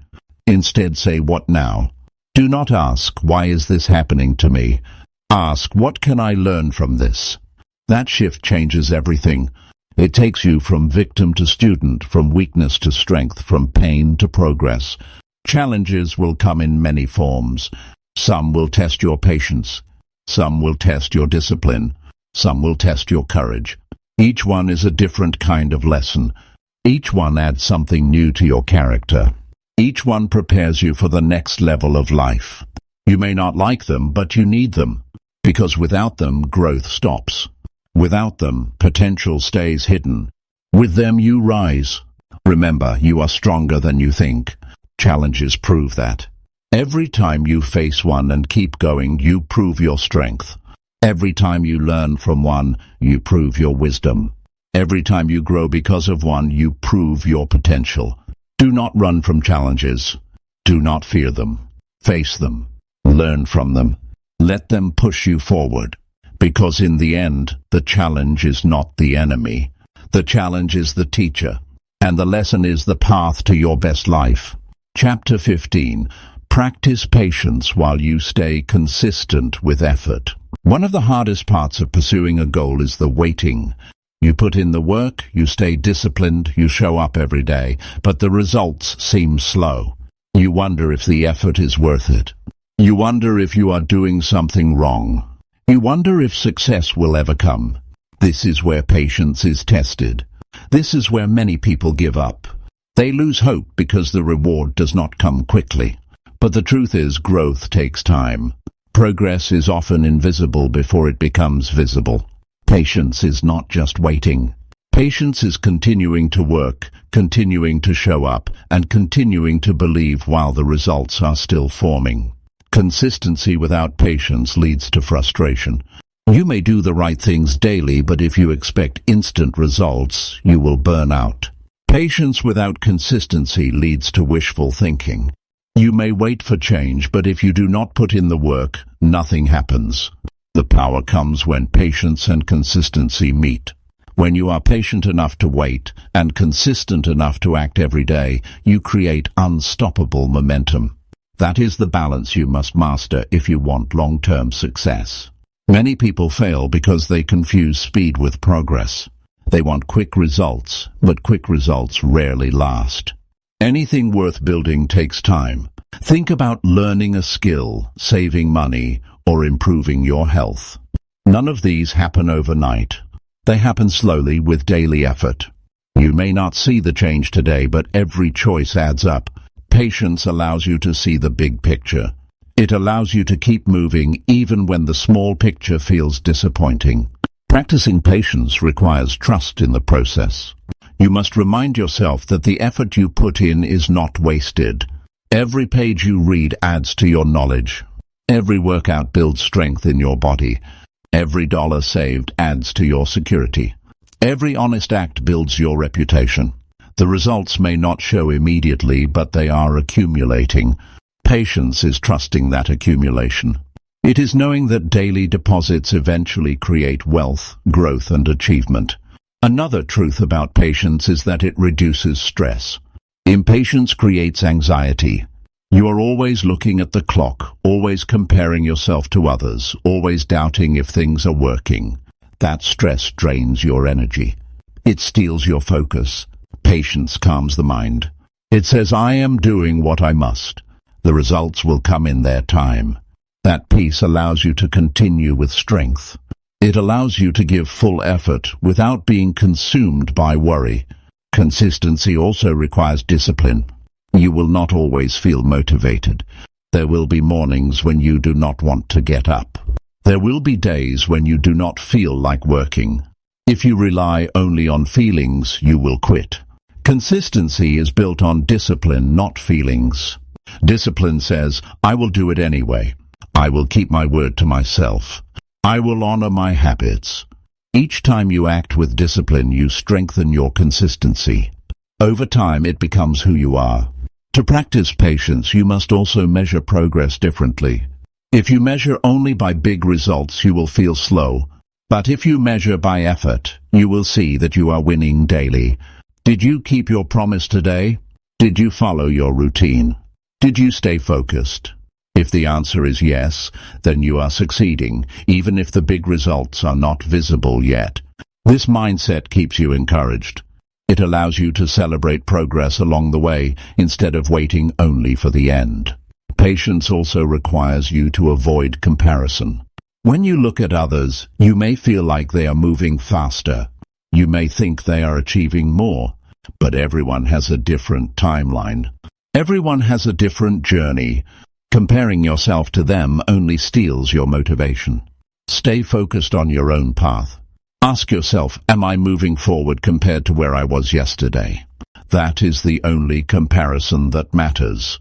Instead say, "What now?" Do not ask, "Why is this happening to me?" Ask, "What can I learn from this?" That shift changes everything. It takes you from victim to student, from weakness to strength, from pain to progress. Challenges will come in many forms. Some will test your patience. Some will test your discipline. Some will test your courage. Each one is a different kind of lesson. Each one adds something new to your character. Each one prepares you for the next level of life. You may not like them, but you need them, because without them, growth stops. Without them, potential stays hidden. With them, you rise. Remember, you are stronger than you think. Challenges prove that. Every time you face one and keep going, you prove your strength. Every time you learn from one, you prove your wisdom. Every time you grow because of one, you prove your potential. Do not run from challenges. Do not fear them. Face them. Learn from them. Let them push you forward. Because in the end, the challenge is not the enemy. The challenge is the teacher. And the lesson is the path to your best life. Chapter 15. Practice patience while you stay consistent with effort. One of the hardest parts of pursuing a goal is the waiting. You put in the work, you stay disciplined, you show up every day, but the results seem slow. You wonder if the effort is worth it. You wonder if you are doing something wrong. You wonder if success will ever come. This is where patience is tested. This is where many people give up. They lose hope because the reward does not come quickly. But the truth is, growth takes time. Progress is often invisible before it becomes visible. Patience is not just waiting. Patience is continuing to work, continuing to show up, and continuing to believe while the results are still forming. Consistency without patience leads to frustration. You may do the right things daily, but if you expect instant results, you will burn out. Patience without consistency leads to wishful thinking. You may wait for change, but if you do not put in the work, nothing happens. The power comes when patience and consistency meet. When you are patient enough to wait and consistent enough to act every day, you create unstoppable momentum. That is the balance you must master if you want long-term success. Many people fail because they confuse speed with progress. They want quick results, but quick results rarely last. Anything worth building takes time. Think about learning a skill, saving money, or improving your health. None of these happen overnight. They happen slowly with daily effort. You may not see the change today, but every choice adds up. Patience allows you to see the big picture. It allows you to keep moving even when the small picture feels disappointing. Practicing patience requires trust in the process. You must remind yourself that the effort you put in is not wasted. Every page you read adds to your knowledge. Every workout builds strength in your body. Every dollar saved adds to your security. Every honest act builds your reputation. The results may not show immediately, but they are accumulating. Patience is trusting that accumulation. It is knowing that daily deposits eventually create wealth, growth, and achievement. Another truth about patience is that it reduces stress. Impatience creates anxiety. You are always looking at the clock, always comparing yourself to others, always doubting if things are working. That stress drains your energy. It steals your focus. Patience calms the mind. It says, I am doing what I must. The results will come in their time. That peace allows you to continue with strength. It allows you to give full effort without being consumed by worry. Consistency also requires discipline. You will not always feel motivated. There will be mornings when you do not want to get up. There will be days when you do not feel like working. If you rely only on feelings, you will quit. Consistency is built on discipline, not feelings. Discipline says, I will do it anyway. I will keep my word to myself. I will honor my habits. Each time you act with discipline, you strengthen your consistency. Over time, it becomes who you are. To practice patience, you must also measure progress differently. If you measure only by big results, you will feel slow. But if you measure by effort, you will see that you are winning daily. Did you keep your promise today? Did you follow your routine? Did you stay focused? If the answer is yes, then you are succeeding, even if the big results are not visible yet. This mindset keeps you encouraged. It allows you to celebrate progress along the way, instead of waiting only for the end. Patience also requires you to avoid comparison. When you look at others, you may feel like they are moving faster. You may think they are achieving more, but everyone has a different timeline. Everyone has a different journey. Comparing yourself to them only steals your motivation. Stay focused on your own path. Ask yourself, am I moving forward compared to where I was yesterday? That is the only comparison that matters.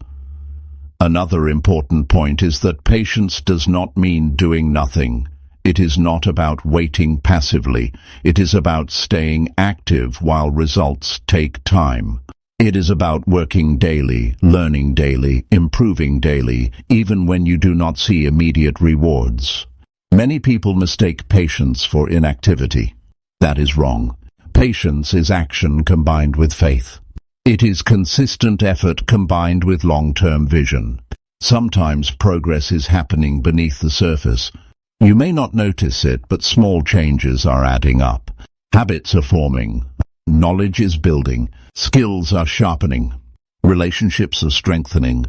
Another important point is that patience does not mean doing nothing. It is not about waiting passively. It is about staying active while results take time. It is about working daily, learning daily, improving daily, even when you do not see immediate rewards. Many people mistake patience for inactivity. That is wrong. Patience is action combined with faith. It is consistent effort combined with long-term vision. Sometimes progress is happening beneath the surface. You may not notice it, but small changes are adding up. Habits are forming. Knowledge is building. Skills are sharpening. Relationships are strengthening.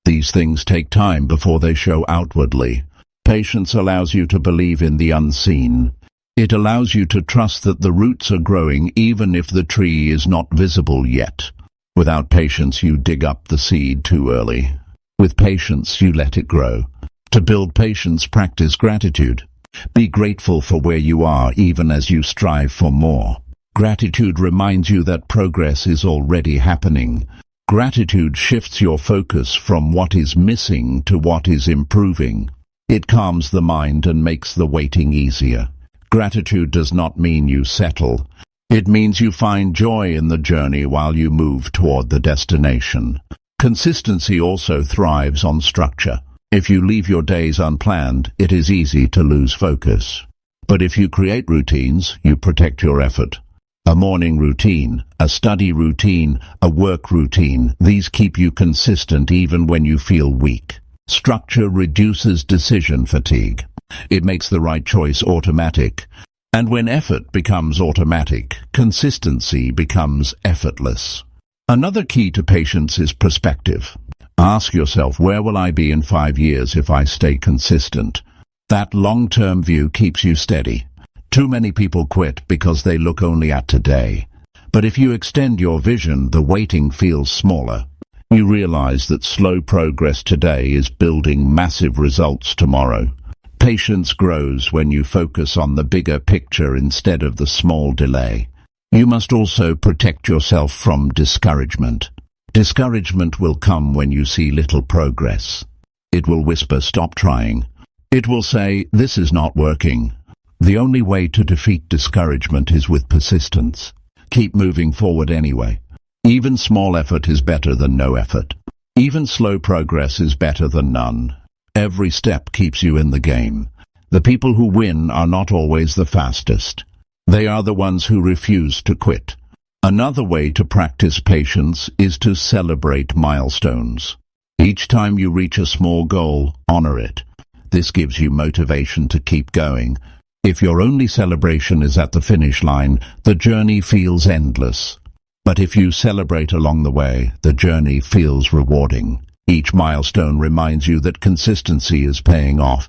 These things take time before they show outwardly. Patience allows you to believe in the unseen. It allows you to trust that the roots are growing even if the tree is not visible yet. Without patience, you dig up the seed too early. With patience, you let it grow. To build patience, practice gratitude. Be grateful for where you are even as you strive for more. Gratitude reminds you that progress is already happening. Gratitude shifts your focus from what is missing to what is improving. It calms the mind and makes the waiting easier. Gratitude does not mean you settle. It means you find joy in the journey while you move toward the destination. Consistency also thrives on structure. If you leave your days unplanned, it is easy to lose focus. But if you create routines, you protect your effort. A morning routine, a study routine, a work routine, these keep you consistent even when you feel weak. Structure reduces decision fatigue. It makes the right choice automatic. And when effort becomes automatic, consistency becomes effortless. Another key to patience is perspective. Ask yourself, where will I be in 5 years if I stay consistent? That long-term view keeps you steady. Too many people quit because they look only at today. But if you extend your vision, the waiting feels smaller. You realize that slow progress today is building massive results tomorrow. Patience grows when you focus on the bigger picture instead of the small delay. You must also protect yourself from discouragement. Discouragement will come when you see little progress. It will whisper, "Stop trying." It will say, "This is not working." The only way to defeat discouragement is with persistence. Keep moving forward anyway. Even small effort is better than no effort. Even slow progress is better than none. Every step keeps you in the game. The people who win are not always the fastest. They are the ones who refuse to quit. Another way to practice patience is to celebrate milestones. Each time you reach a small goal, honor it. This gives you motivation to keep going. If your only celebration is at the finish line, the journey feels endless. But if you celebrate along the way, the journey feels rewarding. Each milestone reminds you that consistency is paying off.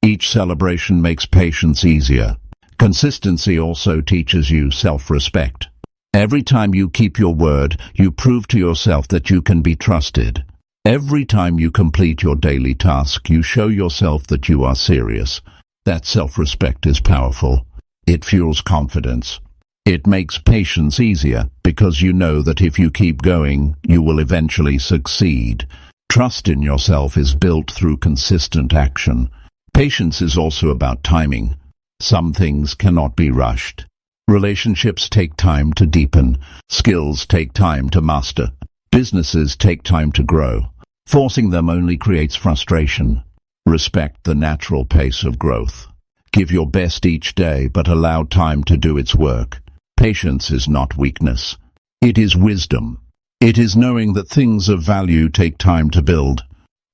Each celebration makes patience easier. Consistency also teaches you self-respect. Every time you keep your word, you prove to yourself that you can be trusted. Every time you complete your daily task, you show yourself that you are serious. That self-respect is powerful. It fuels confidence. It makes patience easier because you know that if you keep going, you will eventually succeed. Trust in yourself is built through consistent action. Patience is also about timing. Some things cannot be rushed. Relationships take time to deepen. Skills take time to master. Businesses take time to grow. Forcing them only creates frustration. Respect the natural pace of growth. Give your best each day, but allow time to do its work. Patience is not weakness. It is wisdom. It is knowing that things of value take time to build.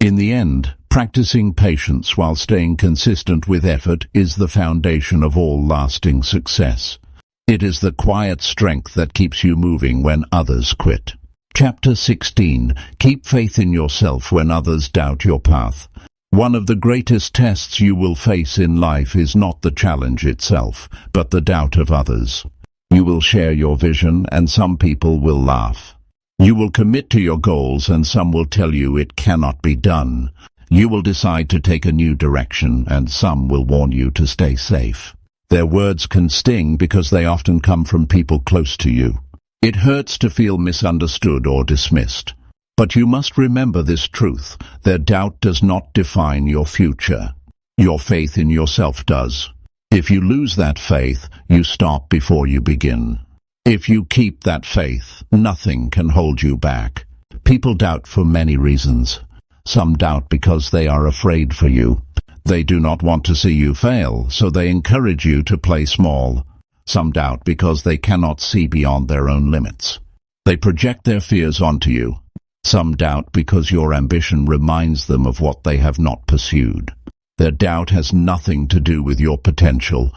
In the end, practicing patience while staying consistent with effort is the foundation of all lasting success. It is the quiet strength that keeps you moving when others quit. Chapter 16. Keep faith in yourself when others doubt your path. One of the greatest tests you will face in life is not the challenge itself, but the doubt of others. You will share your vision, and some people will laugh. You will commit to your goals, and some will tell you it cannot be done. You will decide to take a new direction, and some will warn you to stay safe. Their words can sting because they often come from people close to you. It hurts to feel misunderstood or dismissed. But you must remember this truth: their doubt does not define your future. Your faith in yourself does. If you lose that faith, you stop before you begin. If you keep that faith, nothing can hold you back. People doubt for many reasons. Some doubt because they are afraid for you. They do not want to see you fail, so they encourage you to play small. Some doubt because they cannot see beyond their own limits. They project their fears onto you. Some doubt because your ambition reminds them of what they have not pursued. Their doubt has nothing to do with your potential.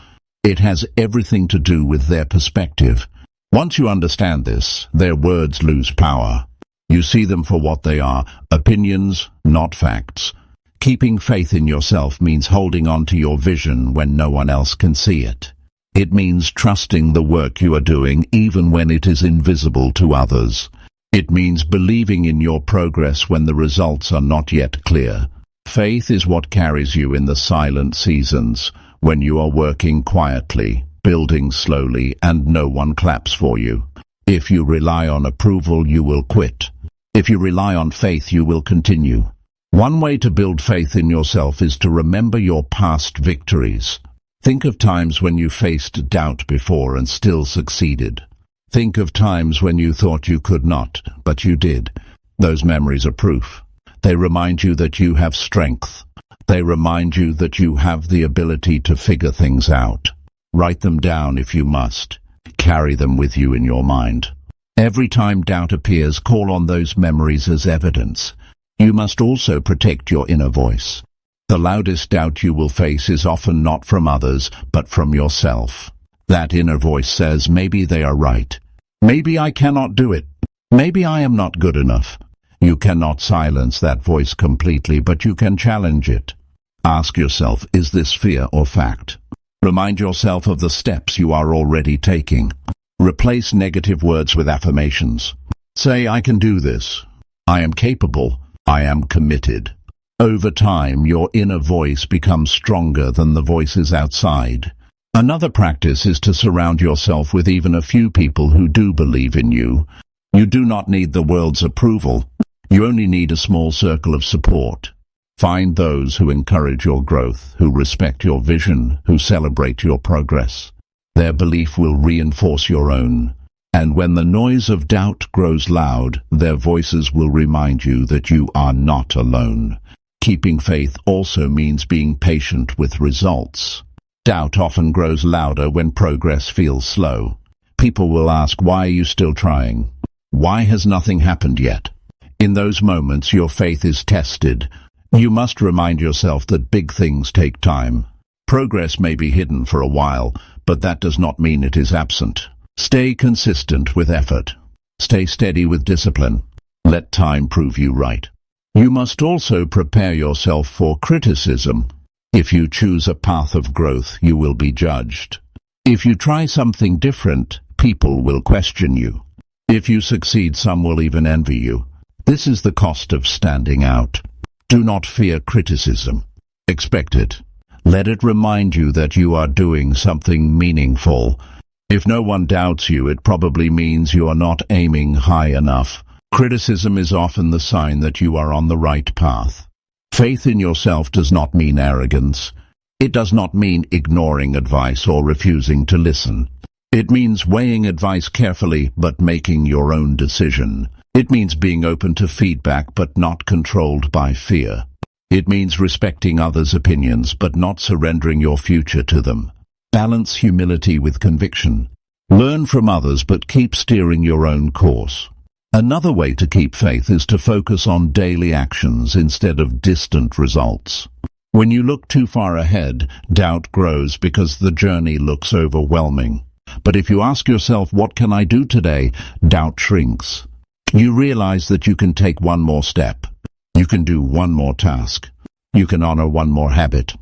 It has everything to do with their perspective. Once you understand this, their words lose power. You see them for what they are, opinions, not facts. Keeping faith in yourself means holding on to your vision when no one else can see it. It means trusting the work you are doing even when it is invisible to others. It means believing in your progress when the results are not yet clear. Faith is what carries you in the silent seasons, when you are working quietly, building slowly, and no one claps for you. If you rely on approval, you will quit. If you rely on faith, you will continue. One way to build faith in yourself is to remember your past victories. Think of times when you faced doubt before and still succeeded. Think of times when you thought you could not, but you did. Those memories are proof. They remind you that you have strength. They remind you that you have the ability to figure things out. Write them down if you must. Carry them with you in your mind. Every time doubt appears, call on those memories as evidence. You must also protect your inner voice. The loudest doubt you will face is often not from others, but from yourself. That inner voice says, maybe they are right. Maybe I cannot do it. Maybe I am not good enough. You cannot silence that voice completely, but you can challenge it. Ask yourself, is this fear or fact? Remind yourself of the steps you are already taking. Replace negative words with affirmations. Say, I can do this. I am capable. I am committed. Over time, your inner voice becomes stronger than the voices outside. Another practice is to surround yourself with even a few people who do believe in you. You do not need the world's approval. You only need a small circle of support. Find those who encourage your growth, who respect your vision, who celebrate your progress. Their belief will reinforce your own. And when the noise of doubt grows loud, their voices will remind you that you are not alone. Keeping faith also means being patient with results. Doubt often grows louder when progress feels slow. People will ask, why are you still trying? Why has nothing happened yet? In those moments, your faith is tested. You must remind yourself that big things take time. Progress may be hidden for a while, but that does not mean it is absent. Stay consistent with effort. Stay steady with discipline. Let time prove you right. You must also prepare yourself for criticism. If you choose a path of growth, you will be judged. If you try something different, people will question you. If you succeed, some will even envy you. This is the cost of standing out. Do not fear criticism. Expect it. Let it remind you that you are doing something meaningful. If no one doubts you, it probably means you are not aiming high enough. Criticism is often the sign that you are on the right path. Faith in yourself does not mean arrogance. It does not mean ignoring advice or refusing to listen. It means weighing advice carefully but making your own decision. It means being open to feedback but not controlled by fear. It means respecting others' opinions but not surrendering your future to them. Balance humility with conviction. Learn from others but keep steering your own course. Another way to keep faith is to focus on daily actions instead of distant results. When you look too far ahead, doubt grows because the journey looks overwhelming. But if you ask yourself, what can I do today? Doubt shrinks. You realize that you can take one more step. You can do one more task. You can honor one more habit.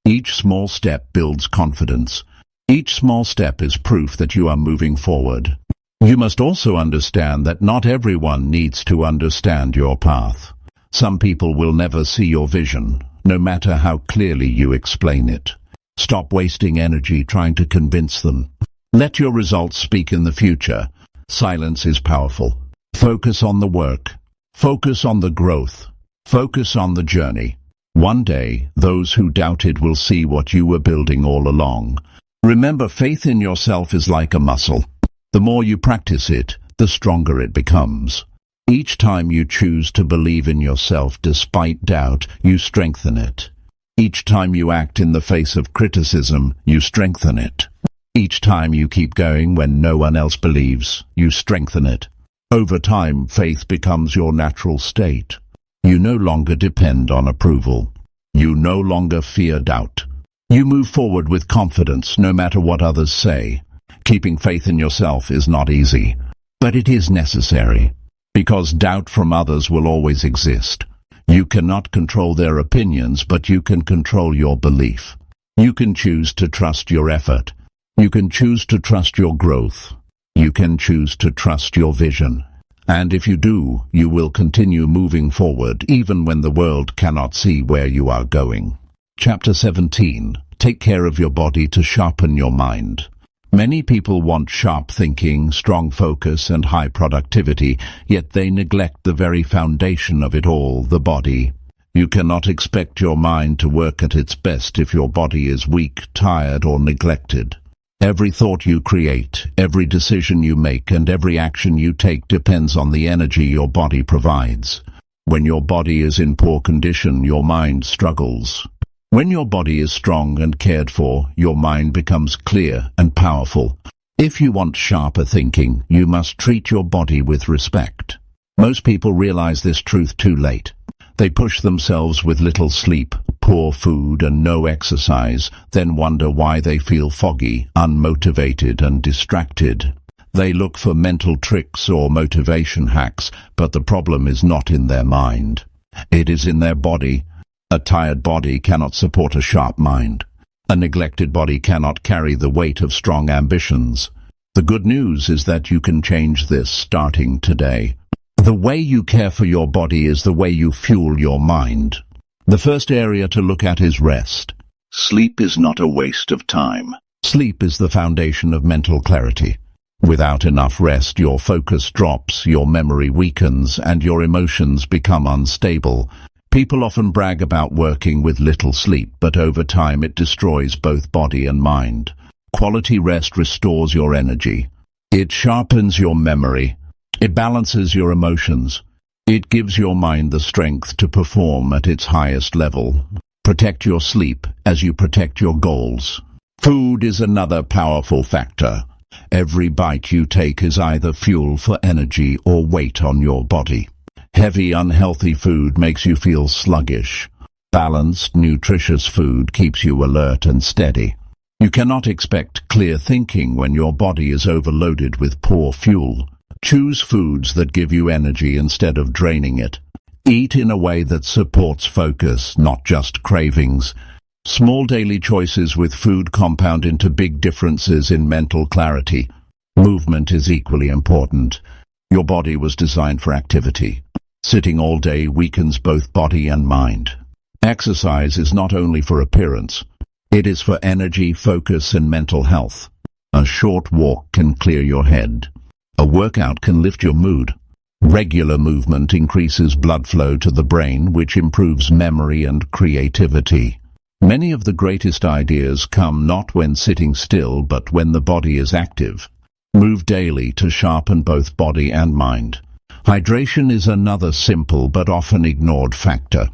Each small step builds confidence. Each small step is proof that you are moving forward. You must also understand that not everyone needs to understand your path. Some people will never see your vision, no matter how clearly you explain it. Stop wasting energy trying to convince them. Let your results speak in the future. Silence is powerful. Focus on the work. Focus on the growth. Focus on the journey. One day, those who doubted will see what you were building all along. Remember, faith in yourself is like a muscle. The more you practice it, the stronger it becomes. Each time you choose to believe in yourself despite doubt, you strengthen it. Each time you act in the face of criticism, you strengthen it. Each time you keep going when no one else believes, you strengthen it. Over time, faith becomes your natural state. You no longer depend on approval. You no longer fear doubt. You move forward with confidence no matter what others say. Keeping faith in yourself is not easy, but it is necessary, because doubt from others will always exist. You cannot control their opinions, but you can control your belief. You can choose to trust your effort. You can choose to trust your growth. You can choose to trust your vision. And if you do, you will continue moving forward even when the world cannot see where you are going. Chapter 17. Take care of your body to sharpen your mind. Many people want sharp thinking, strong focus, and high productivity, yet they neglect the very foundation of it all, the body. You cannot expect your mind to work at its best if your body is weak, tired, or neglected. Every thought you create, every decision you make, and every action you take depends on the energy your body provides. When your body is in poor condition, your mind struggles. When your body is strong and cared for, your mind becomes clear and powerful. If you want sharper thinking, you must treat your body with respect. Most people realize this truth too late. They push themselves with little sleep, poor food, and no exercise, then wonder why they feel foggy, unmotivated, and distracted. They look for mental tricks or motivation hacks, but the problem is not in their mind. It is in their body. A tired body cannot support a sharp mind. A neglected body cannot carry the weight of strong ambitions. The good news is that you can change this starting today. The way you care for your body is the way you fuel your mind. The first area to look at is rest. Sleep is not a waste of time. Sleep is the foundation of mental clarity. Without enough rest, your focus drops, your memory weakens, and your emotions become unstable. People often brag about working with little sleep, but over time it destroys both body and mind. Quality rest restores your energy. It sharpens your memory. It balances your emotions. It gives your mind the strength to perform at its highest level. Protect your sleep as you protect your goals. Food is another powerful factor. Every bite you take is either fuel for energy or weight on your body. Heavy, unhealthy food makes you feel sluggish. Balanced, nutritious food keeps you alert and steady. You cannot expect clear thinking when your body is overloaded with poor fuel. Choose foods that give you energy instead of draining it. Eat in a way that supports focus, not just cravings. Small daily choices with food compound into big differences in mental clarity. Movement is equally important. Your body was designed for activity. Sitting all day weakens both body and mind. Exercise is not only for appearance. It is for energy, focus, and mental health. A short walk can clear your head. A workout can lift your mood. Regular movement increases blood flow to the brain, which improves memory and creativity. Many of the greatest ideas come not when sitting still, but when the body is active. Move daily to sharpen both body and mind. Hydration is another simple but often ignored factor.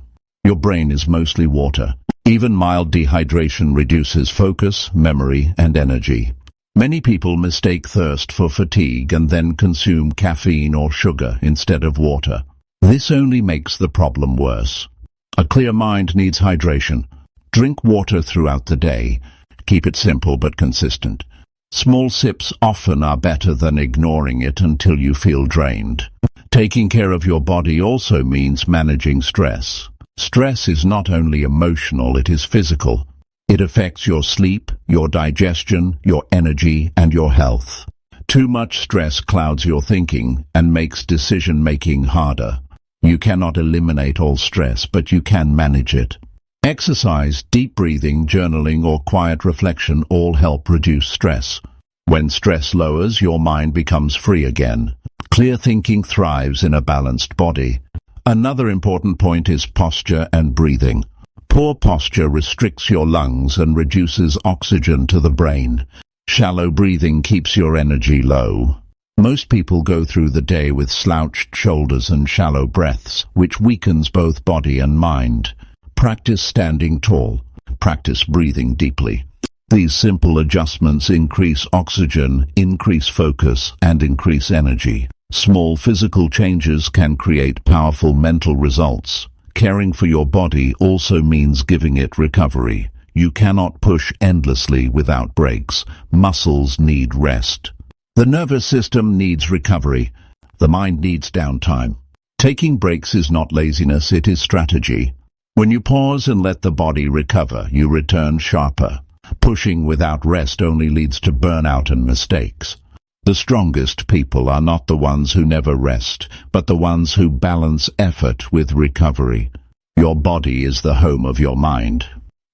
Your brain is mostly water. Even mild dehydration reduces focus, memory, and energy. Many people mistake thirst for fatigue and then consume caffeine or sugar instead of water. This only makes the problem worse. A clear mind needs hydration. Drink water throughout the day. Keep it simple but consistent. Small sips often are better than ignoring it until you feel drained. Taking care of your body also means managing stress. Stress is not only emotional, it is physical. It affects your sleep, your digestion, your energy, and your health. Too much stress clouds your thinking and makes decision-making harder. You cannot eliminate all stress, but you can manage it. Exercise, deep breathing, journaling, or quiet reflection all help reduce stress. When stress lowers, your mind becomes free again. Clear thinking thrives in a balanced body. Another important point is posture and breathing. Poor posture restricts your lungs and reduces oxygen to the brain. Shallow breathing keeps your energy low. Most people go through the day with slouched shoulders and shallow breaths, which weakens both body and mind. Practice standing tall. Practice breathing deeply. These simple adjustments increase oxygen, increase focus, and increase energy. Small physical changes can create powerful mental results. Caring for your body also means giving it recovery. You cannot push endlessly without breaks. Muscles need rest. The nervous system needs recovery. The mind needs downtime. Taking breaks is not laziness, it is strategy. When you pause and let the body recover, you return sharper. Pushing without rest only leads to burnout and mistakes. The strongest people are not the ones who never rest, but the ones who balance effort with recovery. Your body is the home of your mind.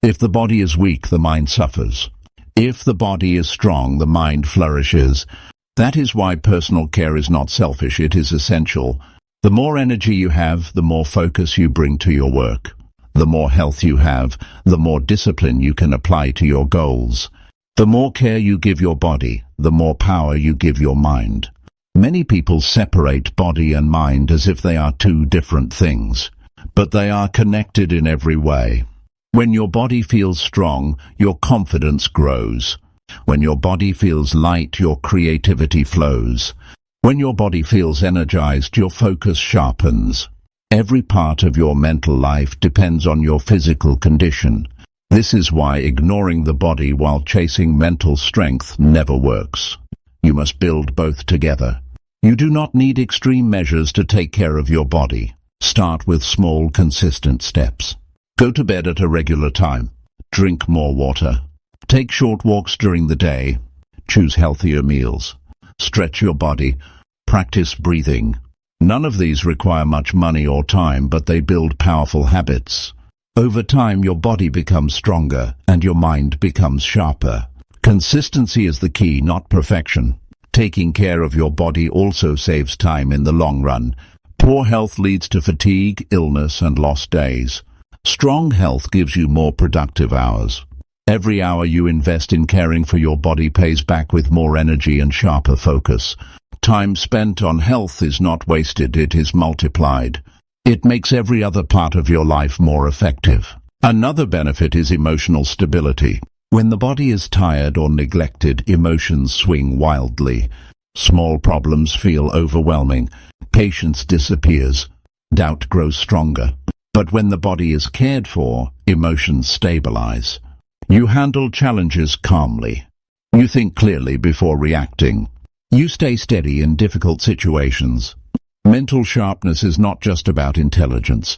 If the body is weak, the mind suffers. If the body is strong, the mind flourishes. That is why personal care is not selfish, it is essential. The more energy you have, the more focus you bring to your work. The more health you have, the more discipline you can apply to your goals. The more care you give your body, the more power you give your mind. Many people separate body and mind as if they are two different things, but they are connected in every way. When your body feels strong, your confidence grows. When your body feels light, your creativity flows. When your body feels energized, your focus sharpens. Every part of your mental life depends on your physical condition. This is why ignoring the body while chasing mental strength never works. You must build both together. You do not need extreme measures to take care of your body. Start with small, consistent steps. Go to bed at a regular time. Drink more water. Take short walks during the day. Choose healthier meals. Stretch your body. Practice breathing. None of these require much money or time, but they build powerful habits. Over time, your body becomes stronger and your mind becomes sharper. Consistency is the key, not perfection. Taking care of your body also saves time in the long run. Poor health leads to fatigue, illness, and lost days. Strong health gives you more productive hours. Every hour you invest in caring for your body pays back with more energy and sharper focus. Time spent on health is not wasted, it is multiplied. It makes every other part of your life more effective. Another benefit is emotional stability. When the body is tired or neglected, emotions swing wildly. Small problems feel overwhelming. Patience disappears. Doubt grows stronger. But when the body is cared for, emotions stabilize. You handle challenges calmly. You think clearly before reacting. You stay steady in difficult situations. Mental sharpness is not just about intelligence.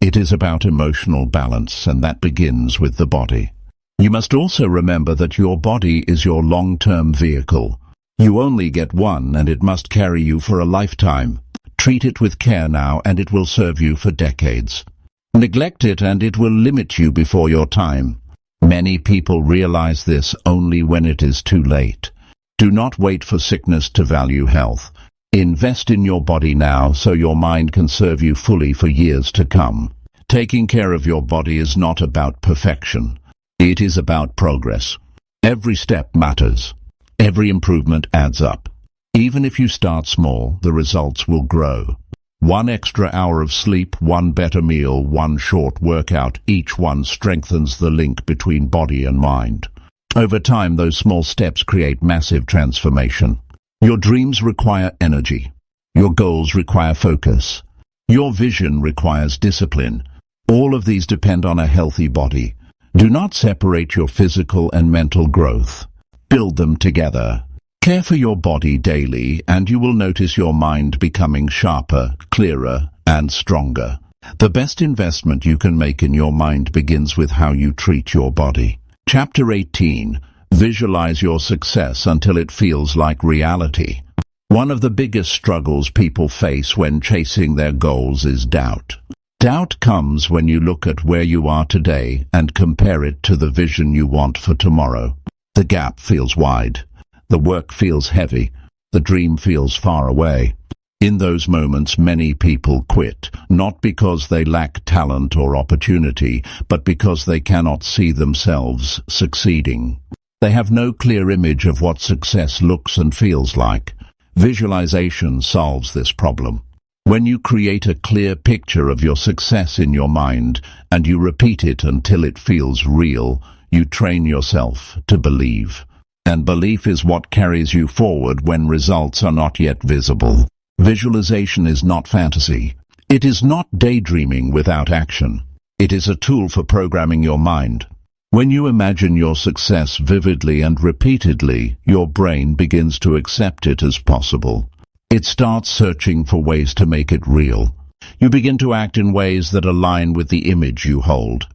It is about emotional balance, and that begins with the body. You must also remember that your body is your long-term vehicle. You only get one, and it must carry you for a lifetime. Treat it with care now, and it will serve you for decades. Neglect it, and it will limit you before your time. Many people realize this only when it is too late. Do not wait for sickness to value health. Invest in your body now so your mind can serve you fully for years to come. Taking care of your body is not about perfection. It is about progress. Every step matters. Every improvement adds up. Even if you start small, the results will grow. 1 extra hour of sleep, 1 better meal, 1 short workout, each one strengthens the link between body and mind. Over time, those small steps create massive transformation. Your dreams require energy. Your goals require focus. Your vision requires discipline. All of these depend on a healthy body. Do not separate your physical and mental growth. Build them together. Care for your body daily, and you will notice your mind becoming sharper, clearer, and stronger. The best investment you can make in your mind begins with how you treat your body. Chapter 18. Visualize your success until it feels like reality. One of the biggest struggles people face when chasing their goals is doubt. Doubt comes when you look at where you are today and compare it to the vision you want for tomorrow. The gap feels wide. The work feels heavy. The dream feels far away. In those moments, many people quit, not because they lack talent or opportunity, but because they cannot see themselves succeeding. They have no clear image of what success looks and feels like. Visualization solves this problem. When you create a clear picture of your success in your mind, and you repeat it until it feels real, you train yourself to believe. And belief is what carries you forward when results are not yet visible. Visualization is not fantasy. It is not daydreaming without action. It is a tool for programming your mind. When you imagine your success vividly and repeatedly, your brain begins to accept it as possible. It starts searching for ways to make it real. You begin to act in ways that align with the image you hold.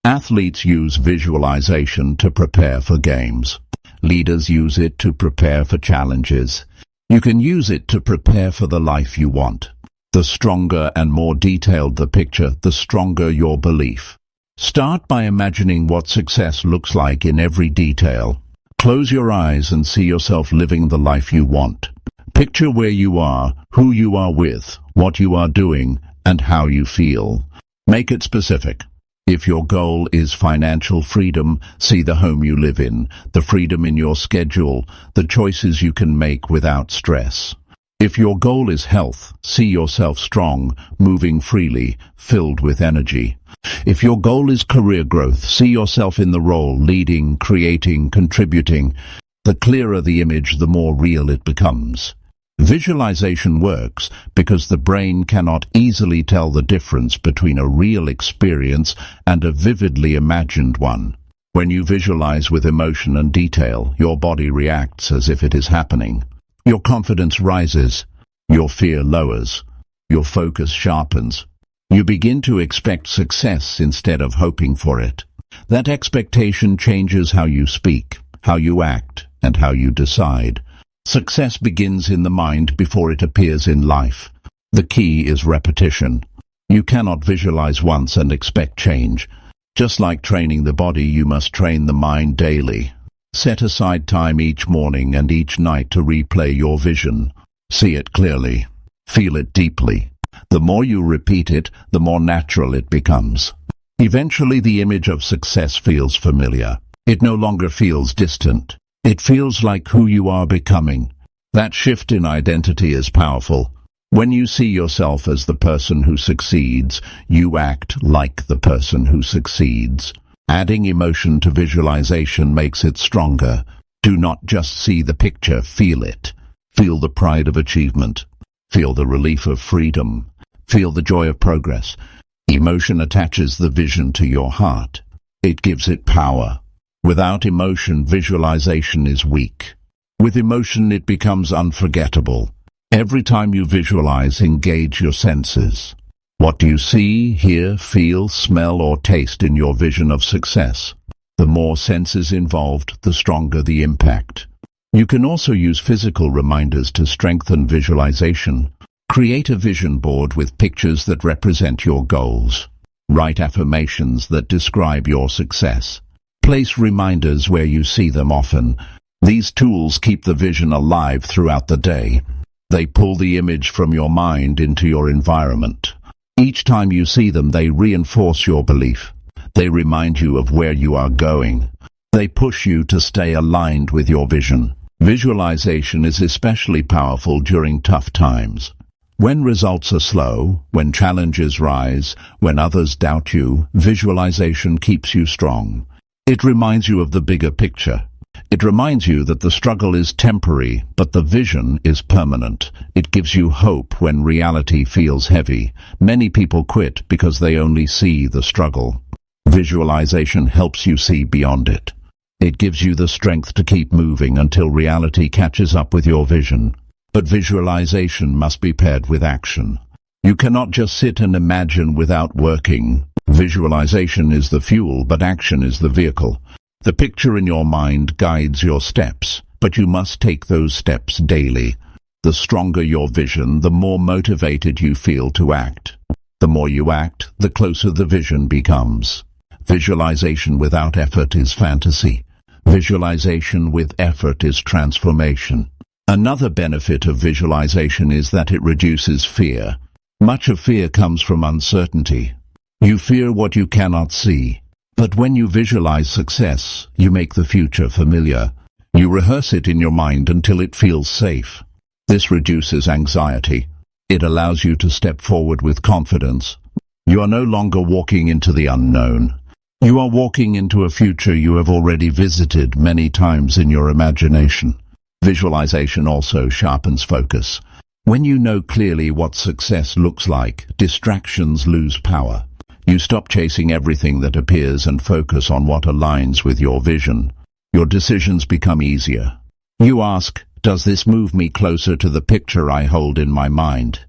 Athletes use visualization to prepare for games. Leaders use it to prepare for challenges. You can use it to prepare for the life you want. The stronger and more detailed the picture, the stronger your belief. Start by imagining what success looks like in every detail. Close your eyes and see yourself living the life you want. Picture where you are, who you are with, what you are doing, and how you feel. Make it specific. If your goal is financial freedom, see the home you live in, the freedom in your schedule, the choices you can make without stress. If your goal is health, see yourself strong, moving freely, filled with energy. If your goal is career growth, see yourself in the role, leading, creating, contributing. The clearer the image, the more real it becomes. Visualization works because the brain cannot easily tell the difference between a real experience and a vividly imagined one. When you visualize with emotion and detail, your body reacts as if it is happening. Your confidence rises, your fear lowers, your focus sharpens. You begin to expect success instead of hoping for it. That expectation changes how you speak, how you act, and how you decide. Success begins in the mind before it appears in life. The key is repetition. You cannot visualize once and expect change. Just like training the body, you must train the mind daily. Set aside time each morning and each night to replay your vision. See it clearly. Feel it deeply. The more you repeat it, the more natural it becomes. Eventually, the image of success feels familiar. It no longer feels distant. It feels like who you are becoming. That shift in identity is powerful. When you see yourself as the person who succeeds, you act like the person who succeeds. Adding emotion to visualization makes it stronger. Do not just see the picture, feel it. Feel the pride of achievement. Feel the relief of freedom. Feel the joy of progress. Emotion attaches the vision to your heart. It gives it power. Without emotion, visualization is weak. With emotion, it becomes unforgettable. Every time you visualize, engage your senses. What do you see, hear, feel, smell, or taste in your vision of success? The more senses involved, the stronger the impact. You can also use physical reminders to strengthen visualization. Create a vision board with pictures that represent your goals. Write affirmations that describe your success. Place reminders where you see them often. These tools keep the vision alive throughout the day. They pull the image from your mind into your environment. Each time you see them, they reinforce your belief. They remind you of where you are going. They push you to stay aligned with your vision. Visualization is especially powerful during tough times. When results are slow, when challenges rise, when others doubt you, visualization keeps you strong. It reminds you of the bigger picture. It reminds you that the struggle is temporary, but the vision is permanent. It gives you hope when reality feels heavy. Many people quit because they only see the struggle. Visualization helps you see beyond it. It gives you the strength to keep moving until reality catches up with your vision. But visualization must be paired with action. You cannot just sit and imagine without working. Visualization is the fuel, but action is the vehicle. The picture in your mind guides your steps, but you must take those steps daily. The stronger your vision, the more motivated you feel to act. The more you act, the closer the vision becomes. Visualization without effort is fantasy. Visualization with effort is transformation. Another benefit of visualization is that it reduces fear. Much of fear comes from uncertainty. You fear what you cannot see. But when you visualize success, you make the future familiar. You rehearse it in your mind until it feels safe. This reduces anxiety. It allows you to step forward with confidence. You are no longer walking into the unknown. You are walking into a future you have already visited many times in your imagination. Visualization also sharpens focus. When you know clearly what success looks like, distractions lose power. You stop chasing everything that appears and focus on what aligns with your vision. Your decisions become easier. You ask, does this move me closer to the picture I hold in my mind?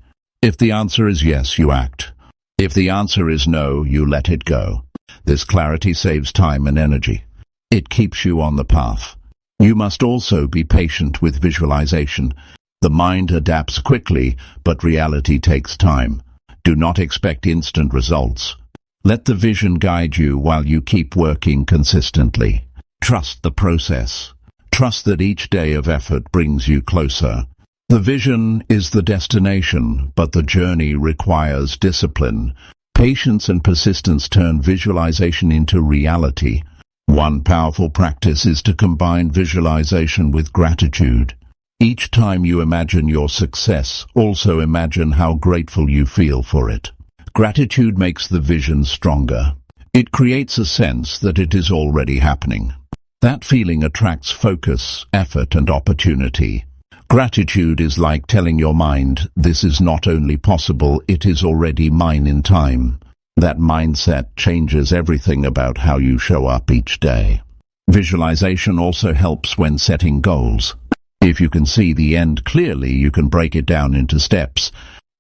If the answer is yes, you act. If the answer is no, you let it go. This clarity saves time and energy. It keeps you on the path. You must also be patient with visualization. The mind adapts quickly, but reality takes time. Do not expect instant results. Let the vision guide you while you keep working consistently. Trust the process. Trust that each day of effort brings you closer. The vision is the destination, but the journey requires discipline. Patience and persistence turn visualization into reality. One powerful practice is to combine visualization with gratitude. Each time you imagine your success, also imagine how grateful you feel for it. Gratitude makes the vision stronger. It creates a sense that it is already happening. That feeling attracts focus, effort, and opportunity. Gratitude is like telling your mind, this is not only possible, it is already mine in time. That mindset changes everything about how you show up each day. Visualization also helps when setting goals. If you can see the end clearly, you can break it down into steps.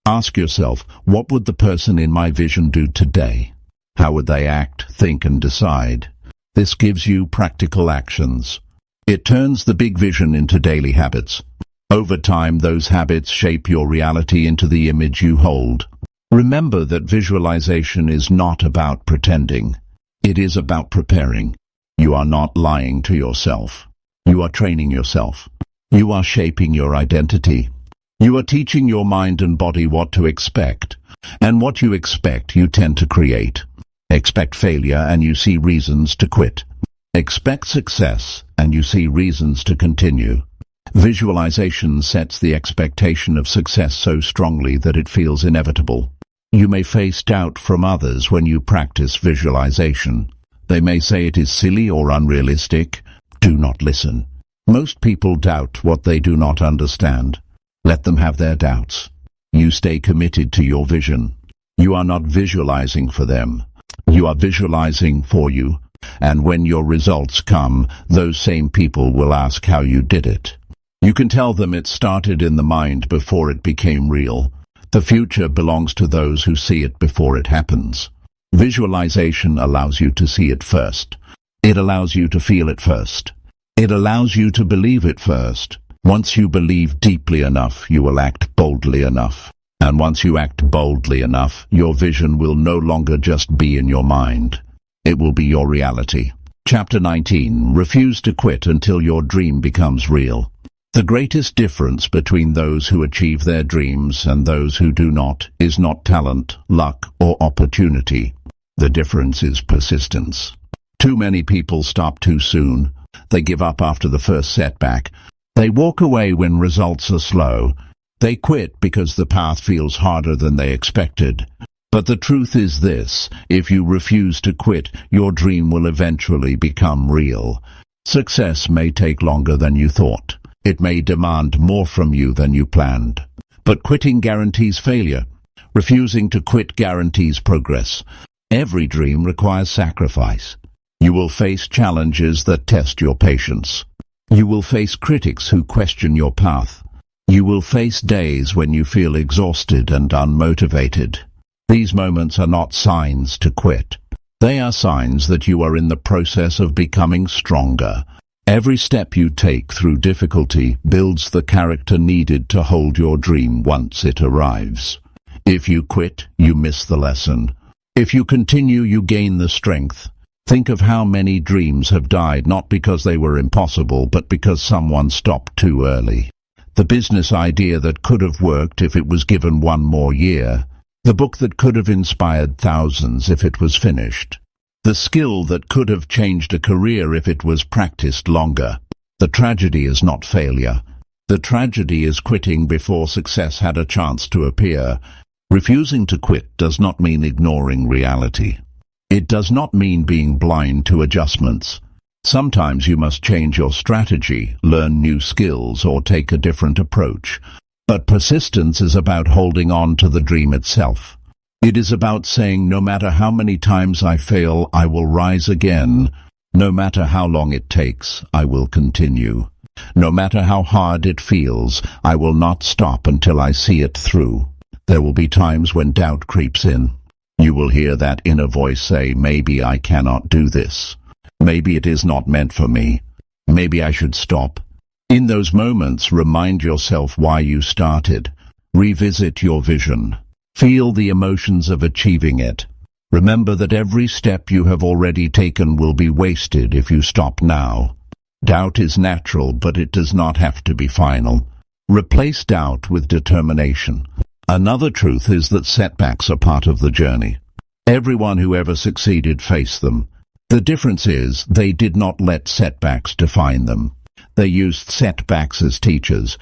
Ask yourself, what would the person in my vision do today? How would they act, think, and decide? This gives you practical actions. It turns the big vision into daily habits. Over time, those habits shape your reality into the image you hold. Remember that visualization is not about pretending. It is about preparing. You are not lying to yourself. You are training yourself. You are shaping your identity. You are teaching your mind and body what to expect. And what you expect, you tend to create. Expect failure and you see reasons to quit. Expect success and you see reasons to continue. Visualization sets the expectation of success so strongly that it feels inevitable. You may face doubt from others when you practice visualization. They may say it is silly or unrealistic. Do not listen. Most people doubt what they do not understand. Let them have their doubts. You stay committed to your vision. You are not visualizing for them. You are visualizing for you. And when your results come, those same people will ask how you did it. You can tell them it started in the mind before it became real. The future belongs to those who see it before it happens. Visualization allows you to see it first. It allows you to feel it first. It allows you to believe it first. Once you believe deeply enough, you will act boldly enough. And once you act boldly enough, your vision will no longer just be in your mind. It will be your reality. Chapter 19. Refuse to quit until your dream becomes real. The greatest difference between those who achieve their dreams and those who do not is not talent, luck, or opportunity. The difference is persistence. Too many people stop too soon. They give up after the first setback. They walk away when results are slow. They quit because the path feels harder than they expected. But the truth is this: if you refuse to quit, your dream will eventually become real. Success may take longer than you thought. It may demand more from you than you planned. But quitting guarantees failure. Refusing to quit guarantees progress. Every dream requires sacrifice. You will face challenges that test your patience. You will face critics who question your path. You will face days when you feel exhausted and unmotivated. These moments are not signs to quit. They are signs that you are in the process of becoming stronger. Every step you take through difficulty builds the character needed to hold your dream once it arrives. If you quit, you miss the lesson. If you continue, you gain the strength. Think of how many dreams have died not because they were impossible, but because someone stopped too early. The business idea that could have worked if it was given one more year. The book that could have inspired thousands if it was finished. The skill that could have changed a career if it was practiced longer. The tragedy is not failure. The tragedy is quitting before success had a chance to appear. Refusing to quit does not mean ignoring reality. It does not mean being blind to adjustments. Sometimes you must change your strategy, learn new skills, or take a different approach. But persistence is about holding on to the dream itself. It is about saying, no matter how many times I fail, I will rise again. No matter how long it takes, I will continue. No matter how hard it feels, I will not stop until I see it through. There will be times when doubt creeps in. You will hear that inner voice say, maybe I cannot do this. Maybe it is not meant for me. Maybe I should stop. In those moments, remind yourself why you started. Revisit your vision. Feel the emotions of achieving it. Remember that every step you have already taken will be wasted if you stop now. Doubt is natural, but it does not have to be final. Replace doubt with determination. Another truth is that setbacks are part of the journey. Everyone who ever succeeded faced them. The difference is they did not let setbacks define them. They used setbacks as teachers.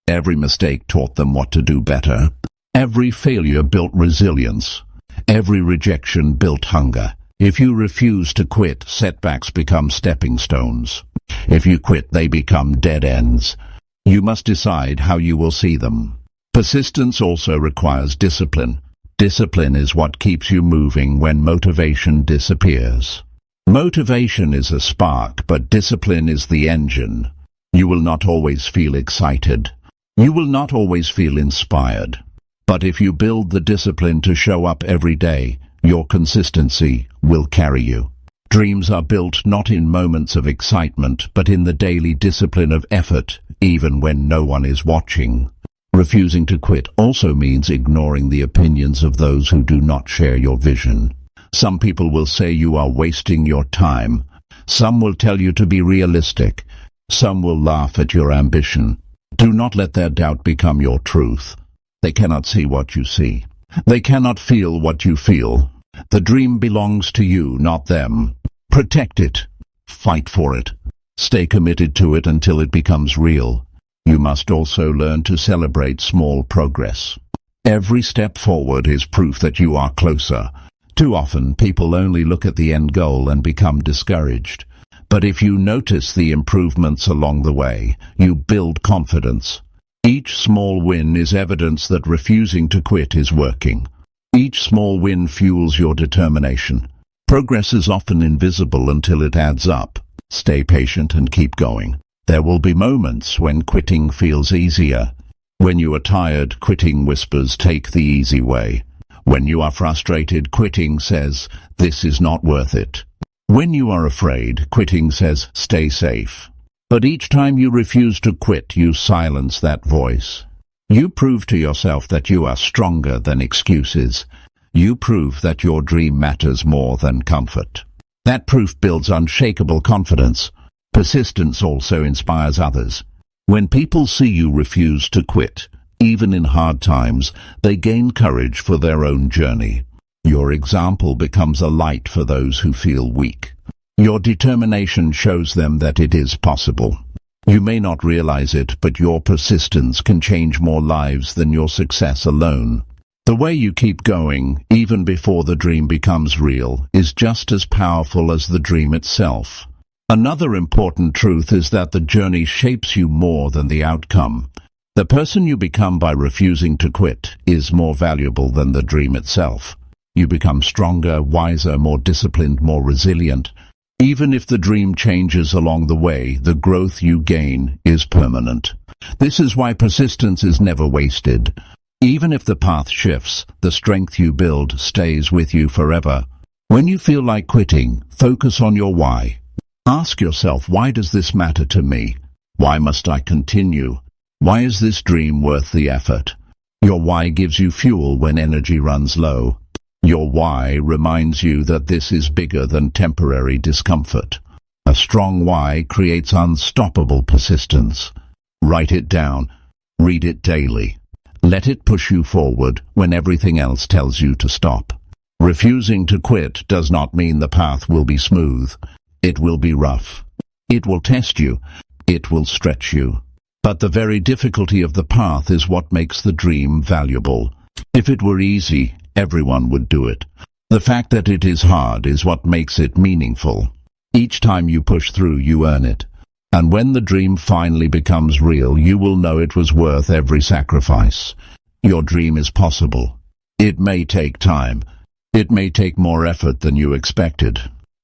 Every mistake taught them what to do better. Every failure built resilience. Every rejection built hunger. If you refuse to quit, setbacks become stepping stones. If you quit, they become dead ends. You must decide how you will see them. Persistence also requires discipline. Discipline is what keeps you moving when motivation disappears. Motivation is a spark, but discipline is the engine. You will not always feel excited. You will not always feel inspired. But if you build the discipline to show up every day, your consistency will carry you. Dreams are built not in moments of excitement, but in the daily discipline of effort, even when no one is watching. Refusing to quit also means ignoring the opinions of those who do not share your vision. Some people will say you are wasting your time. Some will tell you to be realistic. Some will laugh at your ambition. Do not let their doubt become your truth. They cannot see what you see. They cannot feel what you feel. The dream belongs to you, not them. Protect it. Fight for it. Stay committed to it until it becomes real. You must also learn to celebrate small progress. Every step forward is proof that you are closer. Too often, people only look at the end goal and become discouraged. But if you notice the improvements along the way, you build confidence. Each small win is evidence that refusing to quit is working. Each small win fuels your determination. Progress is often invisible until it adds up. Stay patient and keep going. There will be moments when quitting feels easier. When you are tired, quitting whispers, take the easy way. When you are frustrated, quitting says, this is not worth it. When you are afraid, quitting says, stay safe. But each time you refuse to quit, you silence that voice. You prove to yourself that you are stronger than excuses. You prove that your dream matters more than comfort. That proof builds unshakable confidence. Persistence also inspires others. When people see you refuse to quit, even in hard times, they gain courage for their own journey. Your example becomes a light for those who feel weak. Your determination shows them that it is possible. You may not realize it, but your persistence can change more lives than your success alone. The way you keep going, even before the dream becomes real, is just as powerful as the dream itself. Another important truth is that the journey shapes you more than the outcome. The person you become by refusing to quit is more valuable than the dream itself. You become stronger, wiser, more disciplined, more resilient. Even if the dream changes along the way, the growth you gain is permanent. This is why persistence is never wasted. Even if the path shifts, the strength you build stays with you forever. When you feel like quitting, focus on your why. Ask yourself, why does this matter to me? Why must I continue? Why is this dream worth the effort? Your why gives you fuel when energy runs low. Your why reminds you that this is bigger than temporary discomfort. A strong why creates unstoppable persistence. Write it down. Read it daily. Let it push you forward when everything else tells you to stop. Refusing to quit does not mean the path will be smooth. It will be rough. It will test you. It will stretch you. But the very difficulty of the path is what makes the dream valuable. If it were easy, everyone would do it. The fact that it is hard is what makes it meaningful. Each time you push through, you earn it. And when the dream finally becomes real, you will know it was worth every sacrifice. Your dream is possible. It may take time. It may take more effort than you expected.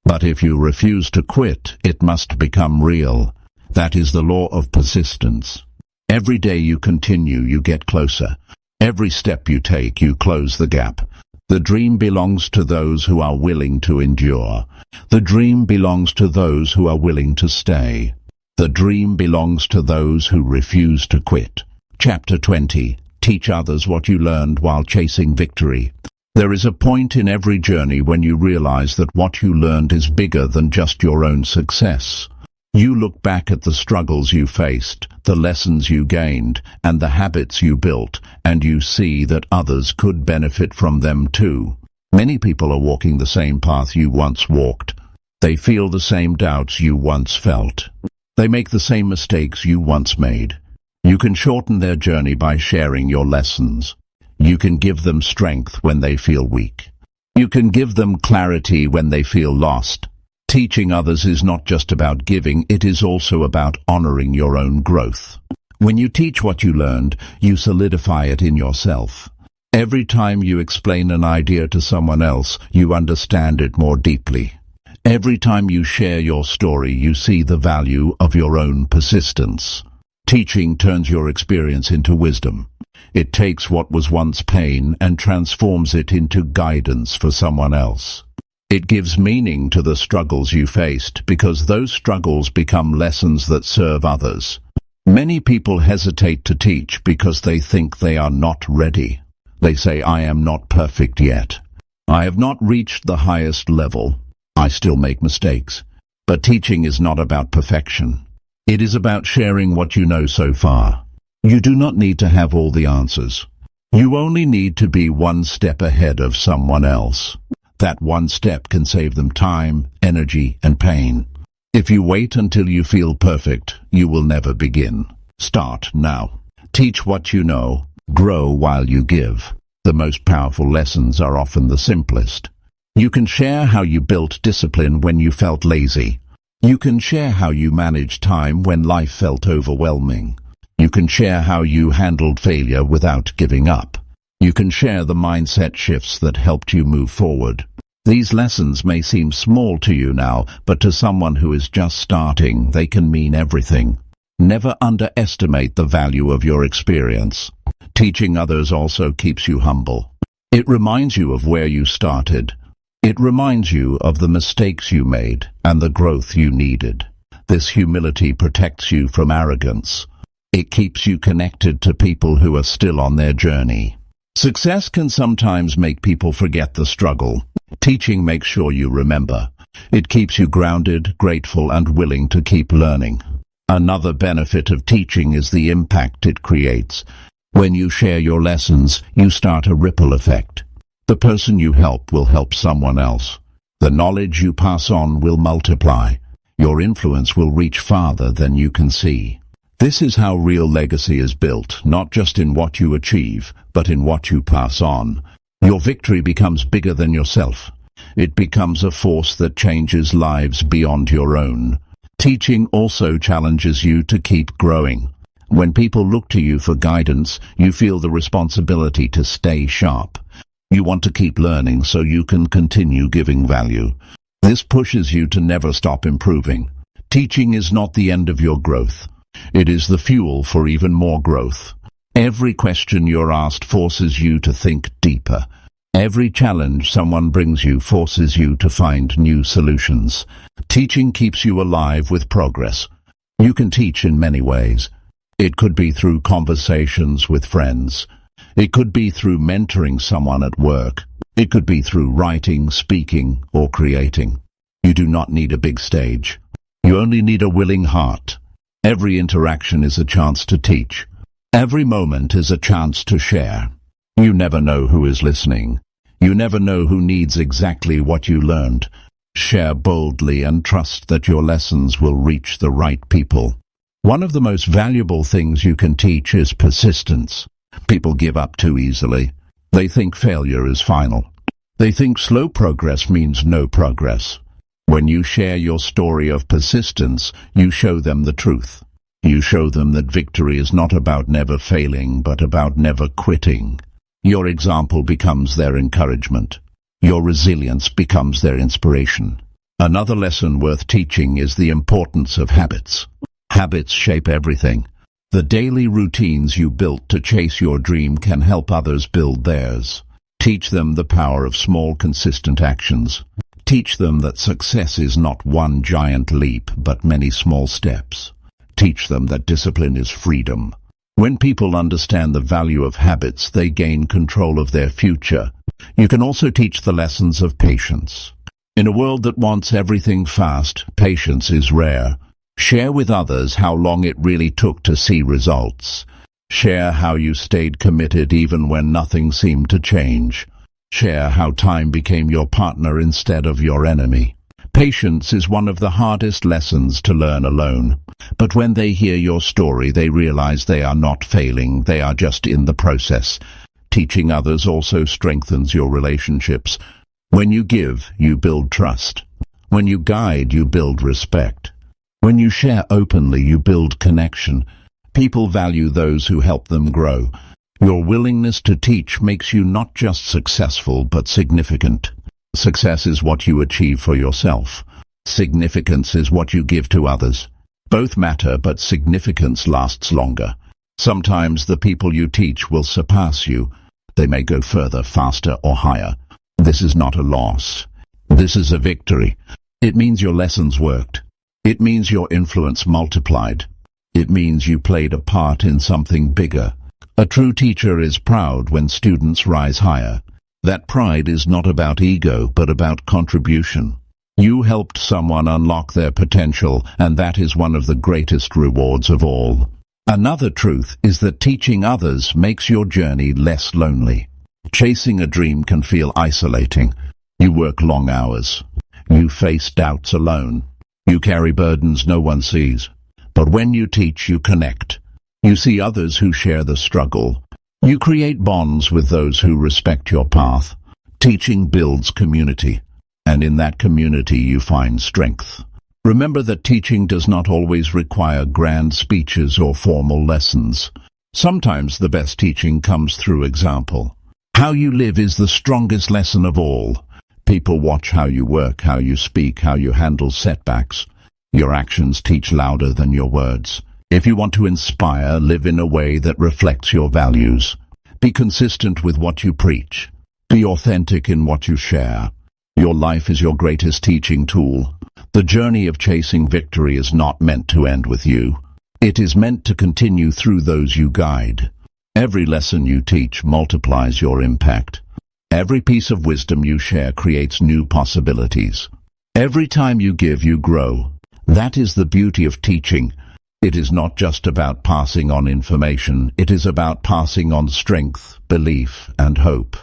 But if you refuse to quit, it must become real. That is the law of persistence. Every day you continue, you get closer. Every step you take, you close the gap. The dream belongs to those who are willing to endure. The dream belongs to those who are willing to stay. The dream belongs to those who refuse to quit. Chapter 20. Teach others what you learned while chasing victory. There is a point in every journey when you realize that what you learned is bigger than just your own success. You look back at the struggles you faced, the lessons you gained, and the habits you built, and you see that others could benefit from them too. Many people are walking the same path you once walked. They feel the same doubts you once felt. They make the same mistakes you once made. You can shorten their journey by sharing your lessons. You can give them strength when they feel weak. You can give them clarity when they feel lost. Teaching others is not just about giving, it is also about honoring your own growth. When you teach what you learned, you solidify it in yourself. Every time you explain an idea to someone else, you understand it more deeply. Every time you share your story, you see the value of your own persistence. Teaching turns your experience into wisdom. It takes what was once pain and transforms it into guidance for someone else. It gives meaning to the struggles you faced because those struggles become lessons that serve others. Many people hesitate to teach because they think they are not ready. They say, I am not perfect yet. I have not reached the highest level. I still make mistakes. But teaching is not about perfection. It is about sharing what you know so far. You do not need to have all the answers. You only need to be one step ahead of someone else. That one step can save them time, energy, and pain. If you wait until you feel perfect, you will never begin. Start now. Teach what you know. Grow while you give. The most powerful lessons are often the simplest. You can share how you built discipline when you felt lazy. You can share how you managed time when life felt overwhelming. You can share how you handled failure without giving up. You can share the mindset shifts that helped you move forward. These lessons may seem small to you now, but to someone who is just starting, they can mean everything. Never underestimate the value of your experience. Teaching others also keeps you humble. It reminds you of where you started. It reminds you of the mistakes you made and the growth you needed. This humility protects you from arrogance. It keeps you connected to people who are still on their journey. Success can sometimes make people forget the struggle. Teaching makes sure you remember. It keeps you grounded, grateful, and willing to keep learning. Another benefit of teaching is the impact it creates. When you share your lessons, you start a ripple effect. The person you help will help someone else. The knowledge you pass on will multiply. Your influence will reach farther than you can see. This is how real legacy is built, not just in what you achieve, but in what you pass on. Your victory becomes bigger than yourself. It becomes a force that changes lives beyond your own. Teaching also challenges you to keep growing. When people look to you for guidance, you feel the responsibility to stay sharp. You want to keep learning so you can continue giving value. This pushes you to never stop improving. Teaching is not the end of your growth. It is the fuel for even more growth. Every question you're asked forces you to think deeper. Every challenge someone brings you forces you to find new solutions. Teaching keeps you alive with progress. You can teach in many ways. It could be through conversations with friends. It could be through mentoring someone at work. It could be through writing, speaking, or creating. You do not need a big stage. You only need a willing heart. Every interaction is a chance to teach. Every moment is a chance to share. You never know who is listening. You never know who needs exactly what you learned. Share boldly and trust that your lessons will reach the right people. One of the most valuable things you can teach is persistence. People give up too easily. They think failure is final. They think slow progress means no progress. When you share your story of persistence, you show them the truth. You show them that victory is not about never failing, but about never quitting. Your example becomes their encouragement. Your resilience becomes their inspiration. Another lesson worth teaching is the importance of habits. Habits shape everything. The daily routines you built to chase your dream can help others build theirs. Teach them the power of small, consistent actions. Teach them that success is not one giant leap, but many small steps. Teach them that discipline is freedom. When people understand the value of habits, they gain control of their future. You can also teach the lessons of patience. In a world that wants everything fast, patience is rare. Share with others how long it really took to see results. Share how you stayed committed even when nothing seemed to change. Share how time became your partner instead of your enemy. Patience is one of the hardest lessons to learn alone. But when they hear your story, they realize they are not failing, they are just in the process. Teaching others also strengthens your relationships. When you give, you build trust. When you guide, you build respect. When you share openly, you build connection. People value those who help them grow. Your willingness to teach makes you not just successful, but significant. Success is what you achieve for yourself. Significance is what you give to others. Both matter, but significance lasts longer. Sometimes the people you teach will surpass you. They may go further, faster, or higher. This is not a loss. This is a victory. It means your lessons worked. It means your influence multiplied. It means you played a part in something bigger. A true teacher is proud when students rise higher. That pride is not about ego, but about contribution. You helped someone unlock their potential, and that is one of the greatest rewards of all. Another truth is that teaching others makes your journey less lonely. Chasing a dream can feel isolating. You work long hours. You face doubts alone. You carry burdens no one sees. But when you teach, you connect. You see others who share the struggle. You create bonds with those who respect your path. Teaching builds community, and in that community you find strength. Remember that teaching does not always require grand speeches or formal lessons. Sometimes the best teaching comes through example. How you live is the strongest lesson of all. People watch how you work, how you speak, how you handle setbacks. Your actions teach louder than your words. If you want to inspire, live in a way that reflects your values. Be consistent with what you preach. Be authentic in what you share. Your life is your greatest teaching tool. The journey of chasing victory is not meant to end with you. It is meant to continue through those you guide. Every lesson you teach multiplies your impact. Every piece of wisdom you share creates new possibilities. Every time you give, you grow. That is the beauty of teaching. It is not just about passing on information, it is about passing on strength, belief, and hope.